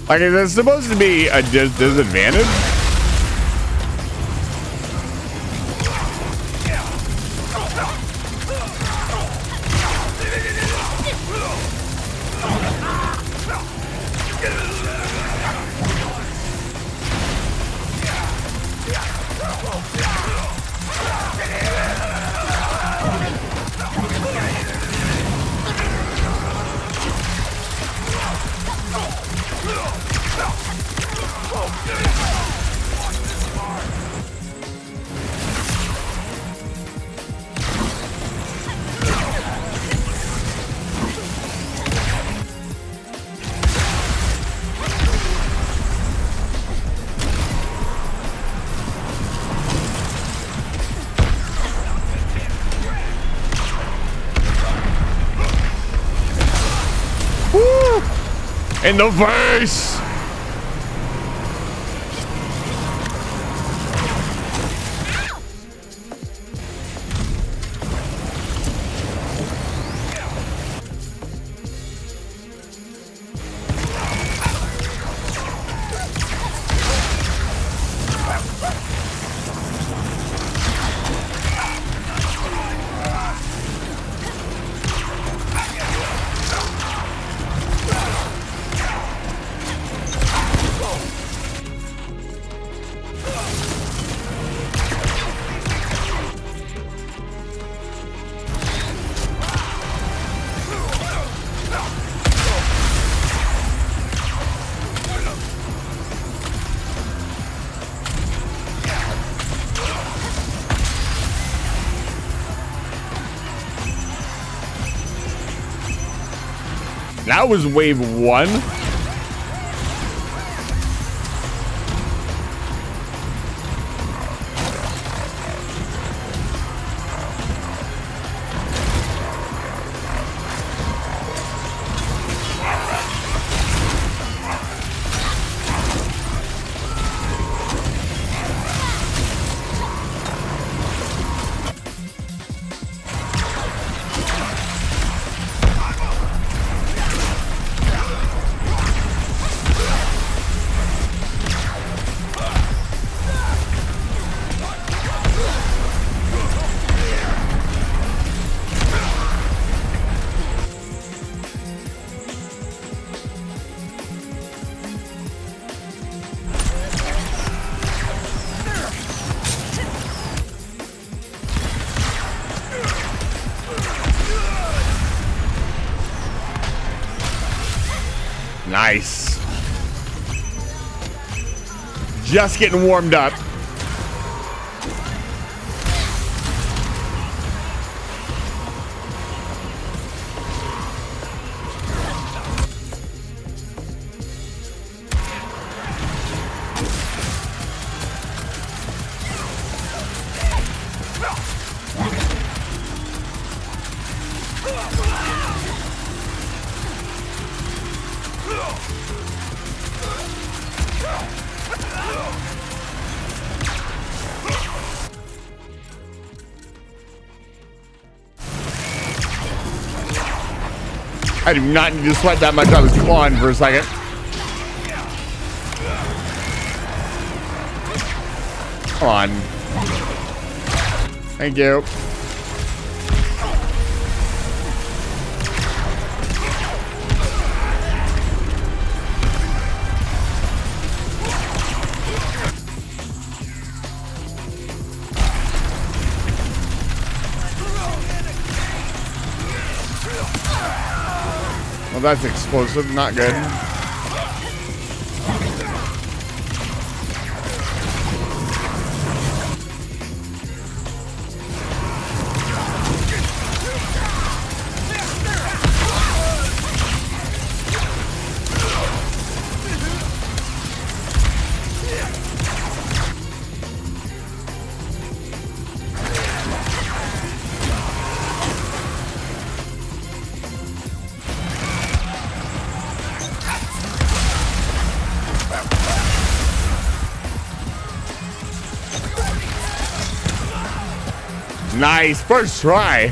Like, is this supposed to be a disadvantage? In the face! That was wave 1. Nice. Just getting warmed up. I do not need to sweat that much. I was clawing for a second. Come on. Thank you. Well, that's explosive, not good. Nice, first try.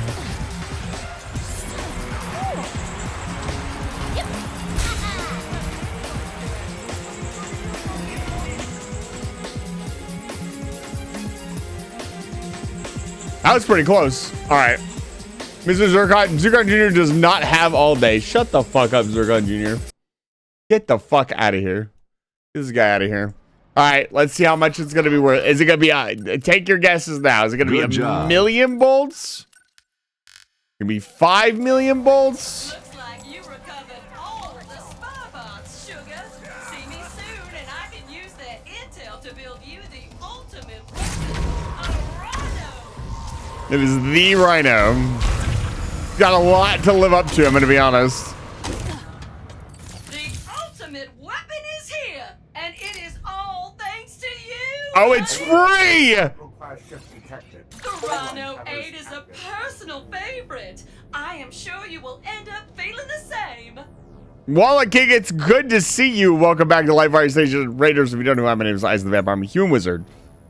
That was pretty close. All right. Mr. Zurkon Jr. does not have all day. Shut the fuck up, Zurkon Jr. Get the fuck out of here. Get this guy out of here. All right, let's see how much it's going to be worth. Is it going to be, take your guesses now. Is it going to be a million bolts? Going to be 5 million bolts? Looks like you recovered all the spy bots, sugar. See me soon, and I can use that intel to build you the ultimate weapon, a rhino. It is the Rhino. Got a lot to live up to, I'm going to be honest. The ultimate weapon is here, and it is all thanks to you. Oh, it's free! The Rhino 8 is a personal favorite. I am sure you will end up feeling the same. Walla King, it's good to see you. Welcome back to Live Fire Station. Raiders, if you don't know who I am, my name is Eyes of the Vampire. I'm a human wizard.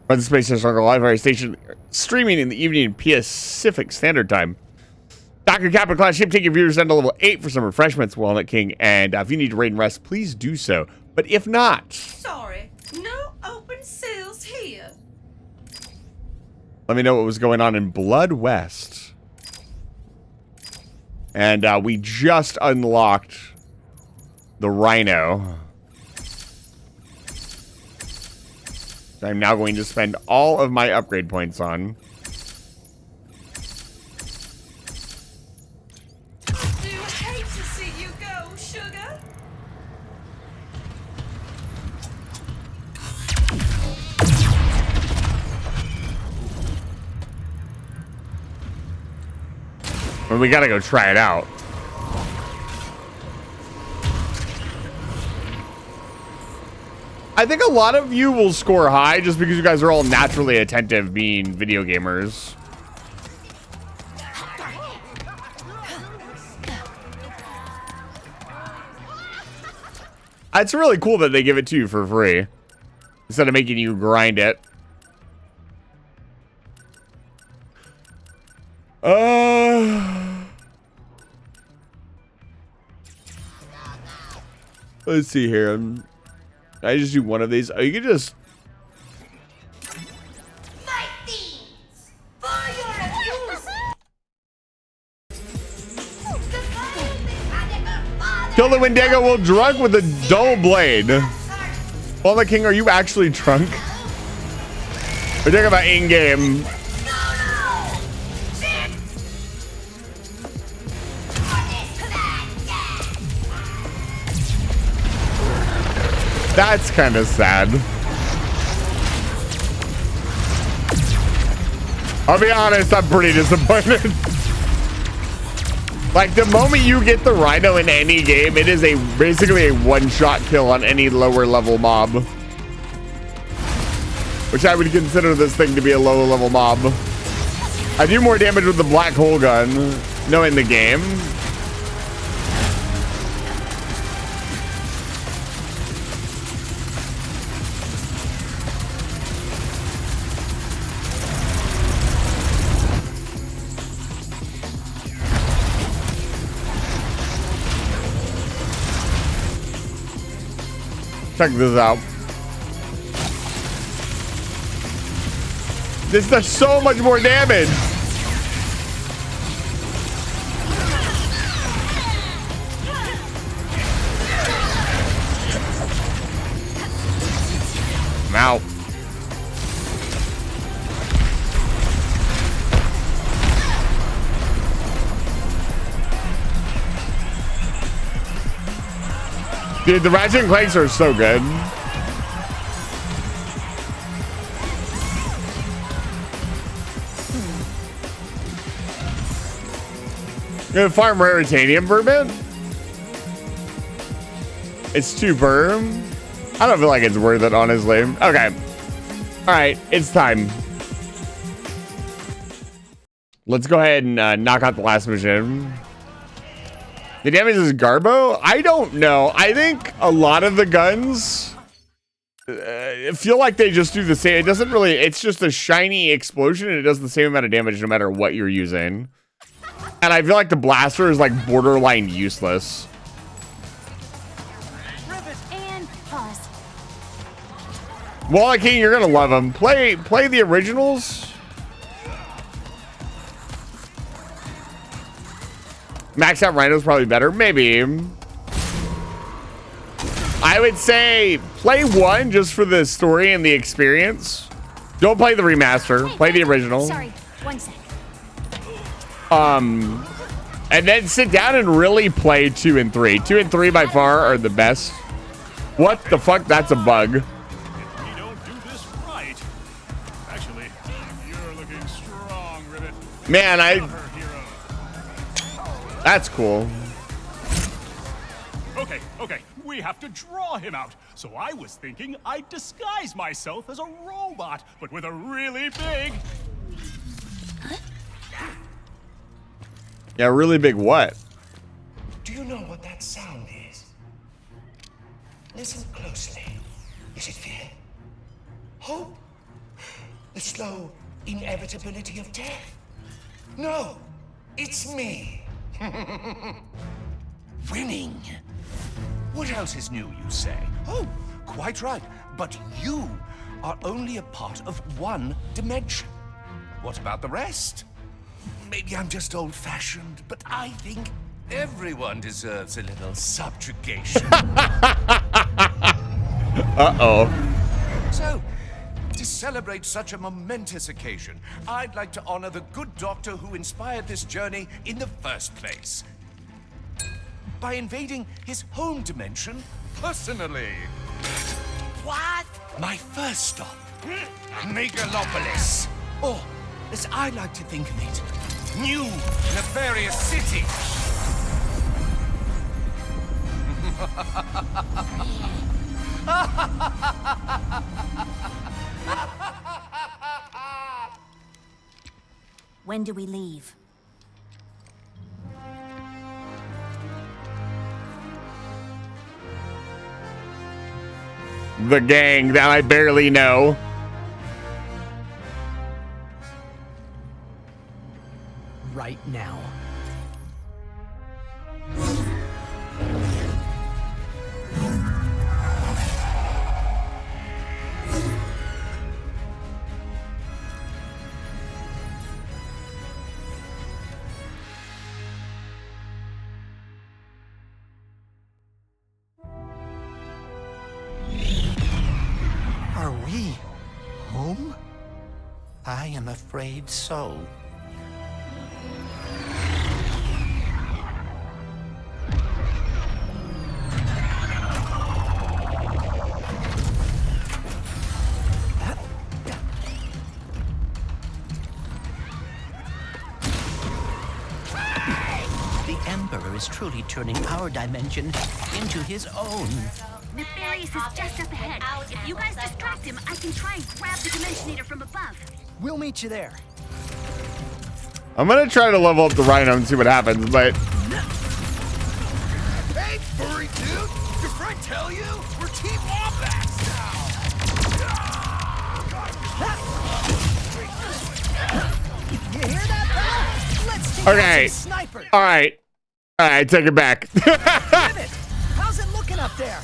Run the Space Station Live Fire Station, streaming in the evening Pacific Standard Time. Dr. Kappa class ship, take your viewers down to level 8 for some refreshments, Walnut King. And if you need to raid and rest, please do so. But if not... Sorry, no open sales here. Let me know what was going on in Blood West. And we just unlocked the Rhino. I'm now going to spend all of my upgrade points on. Hate to see you go, sugar. Well, we gotta go try it out. I think a lot of you will score high just because you guys are all naturally attentive being video gamers. It's really cool that they give it to you for free instead of making you grind it. Let's see here. I just do one of these. Oh, you can just... Kill the Wendigo while drunk with a dull blade. Walnut King, are you actually drunk? We're talking about in-game. That's kind of sad. I'll be honest, I'm pretty disappointed. Like, the moment you get the Rhino in any game, it is basically a one-shot kill on any lower level mob. Which I would consider this thing to be a lower level mob. I do more damage with the black hole gun, knowing the game. Check this out. This does so much more damage. I'm out. Dude, the Ratchet and Clanks are so good. Gonna farm Raritanium for a bit. It's 2 per. I don't feel like it's worth it, honestly. Okay. All right, it's time. Let's go ahead and knock out the last mission. The damage is Garbo? I don't know. I think a lot of the guns feel like they just do the same. It doesn't really, it's just a shiny explosion and it does the same amount of damage no matter what you're using. And I feel like the blaster is like borderline useless. And pause. Walnut King, you're gonna love them. Play the originals. Max out Rhino's probably better. Maybe. I would say play 1 just for the story and the experience. Don't play the remaster. Hey, play the original. Sorry, 1 sec. And then sit down and really play 2 and 3. 2 and 3 by far are the best. What the fuck? That's a bug. If we don't do this right. Actually, you're looking strong, Ribbit. Man, that's cool. Okay. We have to draw him out. So I was thinking I'd disguise myself as a robot, but with a really big... Yeah, really big what? Do you know what that sound is? Listen closely. Is it fear? Hope? The slow inevitability of death? No, it's me. Winning. What else is new, you say? Oh, quite right. But you are only a part of one dimension. What about the rest? Maybe I'm just old-fashioned, but I think everyone deserves a little subjugation. Uh-oh. So, to celebrate such a momentous occasion, I'd like to honor the good doctor who inspired this journey in the first place. By invading his home dimension personally. What? My first stop, Megalopolis. Or, as I like to think of it, New Nefarious City. When do we leave? The gang that I barely know. Right now. Are we home? I am afraid so. The Emperor is truly turning our dimension into his own. Nefarious is just up ahead. If you guys distract him, I can try and grab the Dimensionator from above. We'll meet you there. I'm gonna try to level up the Rhino and see what happens, but Hey, furry dude! Did Frank tell you? We're Team Wombats You hear that, fella? Let's take okay. out some snipers. All right, take it back. How's it looking up there?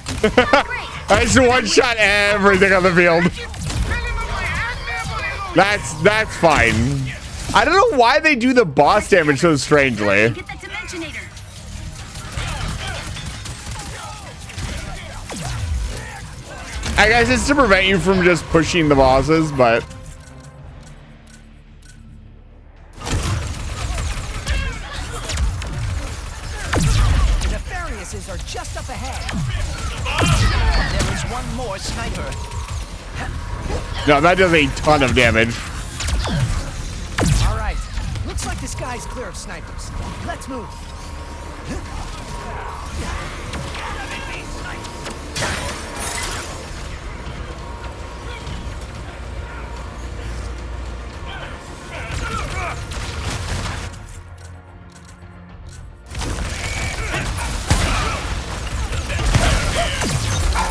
I just one-shot everything on the field. That's fine. I don't know why they do the boss damage so strangely. Get that Dimensionator. I guess it's to prevent you from just pushing the bosses, but The Nefariouses are just up ahead. There is one more sniper. no, that does a ton of damage. All right. Looks like the sky's clear of snipers. Let's move.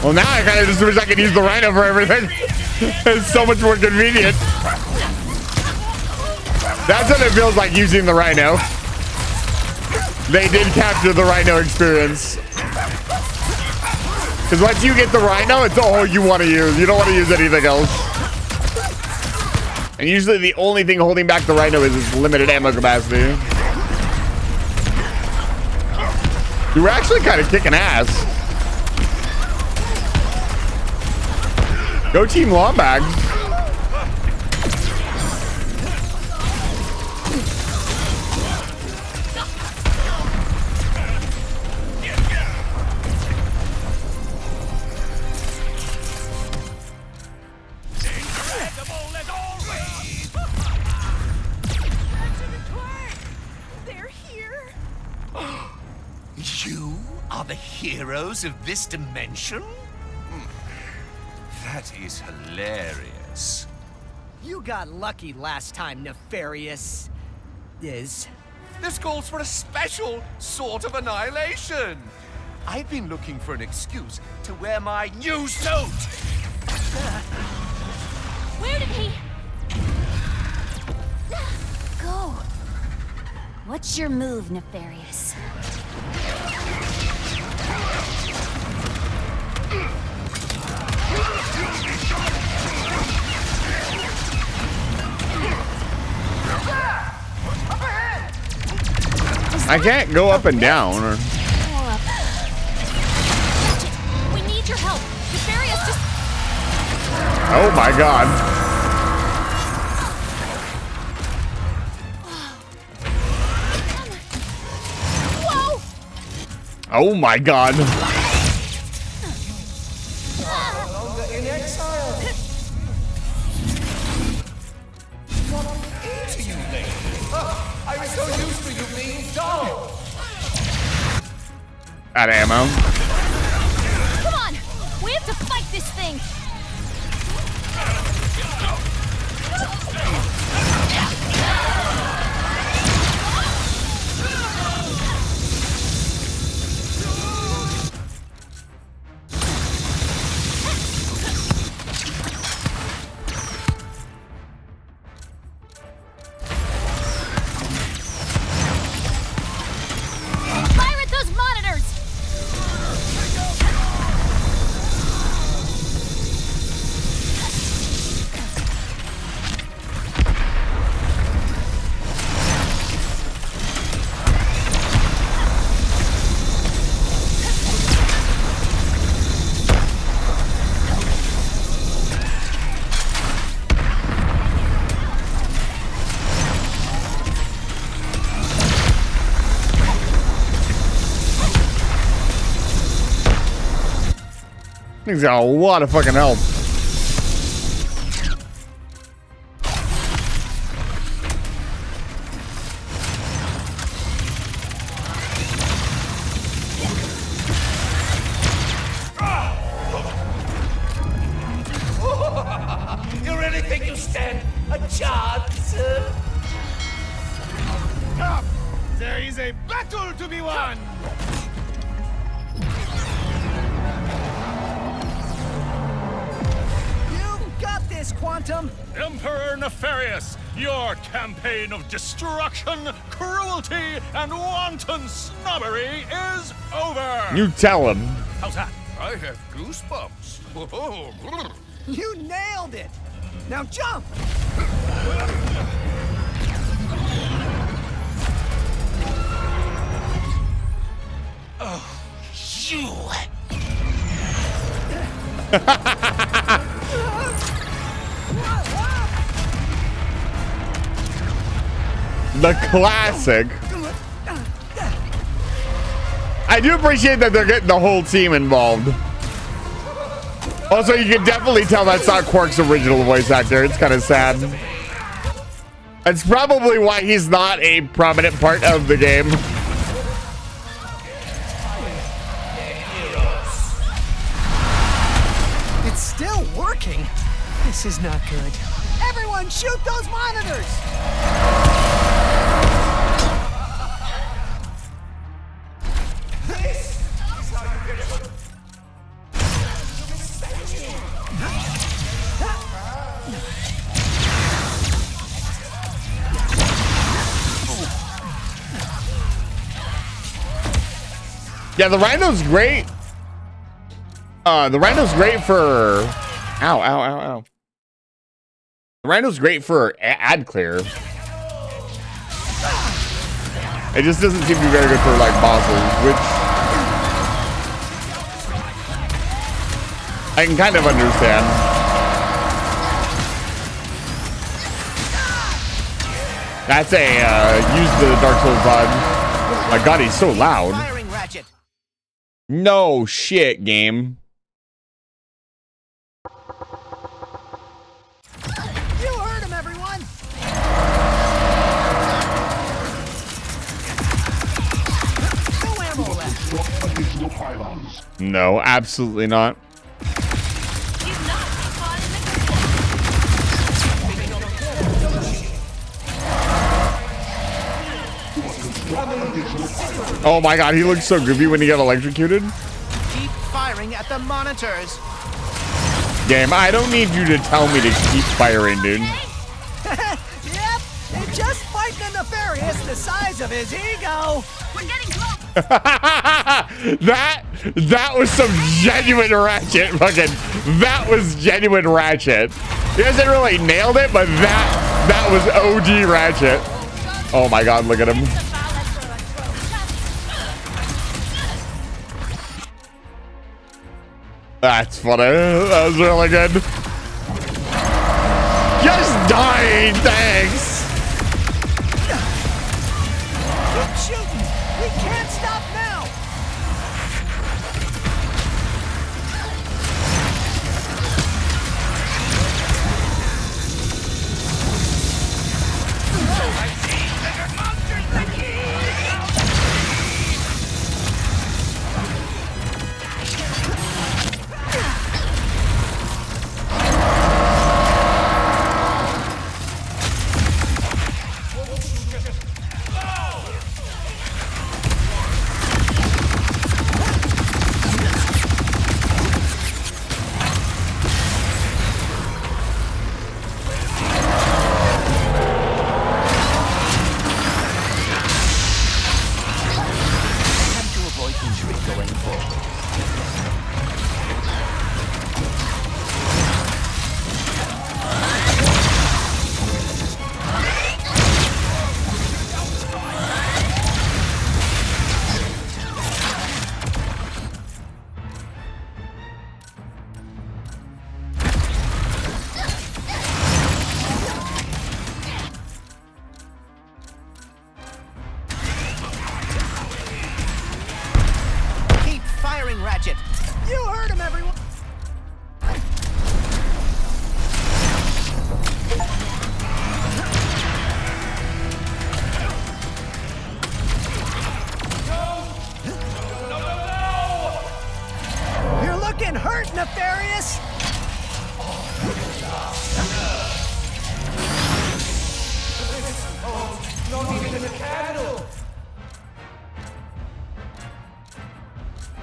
Well, now I kind of just wish I could use the Rhino for everything. It's so much more convenient. That's what it feels like using the Rhino. They did capture the Rhino experience. Because once you get the Rhino, it's all you want to use. You don't want to use anything else. And usually the only thing holding back the Rhino is its limited ammo capacity. You were actually kind of kicking ass. Go Team Lombags. They're here. You are the heroes of this dimension? That is hilarious. You got lucky last time, Nefarious. This calls for a special sort of annihilation. I've been looking for an excuse to wear my new suit. Where did he go? What's your move, Nefarious? I can't go up and down. Or... We need your help. Nefarious just... Oh my god. Whoa! Oh my god. In exile. Into you, lady. I'm so used to you being dull. Out of ammo. Come on! We have to fight this thing! Fire at those monitors! He's got a lot of fucking help. You really think you stand a chance? Come! There is a battle to be won! You've got this, Quantum! Emperor Nefarious, your campaign of destruction, cruelty, and wanton snobbery is over! You tell him. How's that? I have goosebumps. You nailed it! Now jump! Oh, you! The classic. I do appreciate that they're getting the whole team involved. Also, you can definitely tell that's not Quark's original voice actor. It's kind of sad. That's probably why he's not a prominent part of the game. It's still working. This is not good. Everyone, shoot those monitors! Yeah, the Rhino's great. The Rhino's great for... Ow, ow, ow, ow. The Rhino's great for ad clear. It just doesn't seem to be very good for, like, bosses, which... I can kind of understand. That's a, use the Dark Souls vibe. My god, he's so loud. Firing ratchet. No shit, game. You heard him, everyone! No ammo left. No, absolutely not. Oh my god, he looks so goofy when he got electrocuted. Keep firing at the monitors. Game, I don't need you to tell me to keep firing, dude. Yep, it's just fighting a nefarious the size of his ego. We're getting close. that was some genuine Ratchet. That was genuine Ratchet. He hasn't really nailed it, but that was OG Ratchet. Oh my god, look at him. That's funny. That was really good. Just dying, thanks. Keep shooting. We can't stop now. Ratchet. You heard him, everyone. You're looking hurt, Nefarious.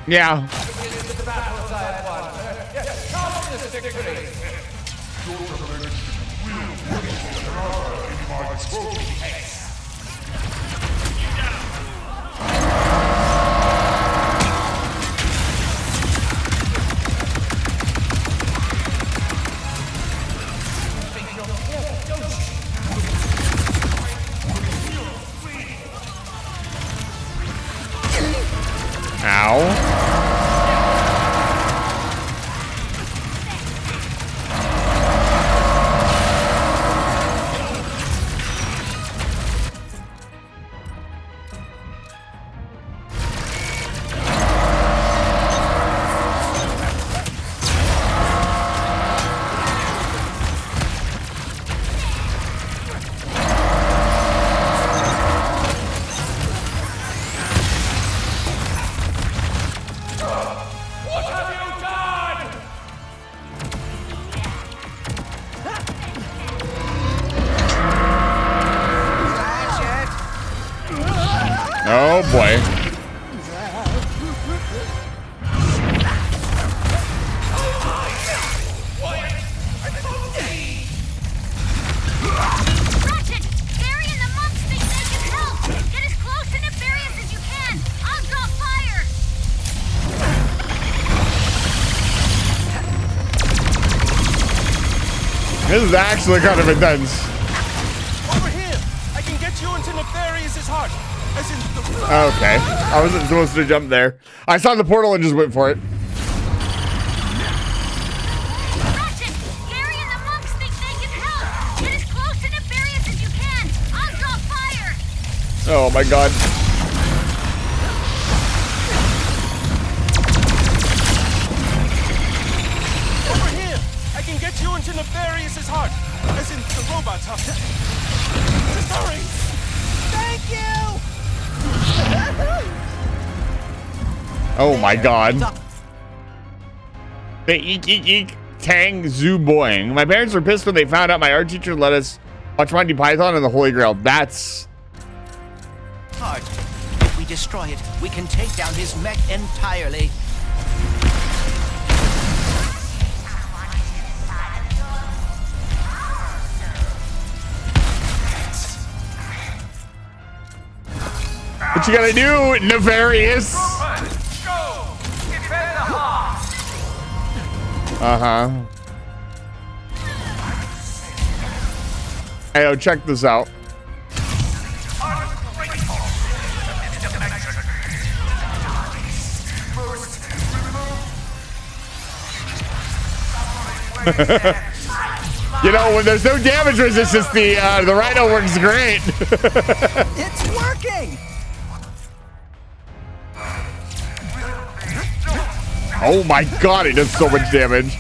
Yeah. Ow. Oh boy. Ratchet! Barry and the monks think they can help! Get as close to Nefarious as you can! I'll draw fire! This is actually kind of intense. Over here! I can get you into Nefarious's heart! As in the... Okay. I wasn't supposed to jump there. I saw the portal and just went for it. Ratchet! Gary and the monks think they can help! Get as close to Nefarious as you can! I'll draw fire! Oh my god. Over here! I can get you into Nefario's heart! As in the robot's heart! Just hurry! Thank you! Oh my god. The eek eek eek tang zoo boing. My parents were pissed when they found out my art teacher let us watch Monty Python and the Holy Grail. That's Hard. We destroy it, we can take down his mech entirely. What you gotta do, Nefarious? Uh-huh. Hey, yo, check this out. You know, when there's no damage resistance, the Rhino works great. It's working. Oh my god, it does so much damage.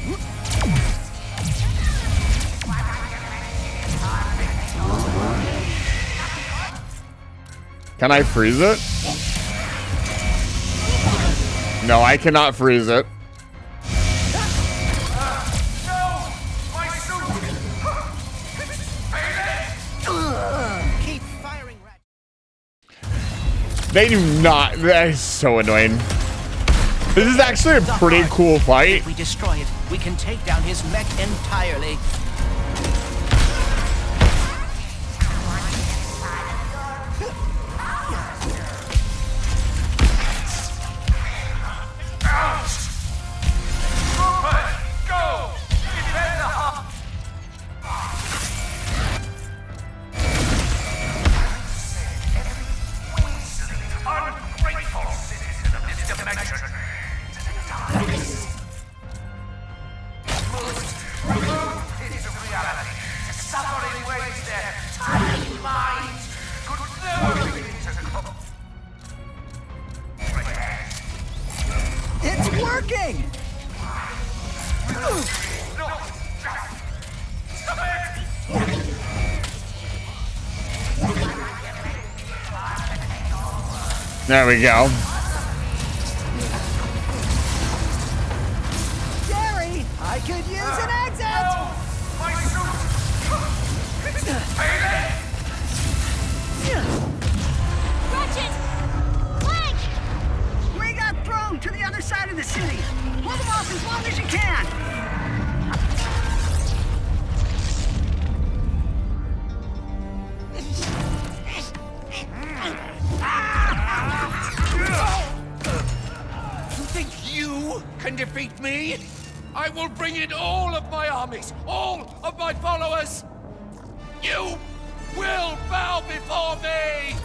Can I freeze it? No, I cannot freeze it. Keep firing, Ratchet. They do not. That is so annoying. This is actually a pretty cool fight. If we destroy it, we can take down his mech entirely. It's working. There we go. Gary, I could use an exit. Ratchet! Clank! We got thrown to the other side of the city. Hold them off as long as you can. You think you can defeat me? I will bring in all of my armies, all of my followers. You will bow before me.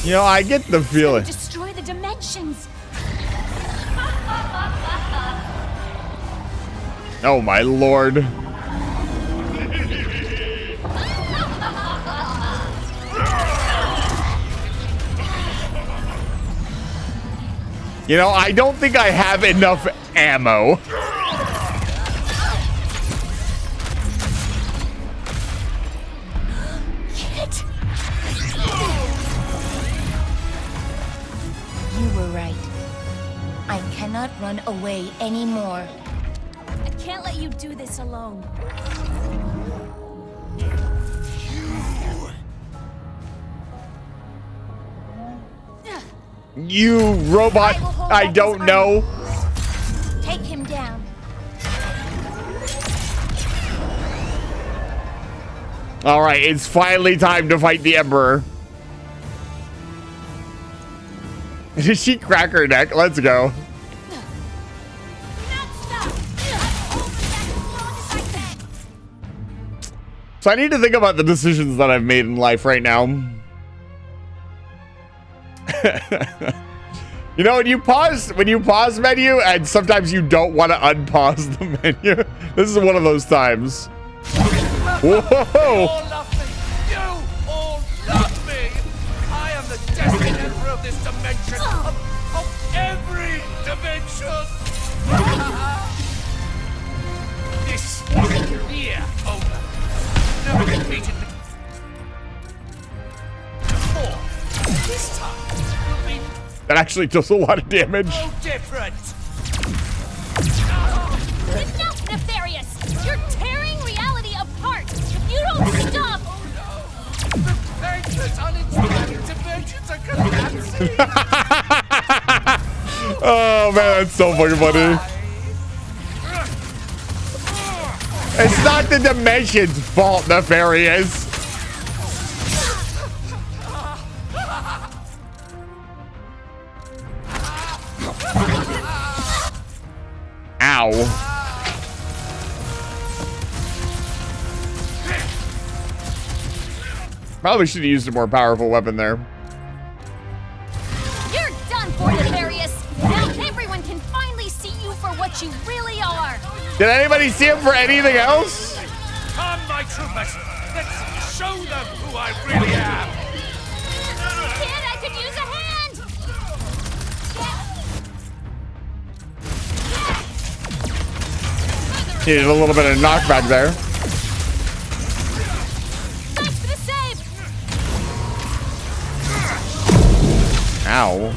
You know, I get the feeling. Destroy the dimensions. Oh my lord. You know, I don't think I have enough ammo. Kit! You were right. I cannot run away anymore. I can't let you do this alone. You robot, I don't know. Take him down. All right, it's finally time to fight the Emperor. Did she crack her neck? Let's go. So I need to think about the decisions that I've made in life right now. You know, when you pause menu, and sometimes you don't want to unpause the menu. This is one of those times. Whoa! You all love me. I am the destined emperor of this dimension, of every dimension. This year over. Never defeated me before. This time will be That actually does a lot of damage. no different. Enough, Nefarious! You're tearing reality apart! If you don't stop... Oh man, that's so fucking funny. It's not the Dimension's fault, Nefarious. Ow. Probably should have used a more powerful weapon there. You're done for, Nefarious. Now everyone can finally see you for what you really are. Did anybody see him for anything else? Come, my troopers. Let's show them who I really am. Kid, I could use a hand. Needed a little bit of knockback there. Thanks for the save. Ow.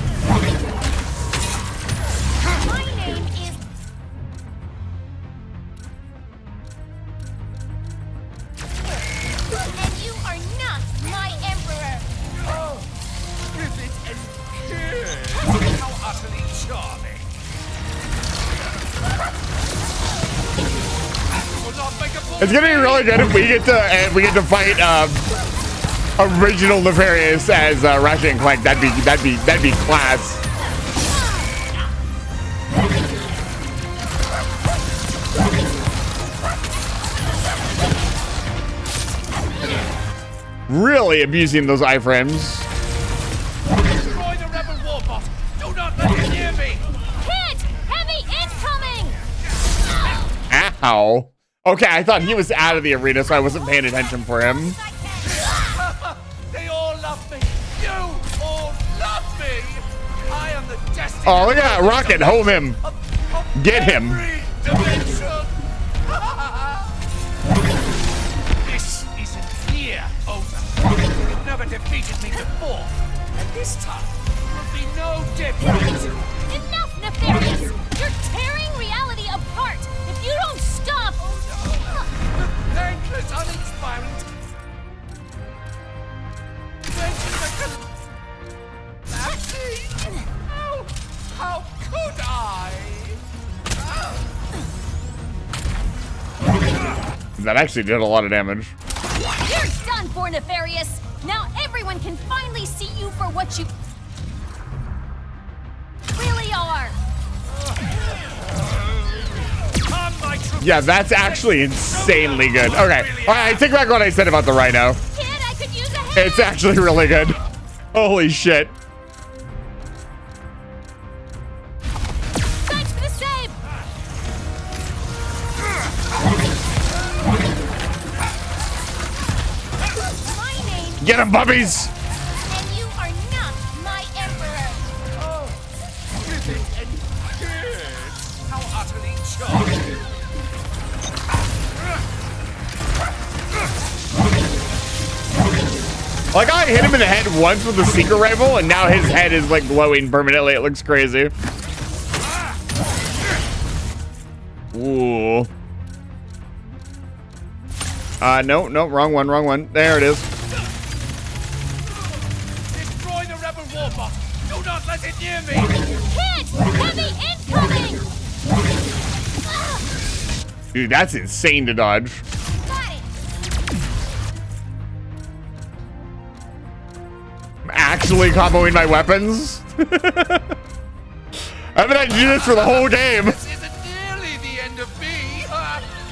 My name is... And you are not my emperor. Oh, Rivet and Kid. How utterly charming. It's gonna be really good if we get to fight original Nefarious as Ratchet and Clank. That'd be class. Really abusing those iframes. Destroy the rebel warbot. Do not let it near me. Kid, heavy incoming. Ow. Okay, I thought he was out of the arena, so I wasn't paying attention for him. They all love me. You all love me. I am the destiny. Oh, look at that rocket. Hold him. Get him. Dimension. This is a clear over. You've never defeated me before. And this time, will be no different. Enough, Nefarious. You're tearing reality apart. If you don't stop... Thankless, uninspiring. How could I? That actually did a lot of damage. You're done for, Nefarious. Now everyone can finally see you for what you really are. Yeah, that's actually insanely good. Okay, all right, I take back what I said about the Rhino. Kid, I could use a hand. It's actually really good. Holy shit. Thanks for the save. My name Get him, puppies! and you are not my emperor. Oh, Rivet and Kid. How utterly charming. Like, I hit him in the head once with the secret rifle, and now his head is like glowing permanently. It looks crazy. Ooh. No, wrong one. There it is. Destroy the rebel warbot. Do not let it near me. Kid, heavy incoming. Dude, that's insane to dodge. Got it. I'm actually comboing my weapons. I've been had to do this for the whole game. This isn't nearly the end of me.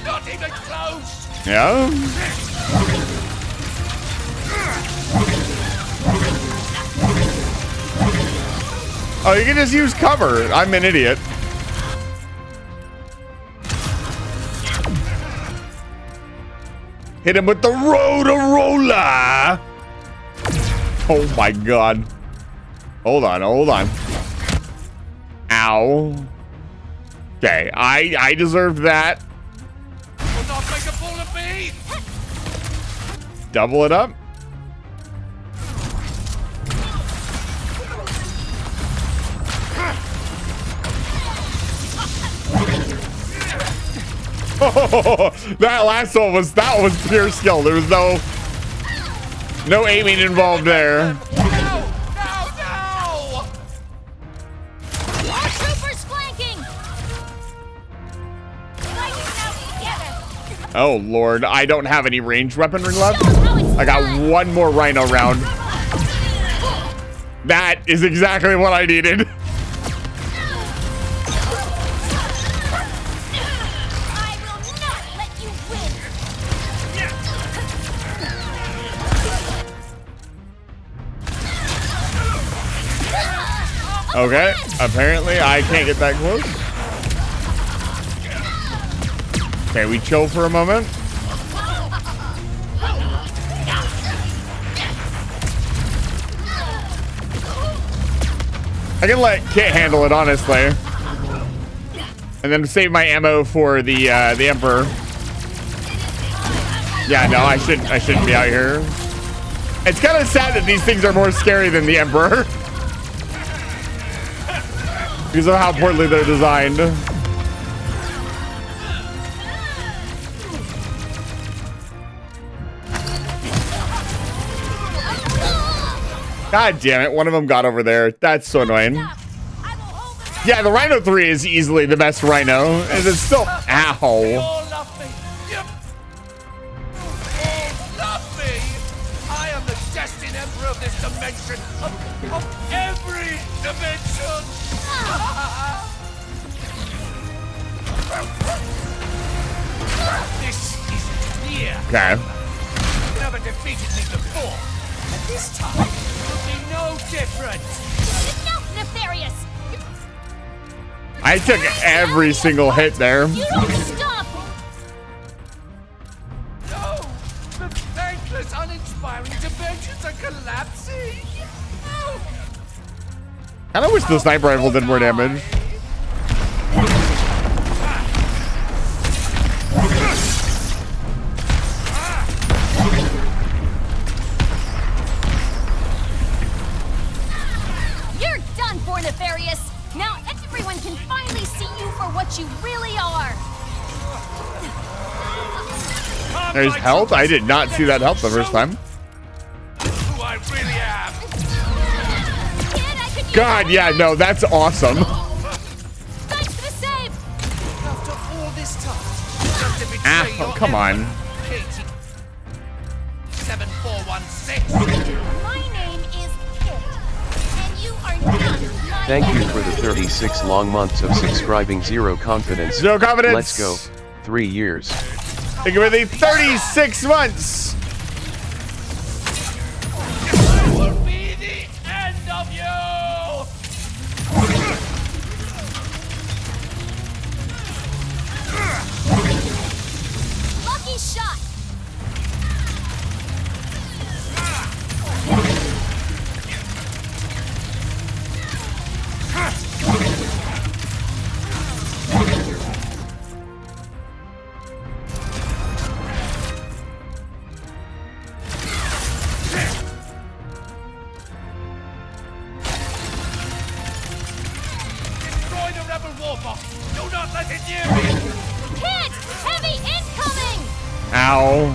Not even close. Yeah. Oh, you can just use cover. I'm an idiot. Hit him with the Rotorola. Oh my god. Hold on. Ow. Okay, I deserved that. Will not make a fool of me. Double it up. Oh, that last one was pure skill. There was no aiming involved there. No. Oh, Lord. I don't have any ranged weaponry left. I got one more rhino round. That is exactly what I needed. I will not let you win. Okay, apparently I can't get that close. Okay, we chill for a moment. I can let Kit handle it, honestly. And then save my ammo for the Emperor. Yeah, no, I shouldn't be out here. It's kind of sad that these things are more scary than the Emperor. Because of how poorly they're designed. God damn it, one of them got over there. That's so annoying. Yeah, the Rhino 3 is easily the best Rhino. And it's still... Ow. I am the destined emperor of this dimension, of every dimension. This is near. Okay. You never defeated me before, and this time will be no different. Enough, Nefarious! I took every single hit there. You don't stop! No! The thankless, uninspiring dimensions are collapsing! No! I wish the sniper rifle did more damage. You're done for, Nefarious! Now everyone can finally see you for what you really are! There's health? I did not see that health the first time. Who I really am! God, yeah, no, that's awesome. Thanks for the save! After all this time, just to betray Ah, your come on. Katie. 7416. My name is Kit, and you are not my Thank you for the 36 long months of subscribing. Zero confidence. Zero confidence. Let's go. 3 years. Thank you for the 36 months. It will be the end of you! lucky shot! Destroy the rebel warbox! Do not let it near me! Kit! Heavy incoming! Ow.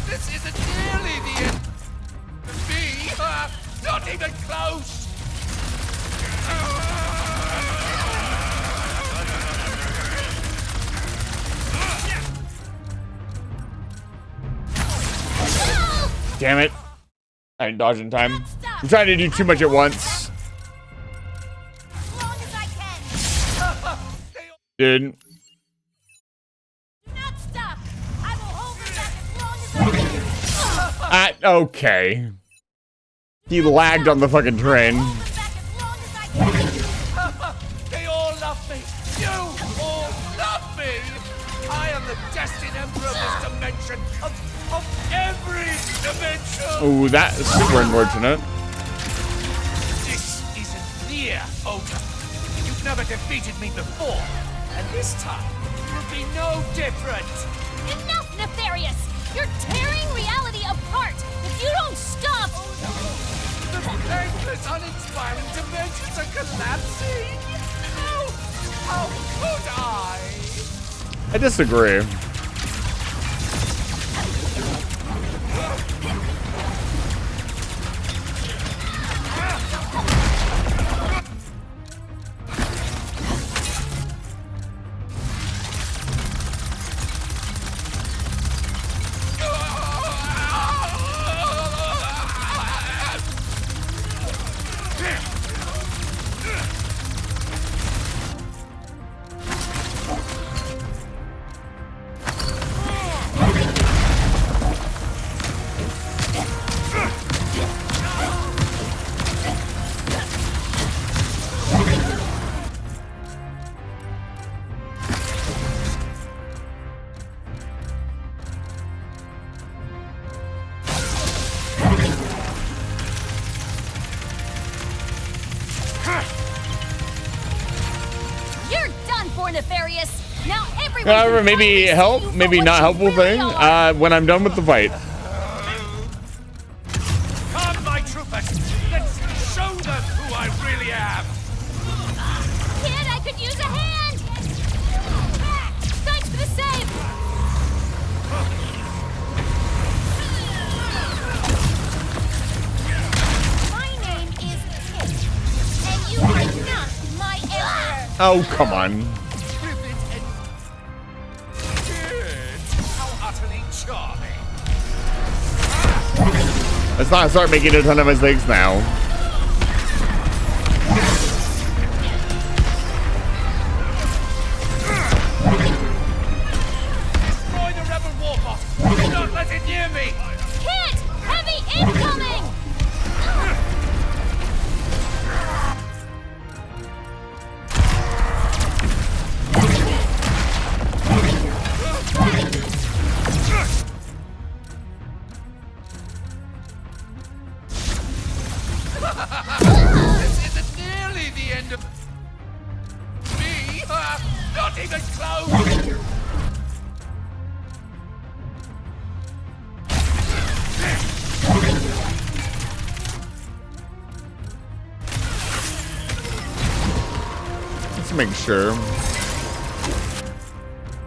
This isn't nearly the end. Me? Not even close! Damn it. I didn't dodge in time. I'm trying to do too much at once. Dude. Do not stop! I will hold them back as long as I can! Okay. He lagged on the fucking train. They all love me! You all love me! I am the destined emperor of this dimension, of every dimension! Ooh, that is super unfortunate. This isn't near over. You've never defeated me before, and this time will be no different. Enough, Nefarious! You're tearing reality apart! If you don't stop... The thankless, uninspiring dimensions are collapsing! How could I? I disagree. more nefarious. Now everyone. Maybe help, maybe not helpful thing. When I'm done with the fight. Come, my troopers. Let's show them who I really am. Kid, I could use a hand. Thanks for the save. My name is Kid, and you are not my emperor. Oh, come on. How utterly charming. Let's not start making a ton of mistakes now. Destroy the rebel warbot. Do not let it near me. Kid, heavy incoming. This isn't nearly the end of me. Not even close. Let's make sure.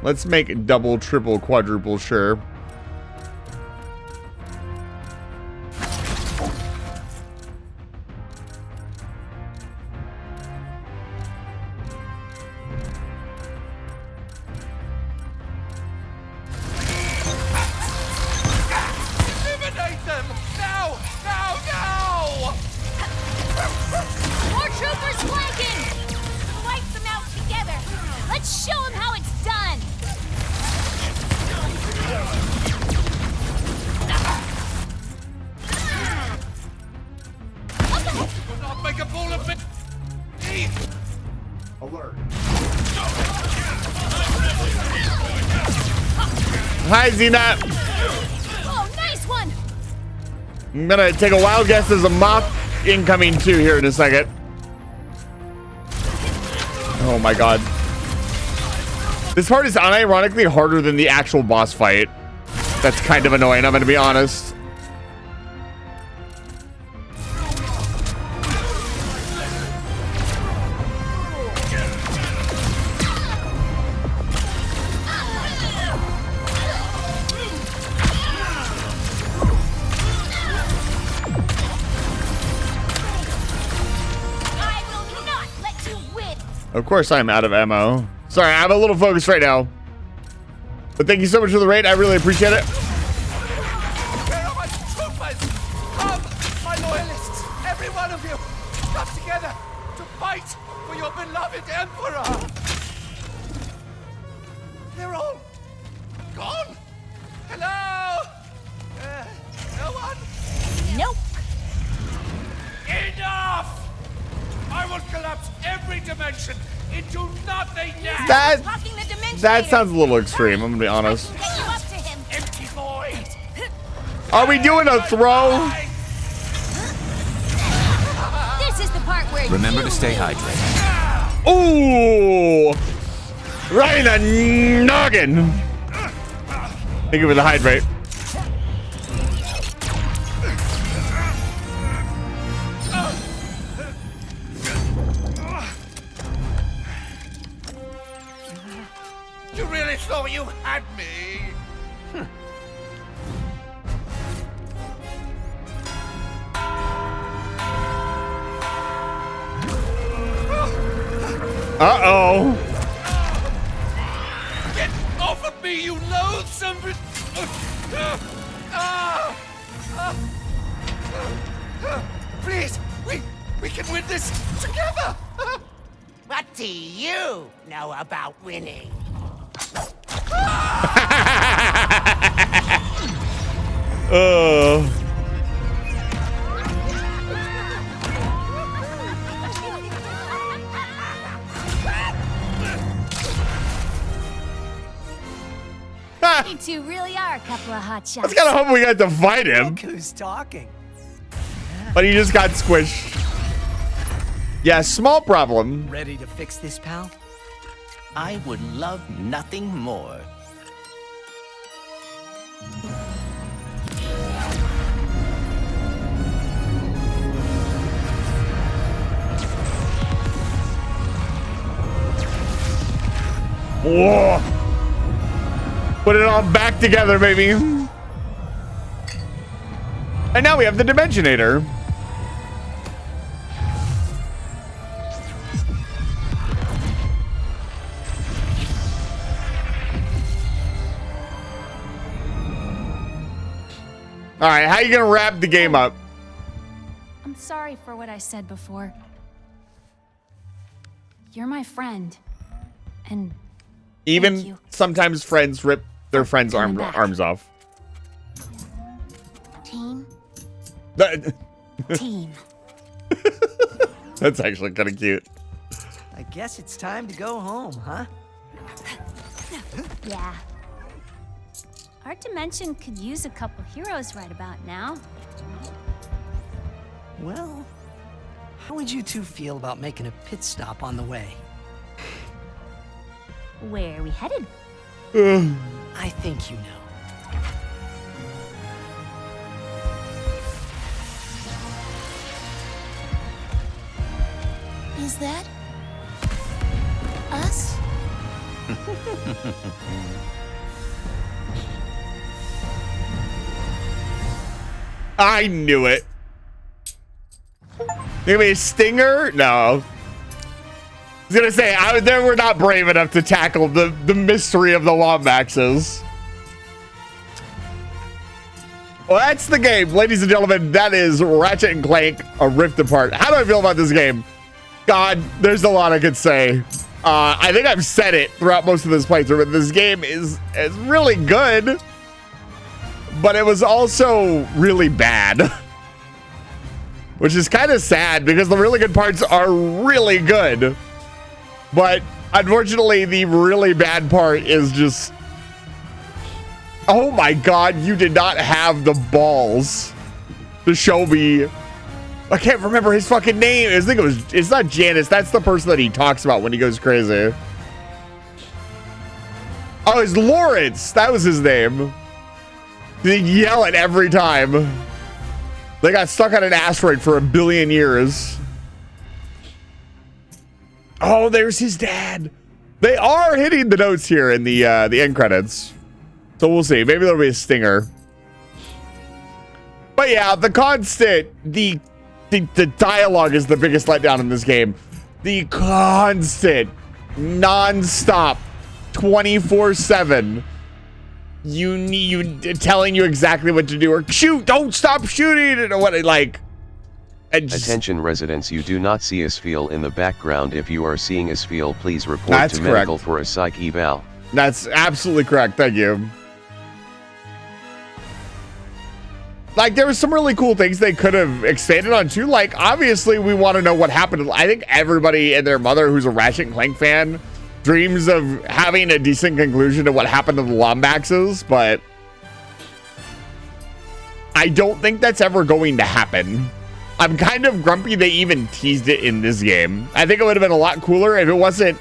Let's make double, triple, quadruple sure. Eliminate them! Now! Now! Now! More troopers flanking. Wipe them out together. Let's show them how it's done. Do not make a fool of me! Alert. Hi, Xena. Oh, nice one. I'm gonna take a wild guess. There's a mop incoming too here in a second. Oh my god. This part is unironically harder than the actual boss fight. That's kind of annoying, I'm gonna be honest. I will not let you win. Of course I'm out of ammo. Sorry, I'm a little focused right now. But thank you so much for the raid. I really appreciate it. Where are my troopers? Come, my loyalists, every one of you, come together to fight for your beloved emperor. They're all gone. Hello? No one? Nope. Enough! I will collapse every dimension into nothingness. That sounds a little extreme, I'm gonna be honest. Get you up to him. Empty void. Are we doing a throw? This is the part where Remember you to stay lose. hydrated. Ooh! Right in the noggin. Thank you for the hydrate. You really thought you had me? Uh-oh. Get off of me, you loathsome... Please, we can win this together. What do you know about winning? You two really are a couple of hot I shots. was kind of hoping we got to fight him, Look who's talking. but he just got squished. Yeah, small problem. Ready to fix this, pal? I would love nothing more. Whoa. Put it all back together, baby. And now we have the Dimensionator. All right, how you gonna wrap the game up? I'm sorry for what I said before. You're my friend. And even sometimes friends rip their friends' arms off. Team. Team. That's actually kind of cute. I guess it's time to go home, huh? Yeah. Our dimension could use a couple heroes right about now. Well, how would you two feel about making a pit stop on the way? Where are we headed? I think you know. Is that us? I knew it. Maybe a stinger? No. I was gonna say they were not brave enough to tackle the mystery of the Lombaxes. Well, that's the game, ladies and gentlemen. That is Ratchet and Clank: A Rift Apart. How do I feel about this game? God, there's a lot I could say. I think I've said it throughout most of this playthrough, but this game is really good, but it was also really bad, which is kind of sad because the really good parts are really good, but unfortunately the really bad part is just, oh my God, you did not have the balls to show me. I can't remember his fucking name. I think it's not Janice. That's the person that he talks about when he goes crazy. Oh, it's Lawrence. That was his name. They yell it every time. They got stuck on an asteroid for 1 billion years. Oh, there's his dad. They are hitting the notes here in the end credits. So we'll see. Maybe there'll be a stinger. But yeah, the constant, the dialogue is the biggest letdown in this game. The constant, non-stop, 24/7. You telling you exactly what to do, or shoot, don't stop shooting, or what, like. Attention residents, you do not see Asfeel in the background. If you are seeing Asfeel, please report to medical for a psych eval. That's absolutely correct. Thank you. Like, there was some really cool things they could have expanded on too. Like, obviously, we want to know what happened. I think everybody and their mother who's a Ratchet and Clank fan dreams of having a decent conclusion to what happened to the Lombaxes, but I don't think that's ever going to happen. I'm kind of grumpy they even teased it in this game. I think it would have been a lot cooler if it wasn't,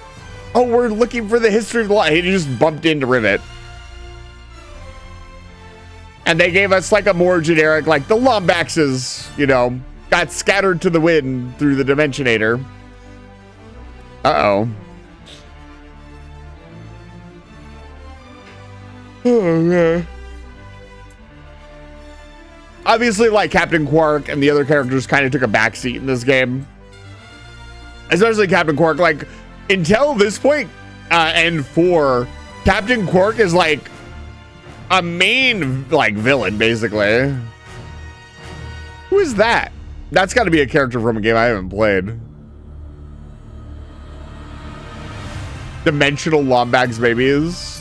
oh, we're looking for the history of the Lombaxes. He just bumped into Rivet. And they gave us like a more generic, like the Lombaxes, you know, got scattered to the wind through the Dimensionator. Uh-oh. Oh, man. Obviously, like, Captain Quark and the other characters kind of took a backseat in this game. Especially Captain Quark. Like, until this point, and 4, Captain Quark is like a main, like, villain, basically. Who is that? That's got to be a character from a game I haven't played. Dimensional Lombax babies.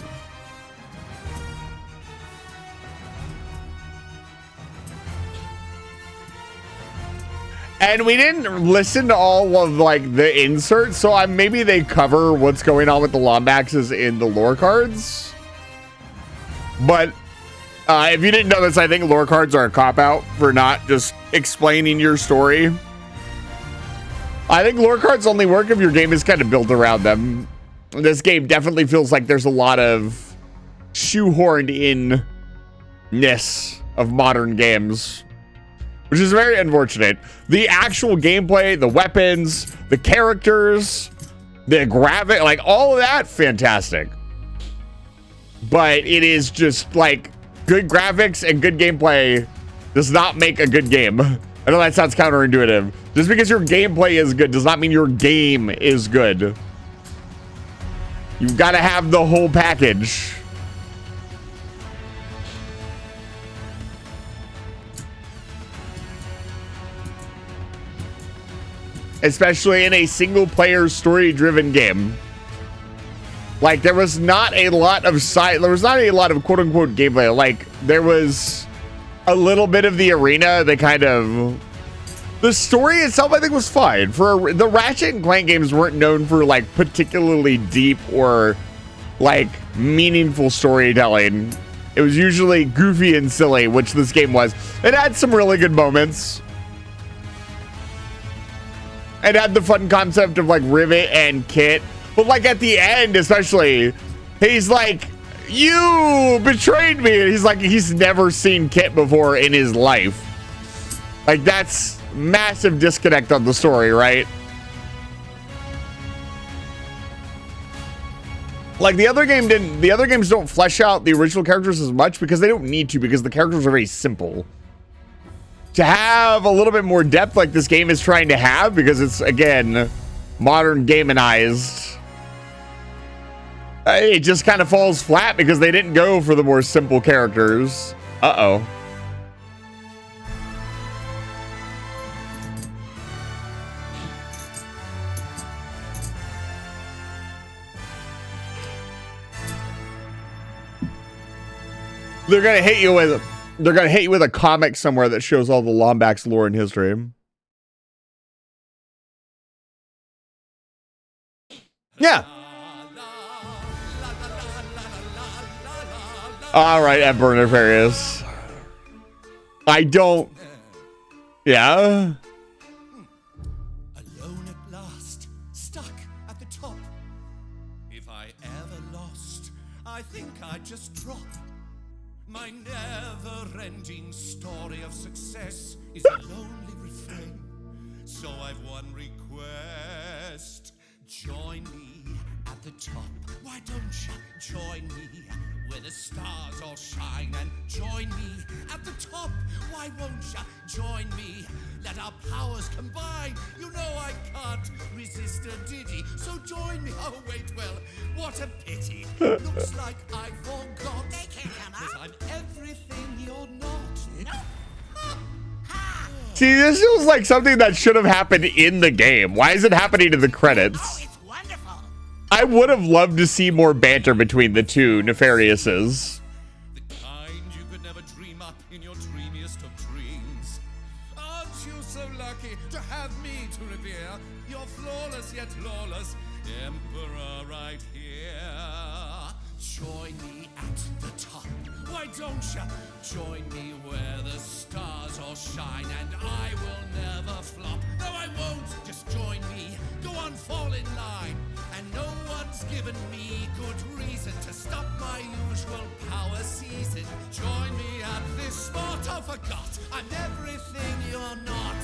And we didn't listen to all of, like, the inserts, so maybe they cover what's going on with the Lombaxes in the lore cards. But if you didn't know this, I think lore cards are a cop-out for not just explaining your story. I think lore cards only work if your game is kind of built around them. this game definitely feels like there's a lot of shoehorned in-ness of modern games, which is very unfortunate. The actual gameplay, the weapons, the characters, the graphic, like all of that, fantastic. But it is just like good graphics and good gameplay does not make a good game. I know that sounds counterintuitive. Just because your gameplay is good does not mean your game is good. You've got to have the whole package. Especially in a single player story driven game. Like there was not a lot of quote unquote gameplay. Like there was a little bit of the arena that kind of, the story itself I think was fine. For the Ratchet and Clank games weren't known for like particularly deep or like meaningful storytelling. It was usually goofy and silly, which this game was. It had some really good moments. It had the fun concept of like Rivet and Kit. But like at the end, especially, he's like, you betrayed me. And he's like, he's never seen Kit before in his life. Like that's massive disconnect on the story, right? Like the other games don't flesh out the original characters as much because they don't need to, because the characters are very simple. To have a little bit more depth like this game is trying to have, because it's, again, modern gaminized, it just kind of falls flat because they didn't go for the more simple characters. Uh-oh. They're gonna hit you with a comic somewhere that shows all the Lombax lore and history. Yeah. All right, Emperor Nefarious. I don't. Yeah. Alone at last, stuck at the top. If I ever lost, I think I'd just drop. My never-ending story of success is a lonely refrain. So I've one request. Join me at the top. Why don't you join me where the stars all shine? And join me at the top. Why won't you join me? Let our powers combine. You know I can't resist a ditty. So join me. Oh, wait, well, what a pity. Looks like I forgot. They can't come up. 'Cause I'm everything you're not. No. See, this feels like something that should have happened in the game. Why is it happening in the credits? Oh, it's wonderful. I would have loved to see more banter between the two Nefariouses. The kind you could never dream up in your dreamiest of dreams. Aren't you so lucky to have me to revere? You're flawless yet lawless Emperor right here. Join me at the top. Why don't you join me where the stars all shine? And I will never flop. No, I won't. Just join me. Go on, fall in line. And no one's given me good reason to stop my usual power season. Join me at this spot. I forgot. I'm everything you're not.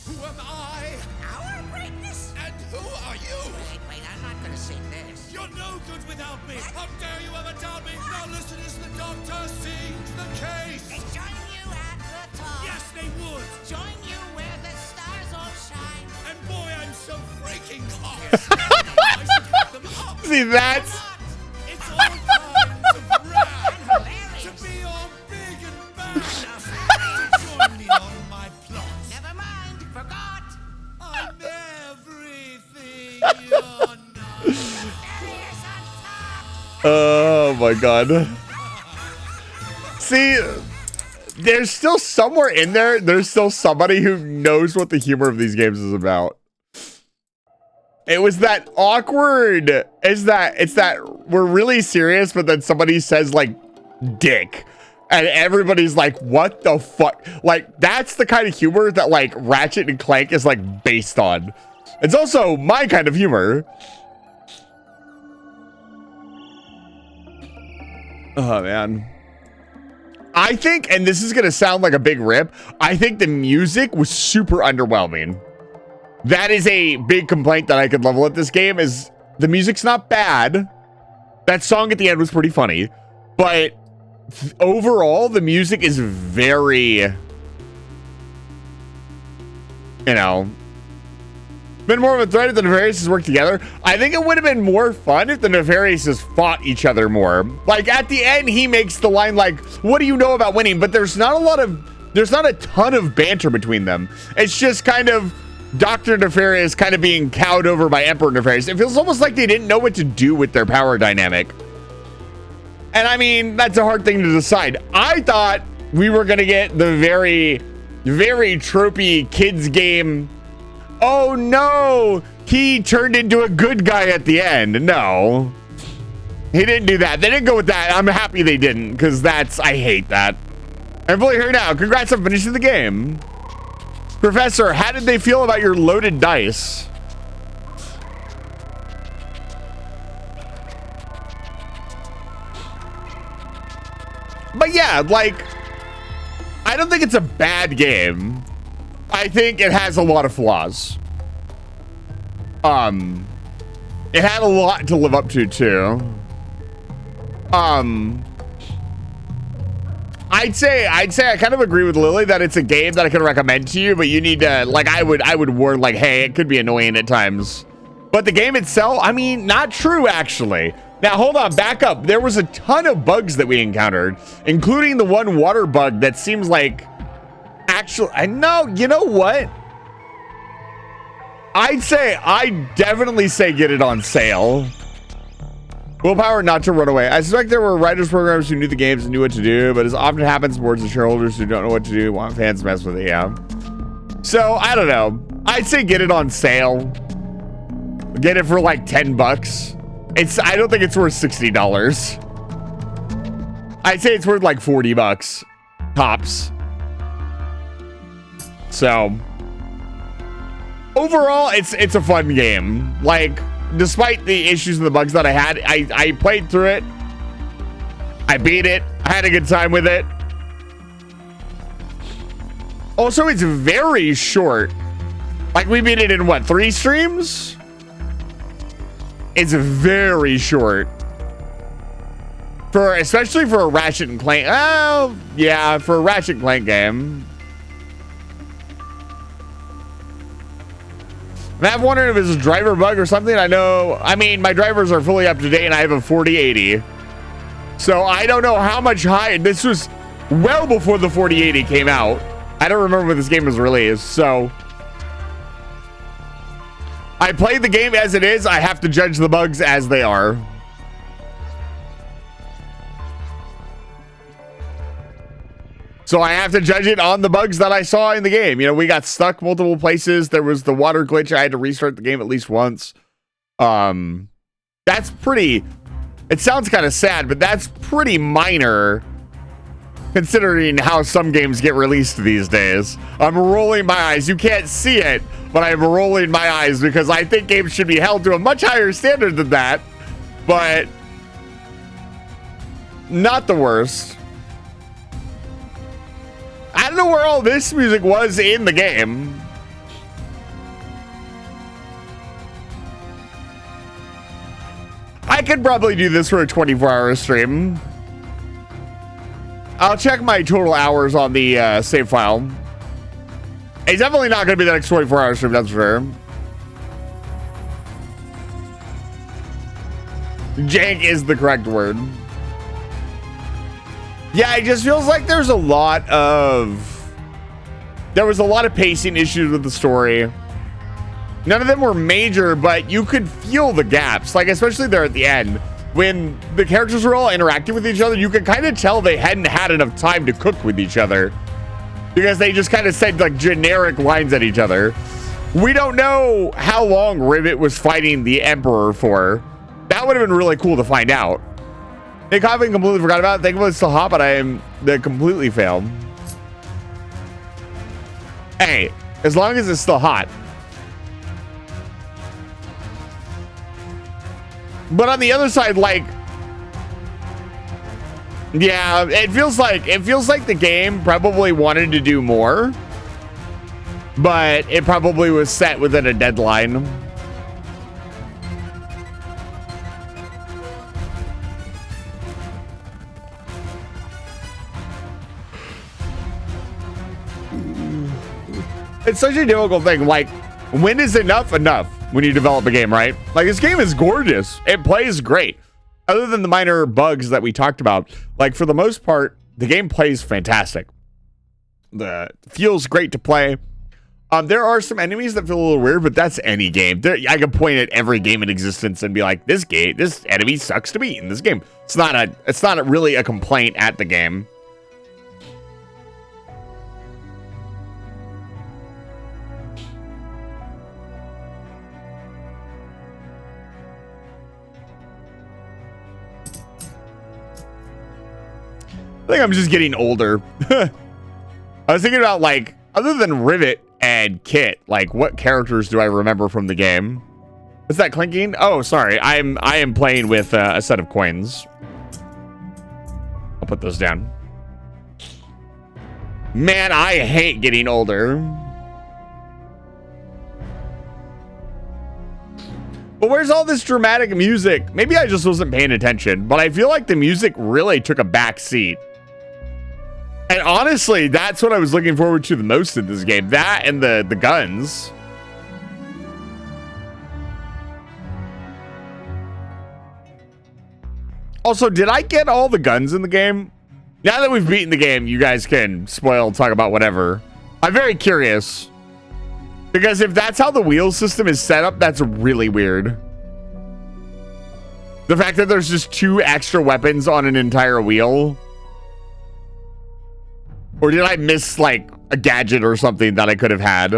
Who am I? Our greatness. And who are you? Wait, I'm not gonna sing this. You're no good without me. How dare you ever doubt me? Now listen as the doctor sings the case. They join you at the top. Yes, they would. Join you where the stars all shine. And boy, I'm so freaking hot. I should hit them up. See, that's... It's all kinds of rad. To be all big and bad. To join me on my plot. Never mind, forgot. I'm everything you're not. Oh my god. See, there's still somewhere in there's still somebody who knows what the humor of these games is about. It was that awkward, it's that we're really serious, but then somebody says like dick. And everybody's like, what the fuck? Like, that's the kind of humor that like Ratchet and Clank is like based on. It's also my kind of humor. Oh, man. I think, and this is going to sound like a big rip, I think the music was super underwhelming. That is a big complaint that I could level at this game, is the music's not bad. That song at the end was pretty funny. But overall, the music is very, you know, been more of a threat if the Nefariouses worked together. I think it would have been more fun if the Nefariouses fought each other more. Like at the end, he makes the line like, "What do you know about winning?" But there's not a ton of banter between them. It's just kind of Dr. Nefarious kind of being cowed over by Emperor Nefarious. It feels almost like they didn't know what to do with their power dynamic. And I mean, that's a hard thing to decide. I thought we were going to get the very, very tropey kids game. Oh no, he turned into a good guy at the end. No, he didn't do that. They didn't go with that. I'm happy they didn't, because I hate that. I'm fully here now. Congrats on finishing the game. Professor, how did they feel about your loaded dice? But yeah, like, I don't think it's a bad game. I think it has a lot of flaws. It had a lot to live up to too. I'd say I kind of agree with Lily that it's a game that I can recommend to you, but you need to, like, I would warn, like, hey, it could be annoying at times. But the game itself, I mean, not true actually. Now hold on, back up. There was a ton of bugs that we encountered, including the one water bug that seems like actually, I know, you know what? I'd definitely say get it on sale. Willpower not to run away. I suspect there were writers programs who knew the games and knew what to do, but as often happens, boards of shareholders who don't know what to do want fans to mess with it, yeah. So, I don't know. I'd say get it on sale. Get it for like 10 bucks. I don't think it's worth $60. I'd say it's worth like 40 bucks. Tops. So, overall, it's a fun game. Like, despite the issues and the bugs that I had, I played through it. I beat it. I had a good time with it. Also, it's very short. Like, we beat it in what, 3 streams? It's very short. Especially for a Ratchet and Clank. Oh, yeah, for a Ratchet and Clank game. I'm wondering if it's a driver bug or something. I mean, my drivers are fully up to date and I have a 4080. So I don't know how much higher. This was well before the 4080 came out. I don't remember when this game was released. So I played the game as it is. I have to judge the bugs as they are. So I have to judge it on the bugs that I saw in the game. You know, we got stuck multiple places. There was the water glitch. I had to restart the game at least once. That's pretty... It sounds kind of sad, but that's pretty minor considering how some games get released these days. I'm rolling my eyes. You can't see it, but I'm rolling my eyes because I think games should be held to a much higher standard than that. But not the worst. I don't know where all this music was in the game. I could probably do this for a 24-hour stream. I'll check my total hours on the save file. It's definitely not going to be the next 24-hour stream, that's for sure. Jank is the correct word. Yeah, it just feels like there was a lot of pacing issues with the story. None of them were major, but you could feel the gaps, like especially there at the end when the characters were all interacting with each other. You could kind of tell they hadn't had enough time to cook with each other because they just kind of said like generic lines at each other. We don't know how long Rivet was fighting the Emperor for. That would have been really cool to find out. Nick Hoffman completely forgot about it. Thankfully it's still hot, but they completely failed. Hey, as long as it's still hot. But on the other side, like, Yeah, it feels like the game probably wanted to do more, but it probably was set within a deadline. It's such a difficult thing. Like, when is enough when you develop a game, right? Like, this game is gorgeous. It plays great. Other than the minor bugs that we talked about, like, for the most part, the game plays fantastic. Feels great to play. There are some enemies that feel a little weird, but that's any game. I can point at every game in existence and be like, this enemy sucks to beat in this game. It's not really a complaint at the game. I think I'm just getting older. I was thinking about, like, other than Rivet and Kit, like, what characters do I remember from the game? Is that clinking? Oh, sorry. I am playing with a set of coins. I'll put those down. Man, I hate getting older. But where's all this dramatic music? Maybe I just wasn't paying attention, but I feel like the music really took a back seat. And honestly, that's what I was looking forward to the most in this game. That and the guns. Also, did I get all the guns in the game? Now that we've beaten the game, you guys can spoil, talk about whatever. I'm very curious. Because if that's how the wheel system is set up, that's really weird. The fact that there's just 2 extra weapons on an entire wheel. Or did I miss, like, a gadget or something that I could have had?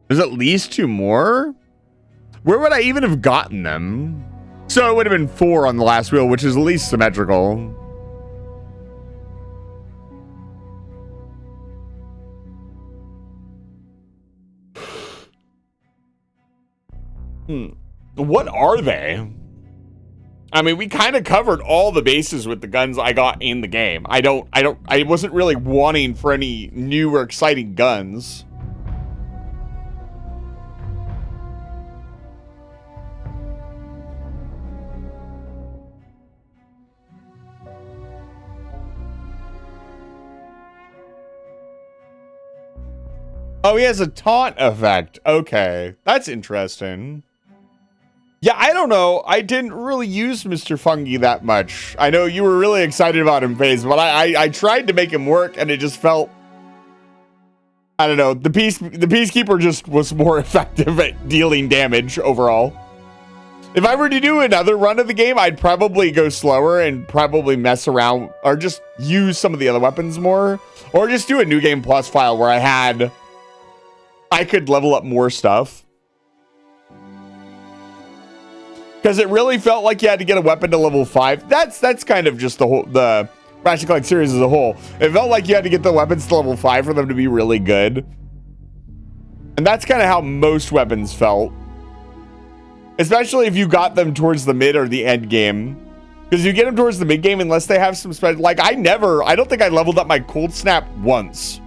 There's at least 2 more? Where would I even have gotten them? So it would have been 4 on the last wheel, which is at least symmetrical. What are they? I mean, we kind of covered all the bases with the guns I got in the game. I wasn't really wanting for any new or exciting guns. Oh, he has a taunt effect. Okay, that's interesting. Yeah, I don't know. I didn't really use Mr. Fungi that much. I know you were really excited about him, FaZe, but I tried to make him work, and it just felt... I don't know. The Peacekeeper just was more effective at dealing damage overall. If I were to do another run of the game, I'd probably go slower and probably mess around, or just use some of the other weapons more. Or just do a New Game Plus file where I could level up more stuff. Because it really felt like you had to get a weapon to level 5. That's kind of just the Ratchet & Clank series as a whole. It felt like you had to get the weapons to level 5 for them to be really good. And that's kind of how most weapons felt. Especially if you got them towards the mid or the end game. Because you get them towards the mid game unless they have some special... Like, I don't think I leveled up my Cold Snap once.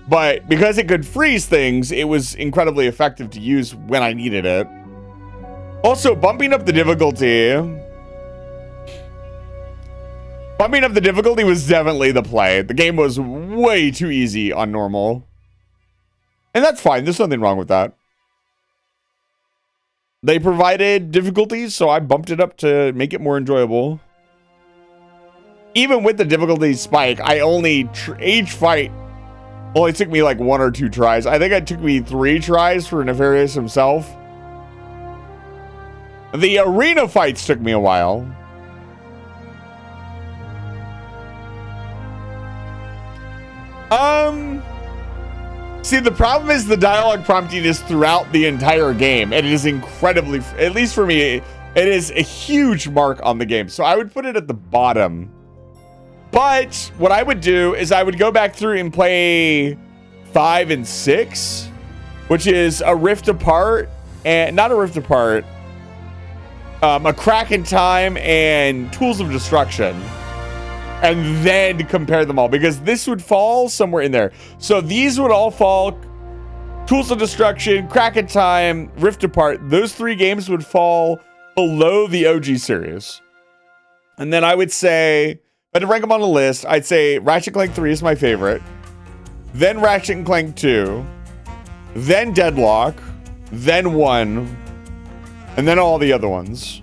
But because it could freeze things, it was incredibly effective to use when I needed it. Also, bumping up the difficulty was definitely the play. The game was way too easy on normal. And that's fine. There's nothing wrong with that. They provided difficulties, so I bumped it up to make it more enjoyable. Even with the difficulty spike, I each fight only took me like 1 or 2 tries. I think it took me 3 tries for Nefarious himself. The arena fights took me a while. See, the problem is the dialogue prompting is throughout the entire game, and it is incredibly, at least for me, it is a huge mark on the game. So I would put it at the bottom. But what I would do is I would go back through and play 5 and 6, which is a Rift Apart, and not a Rift Apart. A Crack in Time and Tools of Destruction, and then compare them all, because this would fall somewhere in there. So these would all fall. Tools of Destruction, Crack in Time, Rift Apart. Those 3 games would fall below the OG series. And then I would say, if I had to rank them on a list, I'd say Ratchet & Clank 3 is my favorite. Then Ratchet & Clank 2. Then Deadlock. Then 1. And then all the other ones.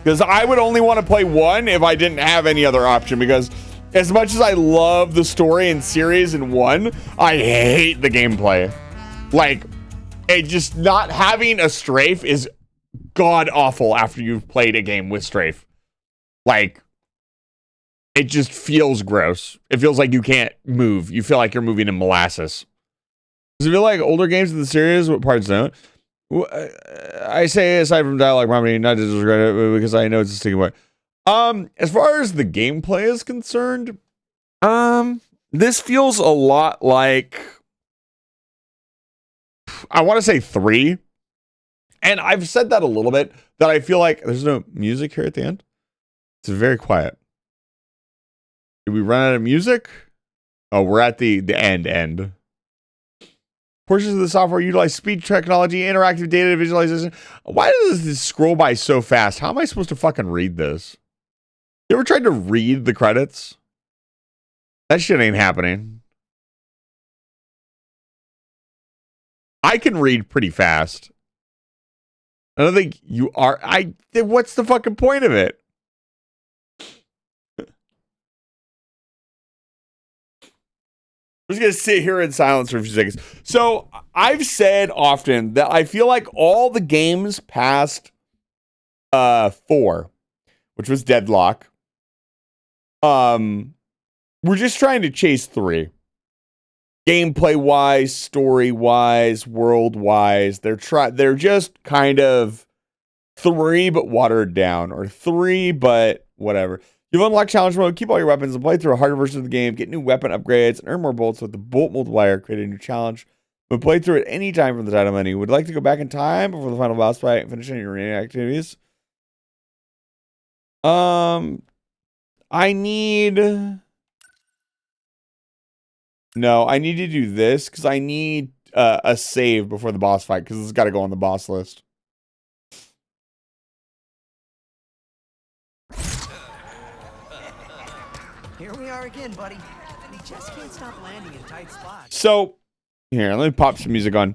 Because I would only want to play 1 if I didn't have any other option. Because as much as I love the story and series in 1, I hate the gameplay. Like, it just not having a strafe is god awful after you've played a game with strafe. Like, it just feels gross. It feels like you can't move. You feel like you're moving in molasses. Does it feel like older games in the series? What parts don't? I say aside from dialogue prompting, not to disregard it because I know it's a sticky point. As far as the gameplay is concerned, this feels a lot like, I want to say 3. And I've said that a little bit, that I feel like there's no music here at the end. It's very quiet. Did we run out of music? Oh, we're at the end. Portions of the software utilize speech technology, interactive data visualization. Why does this scroll by so fast? How am I supposed to fucking read this? You ever tried to read the credits? That shit ain't happening. I can read pretty fast. I don't think you are. What's the fucking point of it? I'm just going to sit here in silence for a few seconds. So, I've said often that I feel like all the games past 4, which was Deadlock, we're just trying to chase 3. Gameplay-wise, story-wise, world-wise, they're just kind of 3 but watered down, or 3 but whatever. You've unlocked challenge mode, keep all your weapons, and play through a harder version of the game, get new weapon upgrades, and earn more bolts with the bolt multiplier, create a new challenge. But play through it any time from the title menu. Would like to go back in time before the final boss fight and finish any remaining activities? I need to do this because I need a save before the boss fight, because it's got to go on the boss list. Here we are again, buddy. We just can't stop landing in tight spots. So, here, let me pop some music on.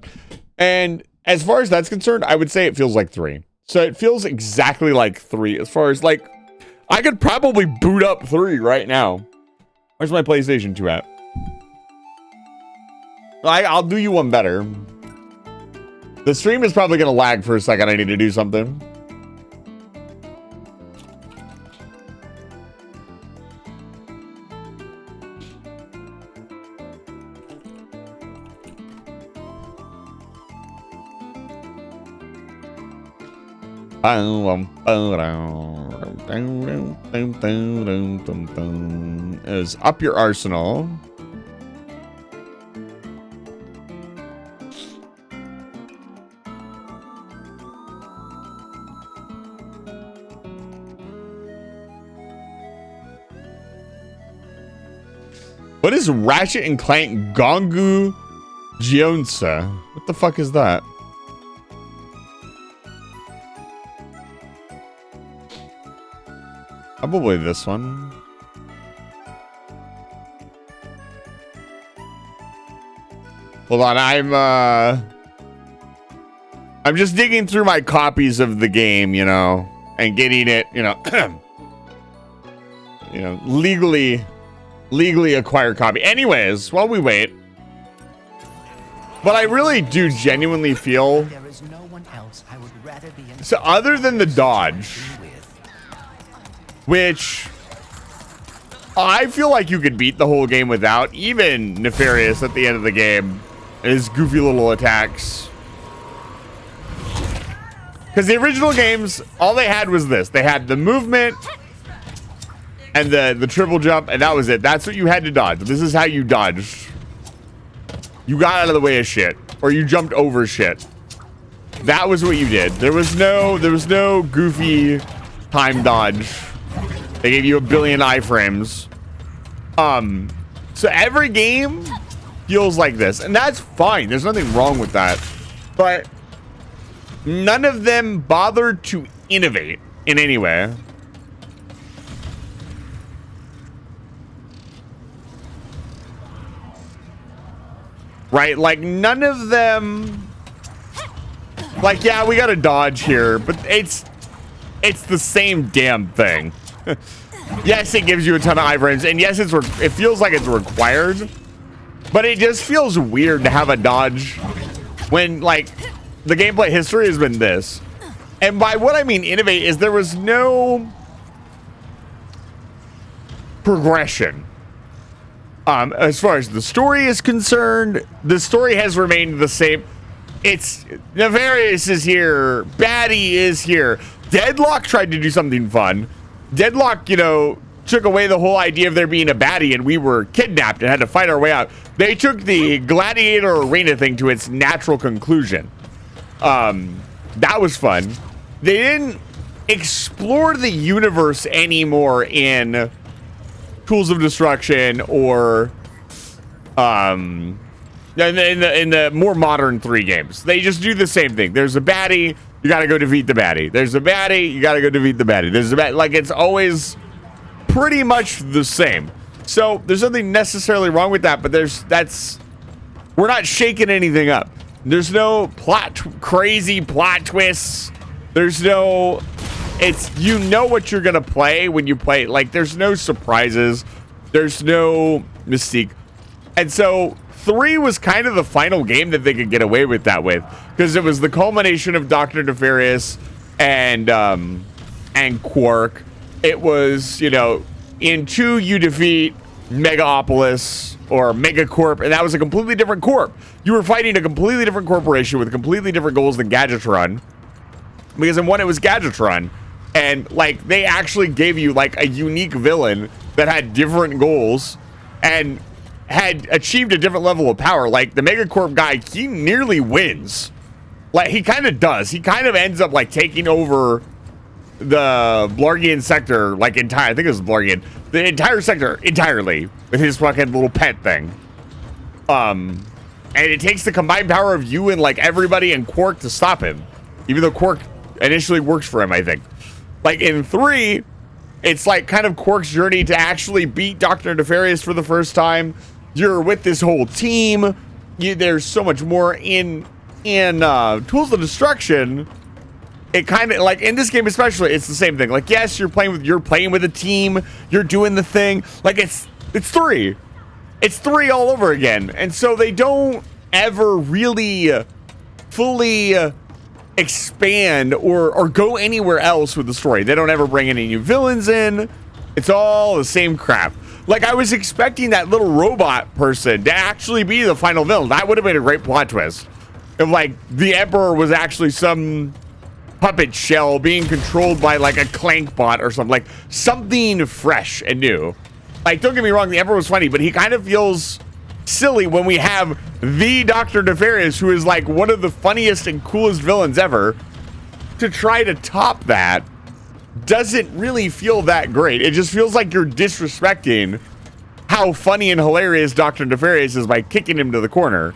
And as far as that's concerned, I would say it feels like 3. So it feels exactly like 3 as far as, like, I could probably boot up 3 right now. Where's my PlayStation 2 at? I'll do you one better. The stream is probably going to lag for a second. I need to do something. Is Up Your Arsenal. What is Ratchet and Clank Gongu Gionsa? What the fuck is that? Probably this one. Hold on, I'm just digging through my copies of the game, you know, and getting it, you know, legally acquired copy. Anyways, while we wait, but I really do genuinely feel There is no one else I would rather be in. so other than the dodge, which I feel like you could beat the whole game without, even Nefarious at the end of the game, his goofy little attacks. Because the original games, all they had was this. They had the movement and the triple jump, and that was it. That's what you had to dodge. This is how you dodged. You got out of the way of shit. or you jumped over shit. That was what you did. There was no goofy time dodge. They gave you a billion iframes. So every game feels like this, and that's fine. There's nothing wrong with that. But none of them bothered to innovate in any way. Right? Like, none of them... Like, yeah, we got to dodge here, but it's the same damn thing. Yes, it gives you a ton of iframes, and yes, it feels like it's required, but it just feels weird to have a dodge when, like, the gameplay history has been this. And by what I mean innovate is there was no progression. As far as the story is concerned, the story has remained the same. It's Nefarious is here, Baddie is here. Deadlock tried to do something fun. Deadlock, you know, took away the whole idea of there being a baddie and we were kidnapped and had to fight our way out. They took the gladiator arena thing to its natural conclusion. That was fun. They didn't explore the universe anymore in Tools of Destruction or in the more modern 3 games. They just do the same thing. There's a baddie, you gotta go defeat the baddie. There's a baddie, you gotta go defeat the baddie. There's a baddie. Like, it's always pretty much the same. So there's nothing necessarily wrong with that, but we're not shaking anything up. There's no crazy plot twists. There's no, you know what you're gonna play when you play. Like, there's no surprises. There's no mystique. And so 3 was kind of the final game that they could get away with that with, because it was the culmination of Dr. Nefarious and Quark. It was, you know, in 2 you defeat Megaopolis or Megacorp, and that was a completely different corp. You were fighting a completely different corporation with completely different goals than Gadgetron, because in 1 it was Gadgetron, and like they actually gave you like a unique villain that had different goals and had achieved a different level of power. Like the Megacorp guy, he nearly wins. Like, he kind of does. He kind of ends up like taking over the Blargian sector, like I think it was Blargian, the entire sector entirely with his fucking little pet thing. And it takes the combined power of you and like everybody and Quark to stop him, even though Quark initially works for him, I think. Like in 3, it's like kind of Quark's journey to actually beat Dr. Nefarious for the first time. You're with this whole team. There's so much more in Tools of Destruction. It kind of, like, in this game especially, it's the same thing. Like, yes, you're playing with a team. You're doing the thing. Like, it's 3. It's 3 all over again. And so they don't ever really fully expand or go anywhere else with the story. They don't ever bring any new villains in. It's all the same crap. Like, I was expecting that little robot person to actually be the final villain. That would have been a great plot twist. If, like, the Emperor was actually some puppet shell being controlled by, like, a Clank bot or something. Like, something fresh and new. Like, don't get me wrong, the Emperor was funny, but he kind of feels silly when we have the Dr. Nefarious, who is, like, one of the funniest and coolest villains ever. To try to top that doesn't really feel that great. It just feels like you're disrespecting how funny and hilarious Dr. Nefarious is by kicking him to the corner.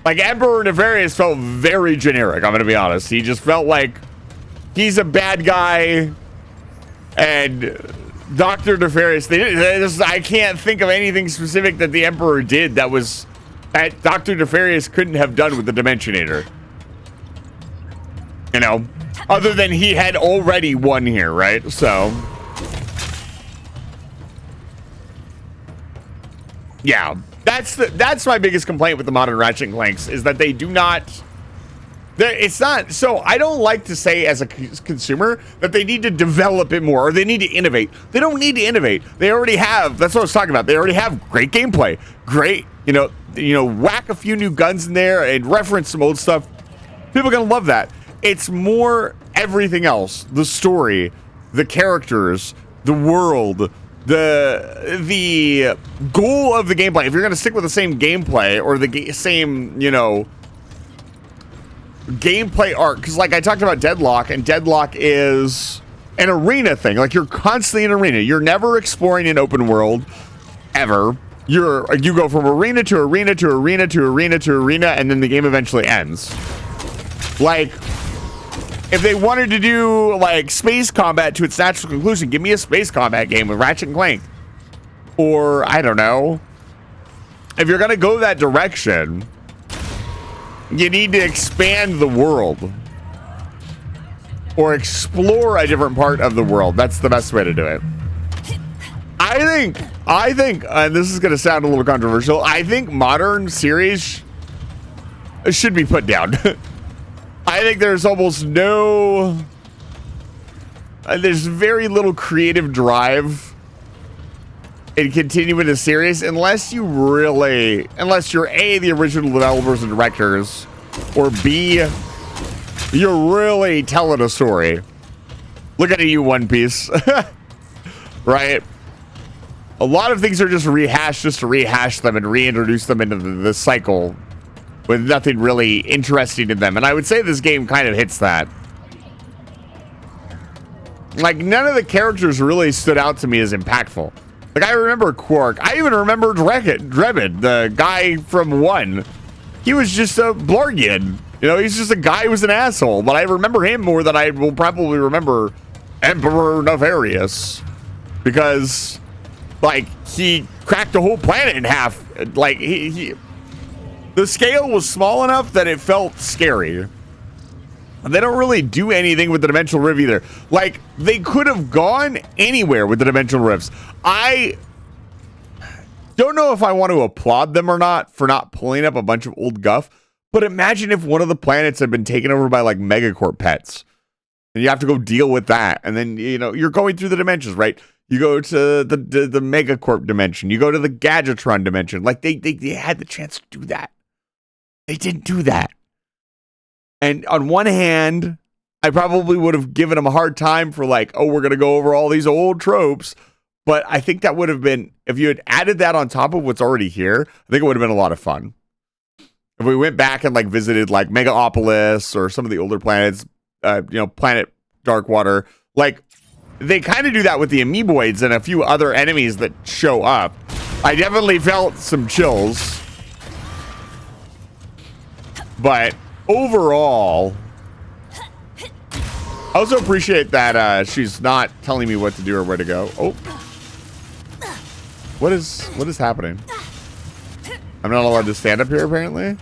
Like, Emperor Nefarious felt very generic, I'm gonna be honest. He just felt like he's a bad guy, and Dr. Nefarious, I can't think of anything specific that the Emperor did that Dr. Nefarious couldn't have done with the Dimensionator. You know? Other than he had already won here, right? So, yeah, that's my biggest complaint with the modern Ratchet and Clanks, is that they do not. It's not. So I don't like to say as a consumer that they need to develop it more or they need to innovate. They don't need to innovate. They already have. That's what I was talking about. They already have great gameplay. Great, you know, whack a few new guns in there and reference some old stuff. People are gonna love that. It's more everything else. The story, the characters, the world, the goal of the gameplay. If you're going to stick with the same gameplay or the same, you know, gameplay arc, because like I talked about Deadlock, and Deadlock is an arena thing. Like you're constantly in an arena. You're never exploring an open world ever. You go from arena to arena to arena to arena to arena, and then the game eventually ends. Like, if they wanted to do like space combat to its natural conclusion, give me a space combat game with Ratchet and Clank. Or I don't know. If you're gonna go that direction, you need to expand the world or explore a different part of the world. That's the best way to do it. I think, and this is going to sound a little controversial, I think modern series should be put down. I think there's almost no, there's very little creative drive in continuing a series unless you're A, the original developers and directors, or B, you're really telling a story. Look at you, One Piece. Right? A lot of things are just rehashed just to rehash them and reintroduce them into the cycle with nothing really interesting in them. And I would say this game kind of hits that. Like, none of the characters really stood out to me as impactful. Like, I remember Quark. I even remember Drebin, the guy from 1. He was just a Blargian. You know, he's just a guy who was an asshole. But I remember him more than I will probably remember Emperor Nefarious. Because, like, he cracked the whole planet in half. Like, the scale was small enough that it felt scary. And they don't really do anything with the Dimensional Rift either. Like, they could have gone anywhere with the Dimensional Rifts. I don't know if I want to applaud them or not for not pulling up a bunch of old guff, but imagine if one of the planets had been taken over by, like, Megacorp pets. And you have to go deal with that. And then, you know, you're going through the dimensions, right? You go to the Megacorp dimension. You go to the Gadgetron dimension. Like, they had the chance to do that. They didn't do that. And on one hand, I probably would have given them a hard time for like, oh, we're going to go over all these old tropes. But I think that would have been, if you had added that on top of what's already here, I think it would have been a lot of fun. If we went back and like visited like Megaopolis or some of the older planets, you know, Planet Darkwater, like they kind of do that with the Amoeboids and a few other enemies that show up. I definitely felt some chills. But overall, I also appreciate that she's not telling me what to do or where to go. Oh, what is happening? I'm not allowed to stand up here, apparently.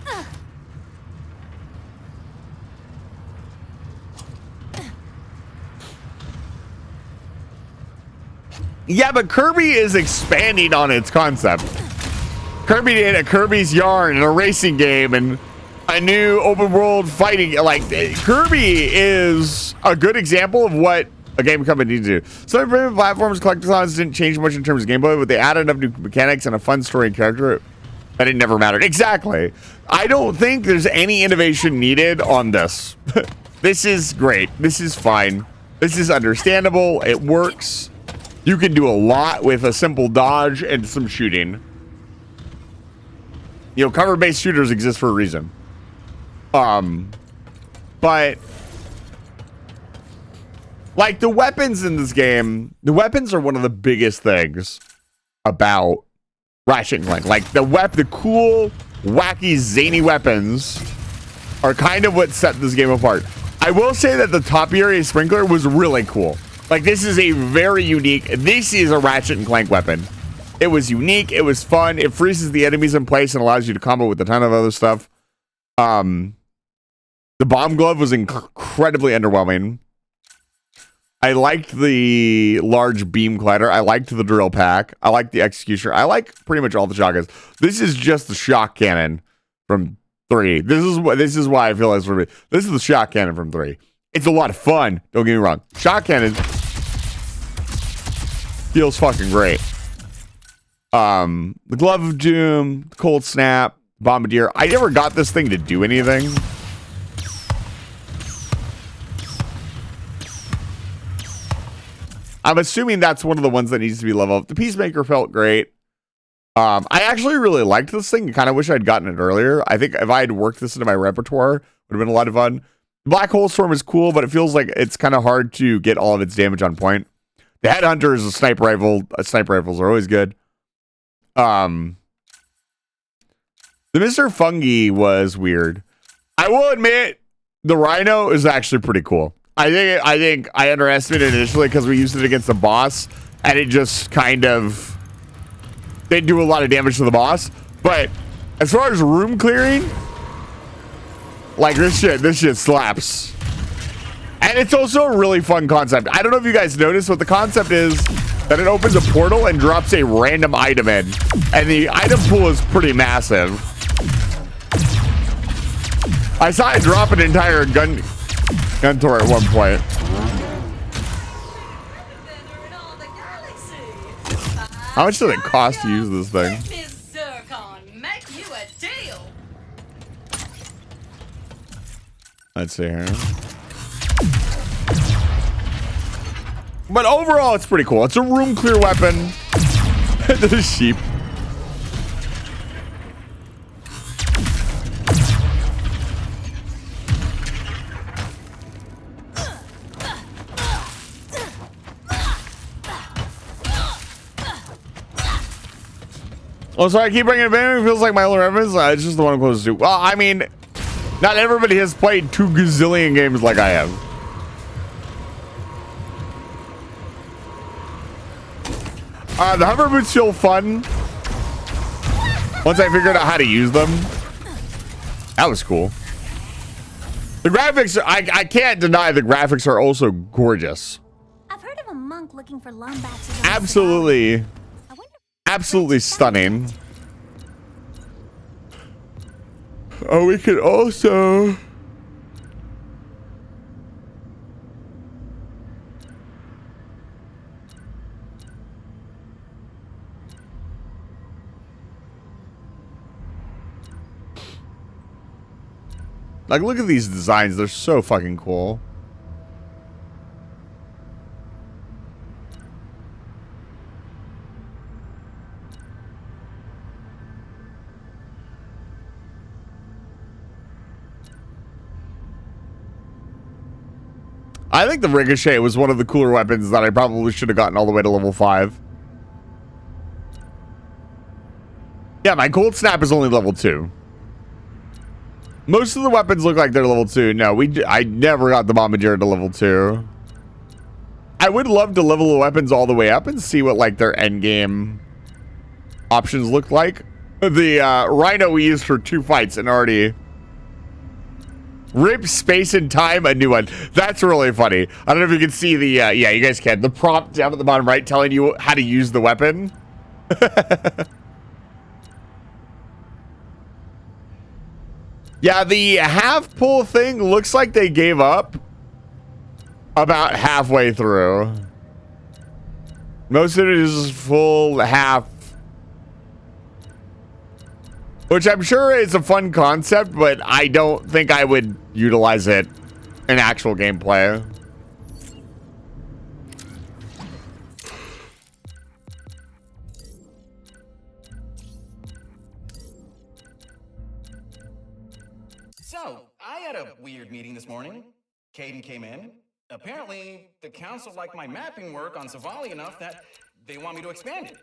Yeah, but Kirby is expanding on its concept. Kirby did a Kirby's Yarn and a racing game and a new open world fighting. Like, Kirby is a good example of what a game company needs to do. Some primitive platforms, collectathons didn't change much in terms of gameplay, but they added enough new mechanics and a fun story and character that it never mattered. Exactly. I don't think there's any innovation needed on this. This is great. This is fine. This is understandable. It works. You can do a lot with a simple dodge and some shooting. You know, cover-based shooters exist for a reason. But like the weapons in this game, the weapons are one of the biggest things about Ratchet and Clank. Like the cool, wacky, zany weapons are kind of what set this game apart. I will say that the top area sprinkler was really cool. Like, this is a very unique, this is a Ratchet and Clank weapon. It was unique, it was fun, it freezes the enemies in place and allows you to combo with a ton of other stuff. The bomb glove was incredibly underwhelming. I liked the large beam collider. I liked the drill pack. I liked the executioner. I like pretty much all the shotguns. This is just the shock cannon from 3. This is why I feel like this is the shock cannon from 3. It's a lot of fun. Don't get me wrong. Shock cannon feels fucking great. The Glove of Doom, Cold Snap, Bombardier. I never got this thing to do anything. I'm assuming that's one of the ones that needs to be leveled up. The Peacemaker felt great. I actually really liked this thing. I kind of wish I'd gotten it earlier. I think if I had worked this into my repertoire Would have been a lot of fun. Black Hole Storm is cool, but it feels like it's kind of hard to get all of its damage on point. The Headhunter is a sniper rifle. Sniper rifles are always good. The Mr. Fungi was weird. I will admit, the Rhino is actually pretty cool. I think I underestimated it initially because we used it against the boss, and it just kind of didn't do a lot of damage to the boss. But as far as room clearing, like this shit slaps. And it's also a really fun concept. I don't know if you guys noticed, but the concept is that it opens a portal and drops a random item in. And the item pool is pretty massive. I saw it drop an entire gun turret at one point. How much does it cost to use this thing? Miss Zircon, make you a deal. Let's see here. But overall, it's pretty cool. It's a room clear weapon. The sheep. Oh, sorry, I keep bringing it back. It feels like my other reference. It's just the one I'm closest to. Well, I mean, not everybody has played 2 gazillion games like I have. The hover boots feel fun once I figured out how to use them. That was cool. The graphics, I can't deny the graphics are also gorgeous. I've heard of a monk looking for Lombaxes. Absolutely. Absolutely stunning. Oh, we could also... Like, look at these designs. They're so fucking cool. I think the Ricochet was one of the cooler weapons that I probably should have gotten all the way to level 5. Yeah, my Cold Snap is only level 2. Most of the weapons look like they're level 2. No, I never got the Bombardier to level 2. I would love to level the weapons all the way up and see what like their end game options look like. The Rhino we used for 2 fights and already rip space and time a new one. That's really funny. I don't know if you can see the yeah, you guys can. The prompt down at the bottom right telling you how to use the weapon. Yeah, the half pull thing looks like they gave up about halfway through. Most of it is full half. Which I'm sure is a fun concept, but I don't think I would utilize it in actual gameplay. So, I had a weird meeting this morning. Caden came in. Apparently, the council liked my mapping work on Savali enough that they want me to expand it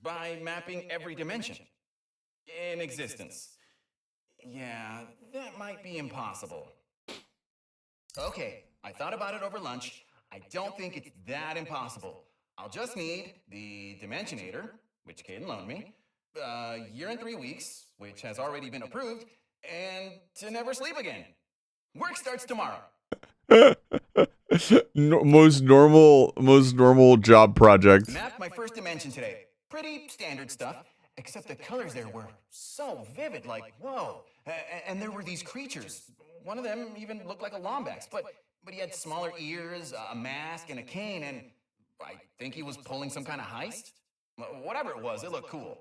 by mapping every dimension in existence. Yeah, that might be impossible. Okay, I thought about it over lunch. I don't think it's that impossible. I'll just need the Dimensionator, which Caden loaned me, a year and 3 weeks, which has already been approved, and to never sleep again. Work starts tomorrow. Most normal job project. Mapped my first dimension today. Pretty standard stuff, except the colors there were so vivid, like, whoa. And there were these creatures. One of them even looked like a Lombax, but he had smaller ears, a mask, and a cane, and I think he was pulling some kind of heist. Whatever it was, it looked cool.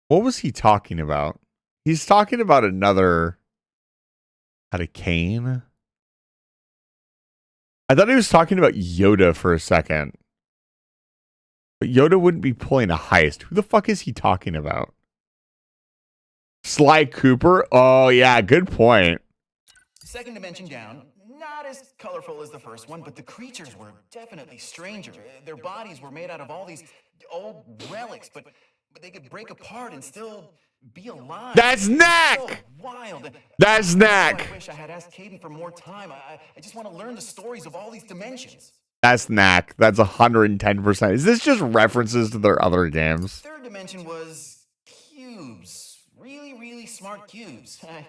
What was he talking about? He's talking about another... Had a cane? I thought he was talking about Yoda for a second. But Yoda wouldn't be pulling a heist. Who the fuck is he talking about? Sly Cooper? Oh, yeah, good point. Second dimension down, not as colorful as the first one, but the creatures were definitely stranger. Their bodies were made out of all these old relics, but they could break apart and still be alive. That's Knack! So wild. That's Knack! I wish I had asked Caden for more time. I just want to learn the stories of all these dimensions. That's Knack. That's 110%. Is this just references to their other games? Third dimension was cubes. Really, really smart cubes. I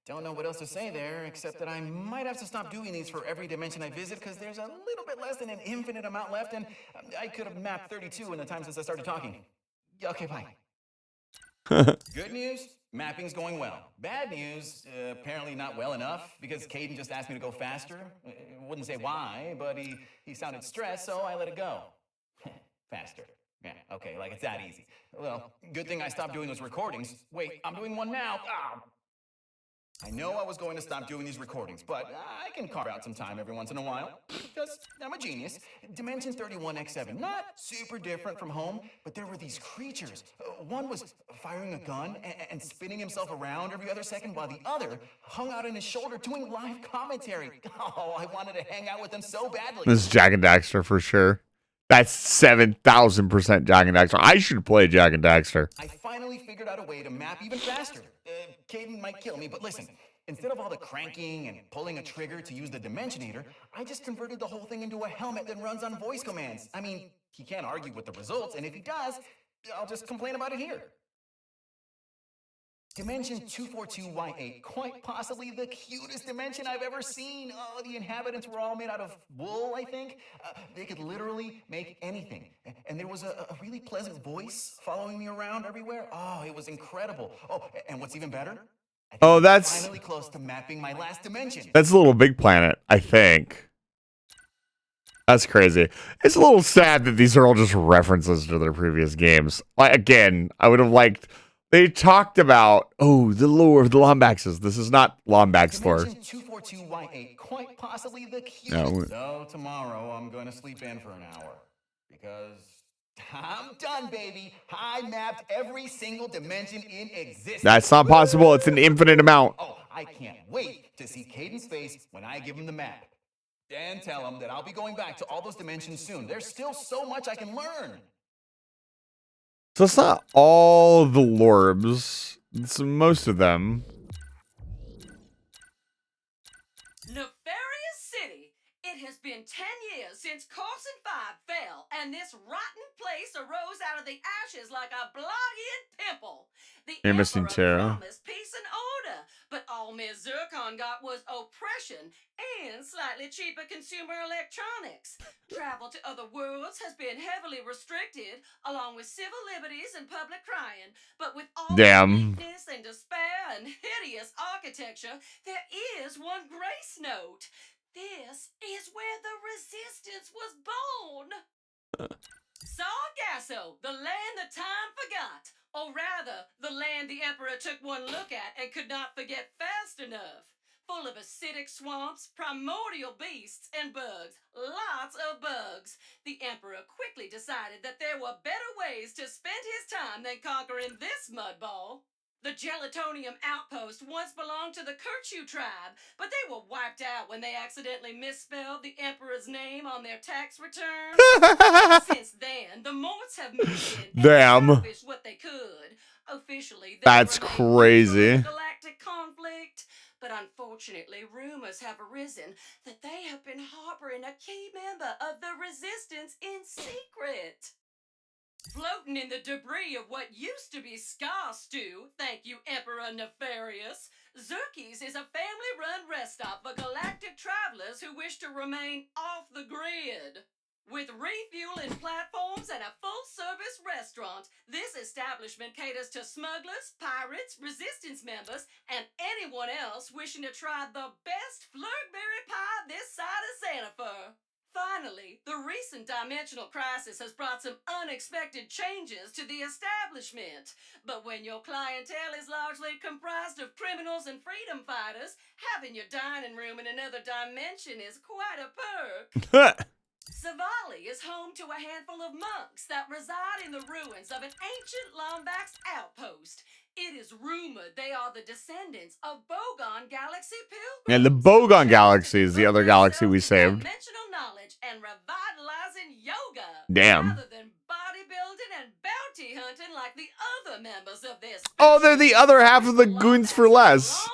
don't know what else to say there, except that I might have to stop doing these for every dimension I visit, because there's a little bit less than an infinite amount left, and I could have mapped 32 in the time since I started talking. Okay, bye. Good news, mapping's going well. Bad news, apparently not well enough, because Caden just asked me to go faster. Wouldn't say why, but he sounded stressed, so I let it go. Faster. Yeah, okay, like it's that easy. Well, good thing I stopped doing those recordings. Wait, I'm doing one now. Ah. I know I was going to stop doing these recordings, but I can carve out some time every once in a while, because I'm a genius. Dimension 31X7, not super different from home, but there were these creatures. One was firing a gun and spinning himself around every other second, while the other hung out on his shoulder doing live commentary. Oh, I wanted to hang out with them so badly. This is Jak and Daxter for sure. That's 7,000% Jak and Daxter. I should play Jak and Daxter. I finally figured out a way to map even faster. Caden might kill me, but listen. Instead of all the cranking and pulling a trigger to use the Dimensionator, I just converted the whole thing into a helmet that runs on voice commands. I mean, he can't argue with the results, and if he does, I'll just complain about it here. Dimension 242Y8, quite possibly the cutest dimension I've ever seen. Oh, the inhabitants were all made out of wool, I think. They could literally make anything. And there was a really pleasant voice following me around everywhere. Oh, it was incredible. Oh, and what's even better? Oh, that's finally close to mapping my last dimension. That's Little Big Planet, I think. That's crazy. It's a little sad that these are all just references to their previous games. Like, again, I would have liked. They talked about the lore of the Lombaxes. This is not Lombax lore. 242Y8, quite possibly the cutest. So tomorrow I'm going to sleep in for an hour because I'm done, baby. I mapped every single dimension in existence. That's not possible. It's an infinite amount. Oh, I can't wait to see Caden's face when I give him the map. And tell him that I'll be going back to all those dimensions soon. There's still so much I can learn. So it's not all the Lorbs. It's most of them. Nefarious City. It has been 10 years since Carson 5 fell, and this rotten place arose out of the ashes like a blood-eared pimple. The You're missing Tara. promised peace and order, but all Ms. Zircon got was oppression and slightly cheaper consumer electronics. Travel to other worlds has been heavily restricted, along with civil liberties and public crying. But with all the weakness and despair and hideous architecture, there is one grace note. This is where the Resistance was born. Sargasso, the land the time forgot. Or rather, the land the Emperor took one look at and could not forget fast enough. Full of acidic swamps, primordial beasts, and bugs. Lots of bugs. The Emperor quickly decided that there were better ways to spend his time than conquering this mudball. The Gelatonium outpost once belonged to the Kirchu tribe, but they were wiped out when they accidentally misspelled the Emperor's name on their tax return. Since then, the Morts have moved in and established what they could. Officially, that's crazy. Galactic conflict, but unfortunately, rumors have arisen that they have been harboring a key member of the Resistance in secret. Floating in the debris of what used to be Scar Stew, thank you, Emperor Nefarious, Zerkie's is a family-run rest stop for galactic travelers who wish to remain off the grid. With refueling platforms and a full-service restaurant, this establishment caters to smugglers, pirates, Resistance members, and anyone else wishing to try the best flurberry pie this side of Santa Fe. Finally, the recent dimensional crisis has brought some unexpected changes to the establishment. But when your clientele is largely comprised of criminals and freedom fighters, having your dining room in another dimension is quite a perk. Savali is home to a handful of monks that reside in the ruins of an ancient Lombax outpost. It is rumored they are the descendants of Bogon Galaxy pilgrims. And the Bogon Galaxy is the other galaxy we saved. Dimensional knowledge and revitalizing yoga. Damn. Rather than bodybuilding and bounty hunting like the other members of this. Oh, they're the other half of the Goons for Less.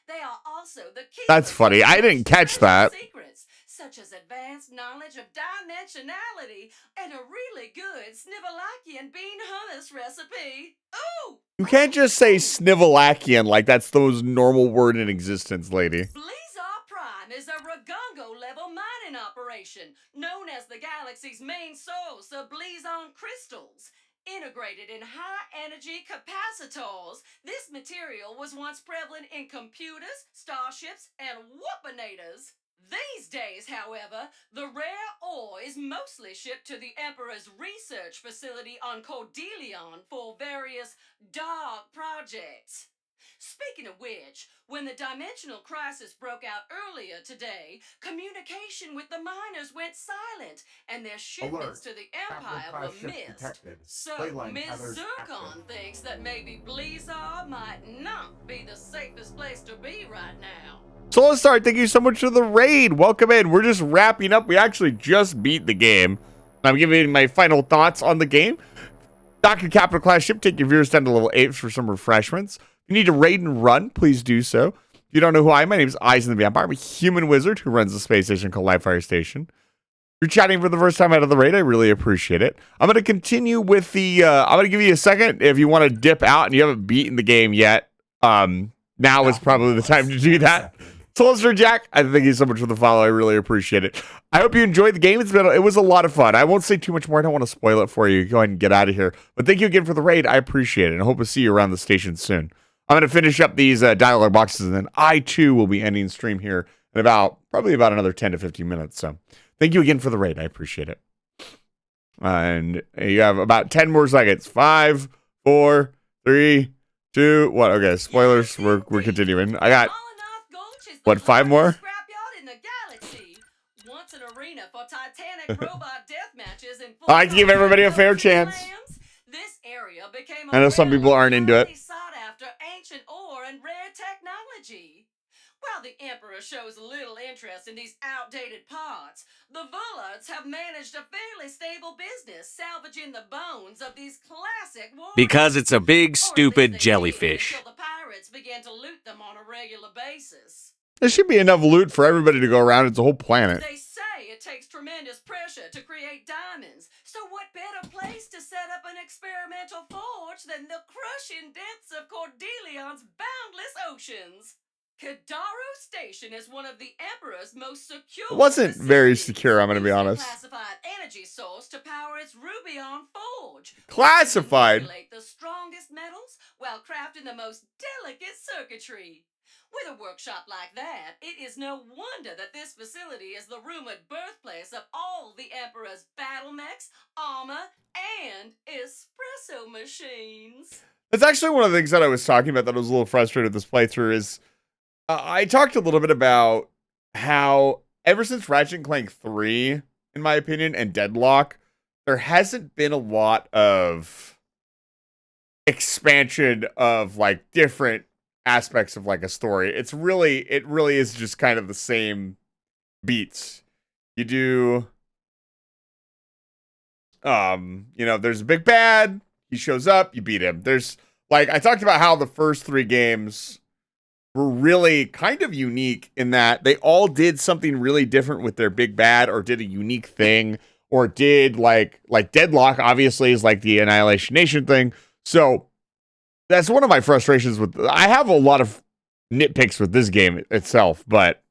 They are also the That's funny. I didn't catch that. Secrets, such as advanced knowledge of dimensionality and a really good Snivelakian bean hummus recipe. Ooh! You can't just say Snivelakian like that's the most normal word in existence, lady. Blizar Prime is a Ragongo-level mining operation, known as the galaxy's main source of Blizon crystals. Integrated in high-energy capacitors, this material was once prevalent in computers, starships, and whoopinators. These days, however, the rare ore is mostly shipped to the Emperor's research facility on Cordelion for various dark projects. Speaking of which, when the dimensional crisis broke out earlier today, communication with the miners went silent, and their shipments to the Empire were missed. So, Ms. Zircon thinks that maybe Blizar might not be the safest place to be right now. Solastar, thank you so much for the raid. Welcome in. We're just wrapping up. We actually just beat the game. I'm giving my final thoughts on the game. Dr. Capital Class Ship, take your viewers down to level 8 for some refreshments. If you need to raid and run, please do so. If you don't know who I am, my name is Eisen the Vampire. I'm a human wizard who runs the space station called Livefire Station. If you're chatting for the first time out of the raid, I really appreciate it. I'm going to continue with the... I'm going to give you a second if you want to dip out and you haven't beaten the game yet. Now is probably the time to do that. Solicitor Jack, I thank you so much for the follow. I really appreciate it. I hope you enjoyed the game. It was a lot of fun. I won't say too much more. I don't want to spoil it for you. Go ahead and get out of here. But thank you again for the raid. I appreciate it. And I hope to see you around the station soon. I'm going to finish up these dialogue boxes, and then I, too, will be ending stream here in probably about another 10 to 15 minutes. So thank you again for the raid. I appreciate it. And you have about 10 more seconds. 5, 4, 3, 2, 1. Okay, spoilers. We're continuing. I got... What, 5 more? Once an arena for titanic robot death matches in I like to give everybody a fair chance. This area became I know some people aren't into it. sought after ancient ore and rare technology. While the Emperor shows little interest in these outdated parts, the Vullards have managed a fairly stable business salvaging the bones of these classic warriors. Because it's a big, stupid jellyfish. Until the pirates began to loot them on a regular basis. There should be enough loot for everybody to go around. It's a whole planet. They say it takes tremendous pressure to create diamonds, so what better place to set up an experimental forge than the crushing depths of Cordelion's boundless oceans? Kadaro Station is one of the Emperor's most secure... It wasn't very secure, I'm going to be honest. ...classified energy source to power its Rubion forge. Classified? ...the strongest metals while crafting the most delicate circuitry. With a workshop like that, it is no wonder that this facility is the rumored birthplace of all the Emperor's battle mechs, armor, and espresso machines. That's actually one of the things that I was talking about that I was a little frustrated with this playthrough is I talked a little bit about how ever since Ratchet & Clank 3, in my opinion, and Deadlock, there hasn't been a lot of expansion of like different aspects of like a story. It really is just kind of the same beats. You do there's a big bad, he shows up, you beat him. There's like I talked about how the first 3 games were really kind of unique in that they all did something really different with their big bad or did a unique thing or did like Deadlock obviously is like the Annihilation Nation thing. So that's one of my frustrations with... I have a lot of nitpicks with this game itself, but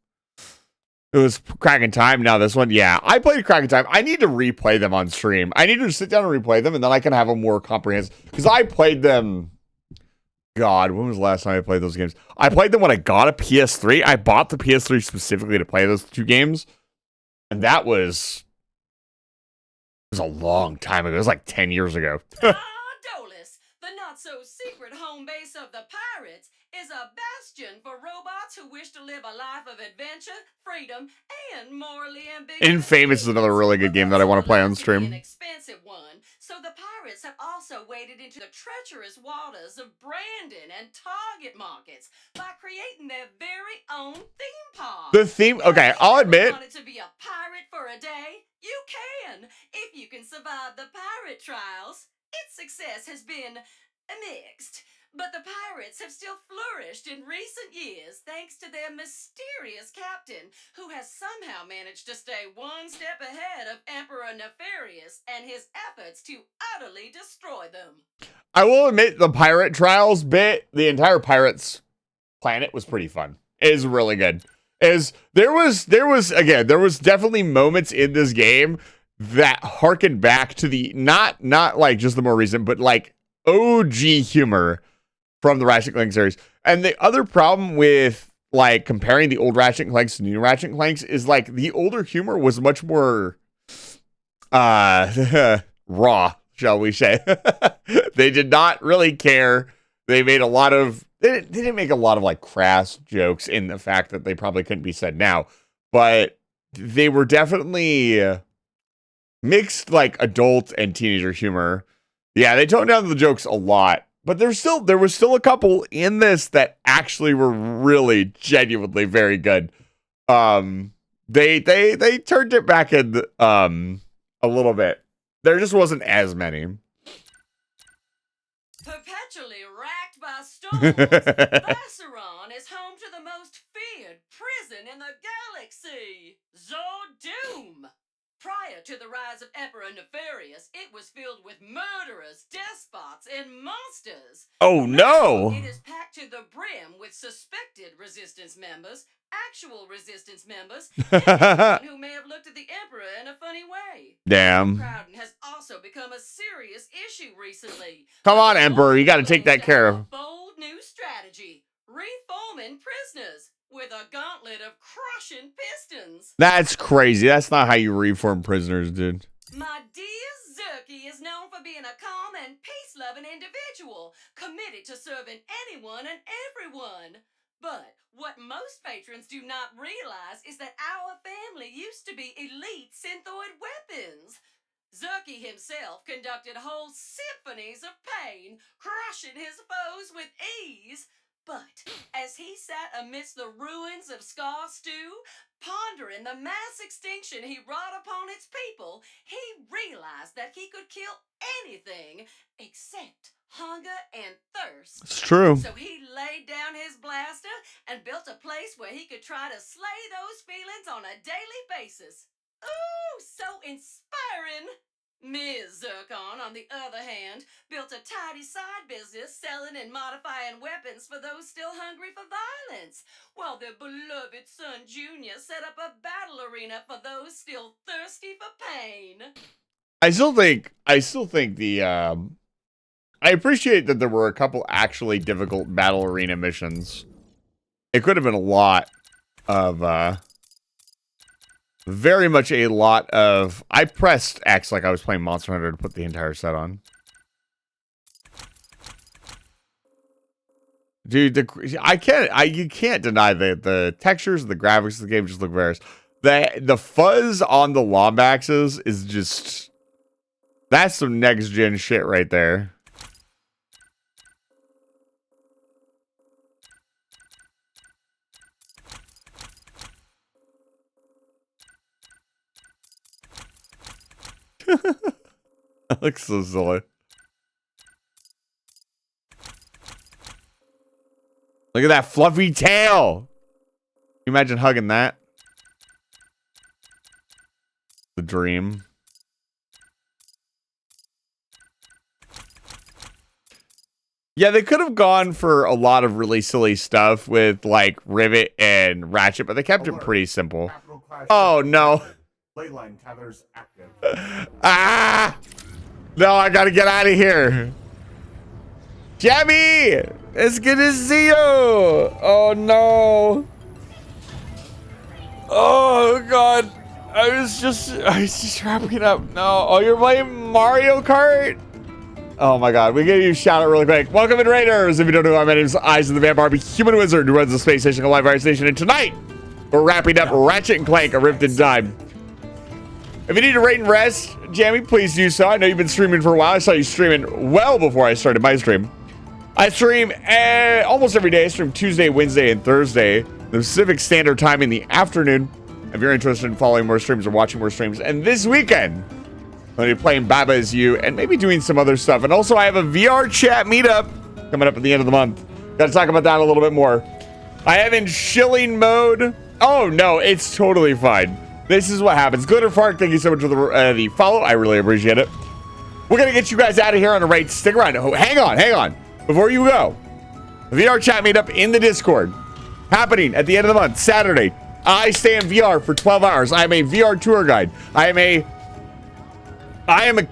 it was Crack Time. Now this one, yeah. I played Crack Time. I need to replay them on stream. I need to sit down and replay them, and then I can have a more comprehensive... Because I played them... God, when was the last time I played those games? I played them when I got a PS3. I bought the PS3 specifically to play those 2 games, and that was... It was a long time ago. It was like 10 years ago. Canso's secret home base of the pirates is a bastion for robots who wish to live a life of adventure, freedom, and morally ambiguous. Infamous is another really good game that I want to play on stream. Expensive one. So the pirates have also waded into the treacherous waters of Brandon and Target markets by creating their very own theme park. The theme, okay, I'll admit. Wanted to be a pirate for a day? You can, if you can survive the pirate trials. Its success has been mixed, but the pirates have still flourished in recent years thanks to their mysterious captain, who has somehow managed to stay one step ahead of Emperor Nefarious and his efforts to utterly destroy them. I will admit the pirate trials bit, the entire pirates planet was pretty fun. It is really good. There was definitely moments in this game that harken back to the not like just the more recent, but like OG humor from the Ratchet & Clank series. And the other problem with like comparing the old Ratchet & Clanks to new Ratchet & Clanks is like the older humor was much more raw, shall we say. They did not really care. They made a lot of they didn't make a lot of like crass jokes in the fact that they probably couldn't be said now, but they were definitely mixed like adult and teenager humor. Yeah, they toned down the jokes a lot, but there was still a couple in this that actually were really genuinely very good. They turned it back in a little bit. There just wasn't as many. Perpetually racked by storms, Vacheron is home to the most feared prison in the galaxy, Zordoom. Prior to the rise of Emperor Nefarious, it was filled with murderers, despots, and monsters. Oh no! It is packed to the brim with suspected resistance members, actual resistance members, and anyone who may have looked at the Emperor in a funny way. Damn. Crowding has also become a serious issue recently. Come on, Emperor, you got to take that care of. Bold new strategy: reforming prisoners with a gauntlet of crushing pistons. That's crazy. That's not how you reform prisoners, dude. My dear Zerky is known for being a calm and peace-loving individual, committed to serving anyone and everyone. But what most patrons do not realize is that our family used to be elite synthoid weapons. Zerky himself conducted whole symphonies of pain, crushing his foes with ease. But as he sat amidst the ruins of Scar Stew, pondering the mass extinction he wrought upon its people, he realized that he could kill anything except hunger and thirst. It's true. So he laid down his blaster and built a place where he could try to slay those feelings on a daily basis. Ooh, so inspiring! Ms. Zircon, on the other hand, built a tidy side business selling and modifying weapons for those still hungry for violence, while their beloved son Junior set up a battle arena for those still thirsty for pain. I still think the I appreciate that there were a couple actually difficult battle arena missions. It could have been a lot of very much a lot of... I pressed X like I was playing Monster Hunter to put the entire set on. Dude, you can't deny the textures and the graphics of the game just look various. The fuzz on the Lombaxes is just... That's some next-gen shit right there. That looks so silly. Look at that fluffy tail. Can you imagine hugging that? The dream. Yeah, they could have gone for a lot of really silly stuff with like Rivet and Ratchet, but they kept it pretty simple. Oh no. Leyline tethers active. Ah! No, I gotta get out of here. Jabby! It's good to see you! Oh no. Oh god. I was just wrapping up. No. Oh, you're playing Mario Kart? Oh my god. We're gonna use shout out really quick. Welcome in, Raiders. If you don't know who I am, my name is Eyes of the Vampire, human wizard who runs the space station, Live Fire Station. And tonight, we're wrapping up Ratchet and Clank: A Rift in Time. If you need to rate and rest, Jamie, please do so. I know you've been streaming for a while. I saw you streaming well before I started my stream. I stream almost every day. I stream Tuesday, Wednesday, and Thursday, the Pacific Standard Time in the afternoon. If you're interested in following more streams or watching more streams. And this weekend, I'm going to be playing Baba Is You and maybe doing some other stuff. And also, I have a VR chat meetup coming up at the end of the month. Got to talk about that a little bit more. I have in shilling mode. Oh, no, it's totally fine. This is what happens. Glitter Fark, thank you so much for the follow. I really appreciate it. We're going to get you guys out of here on a raid. Stick around. Oh, hang on. Before you go, VR chat meetup in the Discord happening at the end of the month, Saturday. I stay in VR for 12 hours. I am a VR tour guide. I am a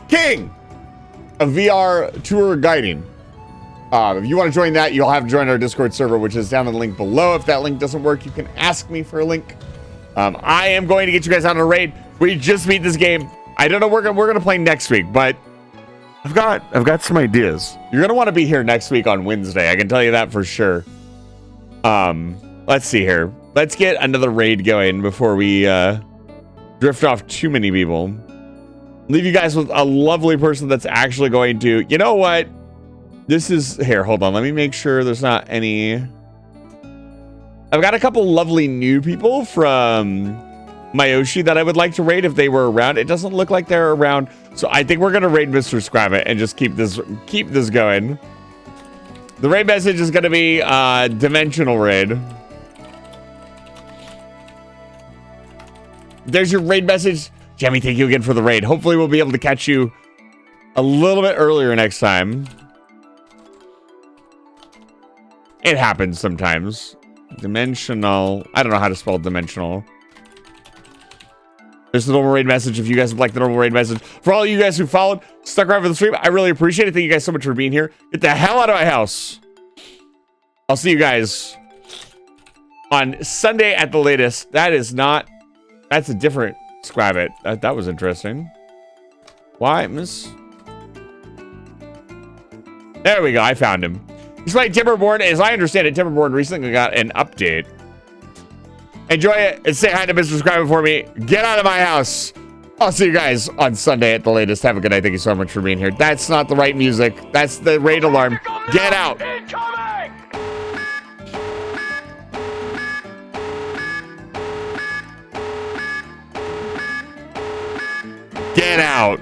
king of VR tour guiding. If you want to join that, you'll have to join our Discord server, which is down in the link below. If that link doesn't work, you can ask me for a link. I am going to get you guys out on a raid. We just beat this game. I don't know we're gonna play next week, but I've got some ideas. You're gonna want to be here next week on Wednesday. I can tell you that for sure. Let's see here. Let's get another raid going before we drift off too many people. Leave you guys with a lovely person that's actually going to. You know what? This is here. Hold on. Let me make sure there's not any. I've got a couple lovely new people from Mayoshi that I would like to raid if they were around. It doesn't look like they're around, so I think we're gonna raid Mr. Scrabbit and just keep this going. The raid message is gonna be dimensional raid. There's your raid message. Jamie, thank you again for the raid. Hopefully we'll be able to catch you a little bit earlier next time. It happens sometimes. Dimensional. I don't know how to spell dimensional. There's the normal raid message if you guys would like the normal raid message. For all you guys who followed, stuck around for the stream, I really appreciate it. Thank you guys so much for being here. Get the hell out of my house. I'll see you guys on Sunday at the latest. That's a different Scrabbit. That was interesting. Why, miss? There we go. I found him. He's playing Timberborn. As I understand it, Timberborn recently got an update. Enjoy it and say hi to Mr. Scrabbit for me. Get out of my house. I'll see you guys on Sunday at the latest. Have a good night. Thank you so much for being here. That's not the right music. That's the raid alarm. Get out. Get out.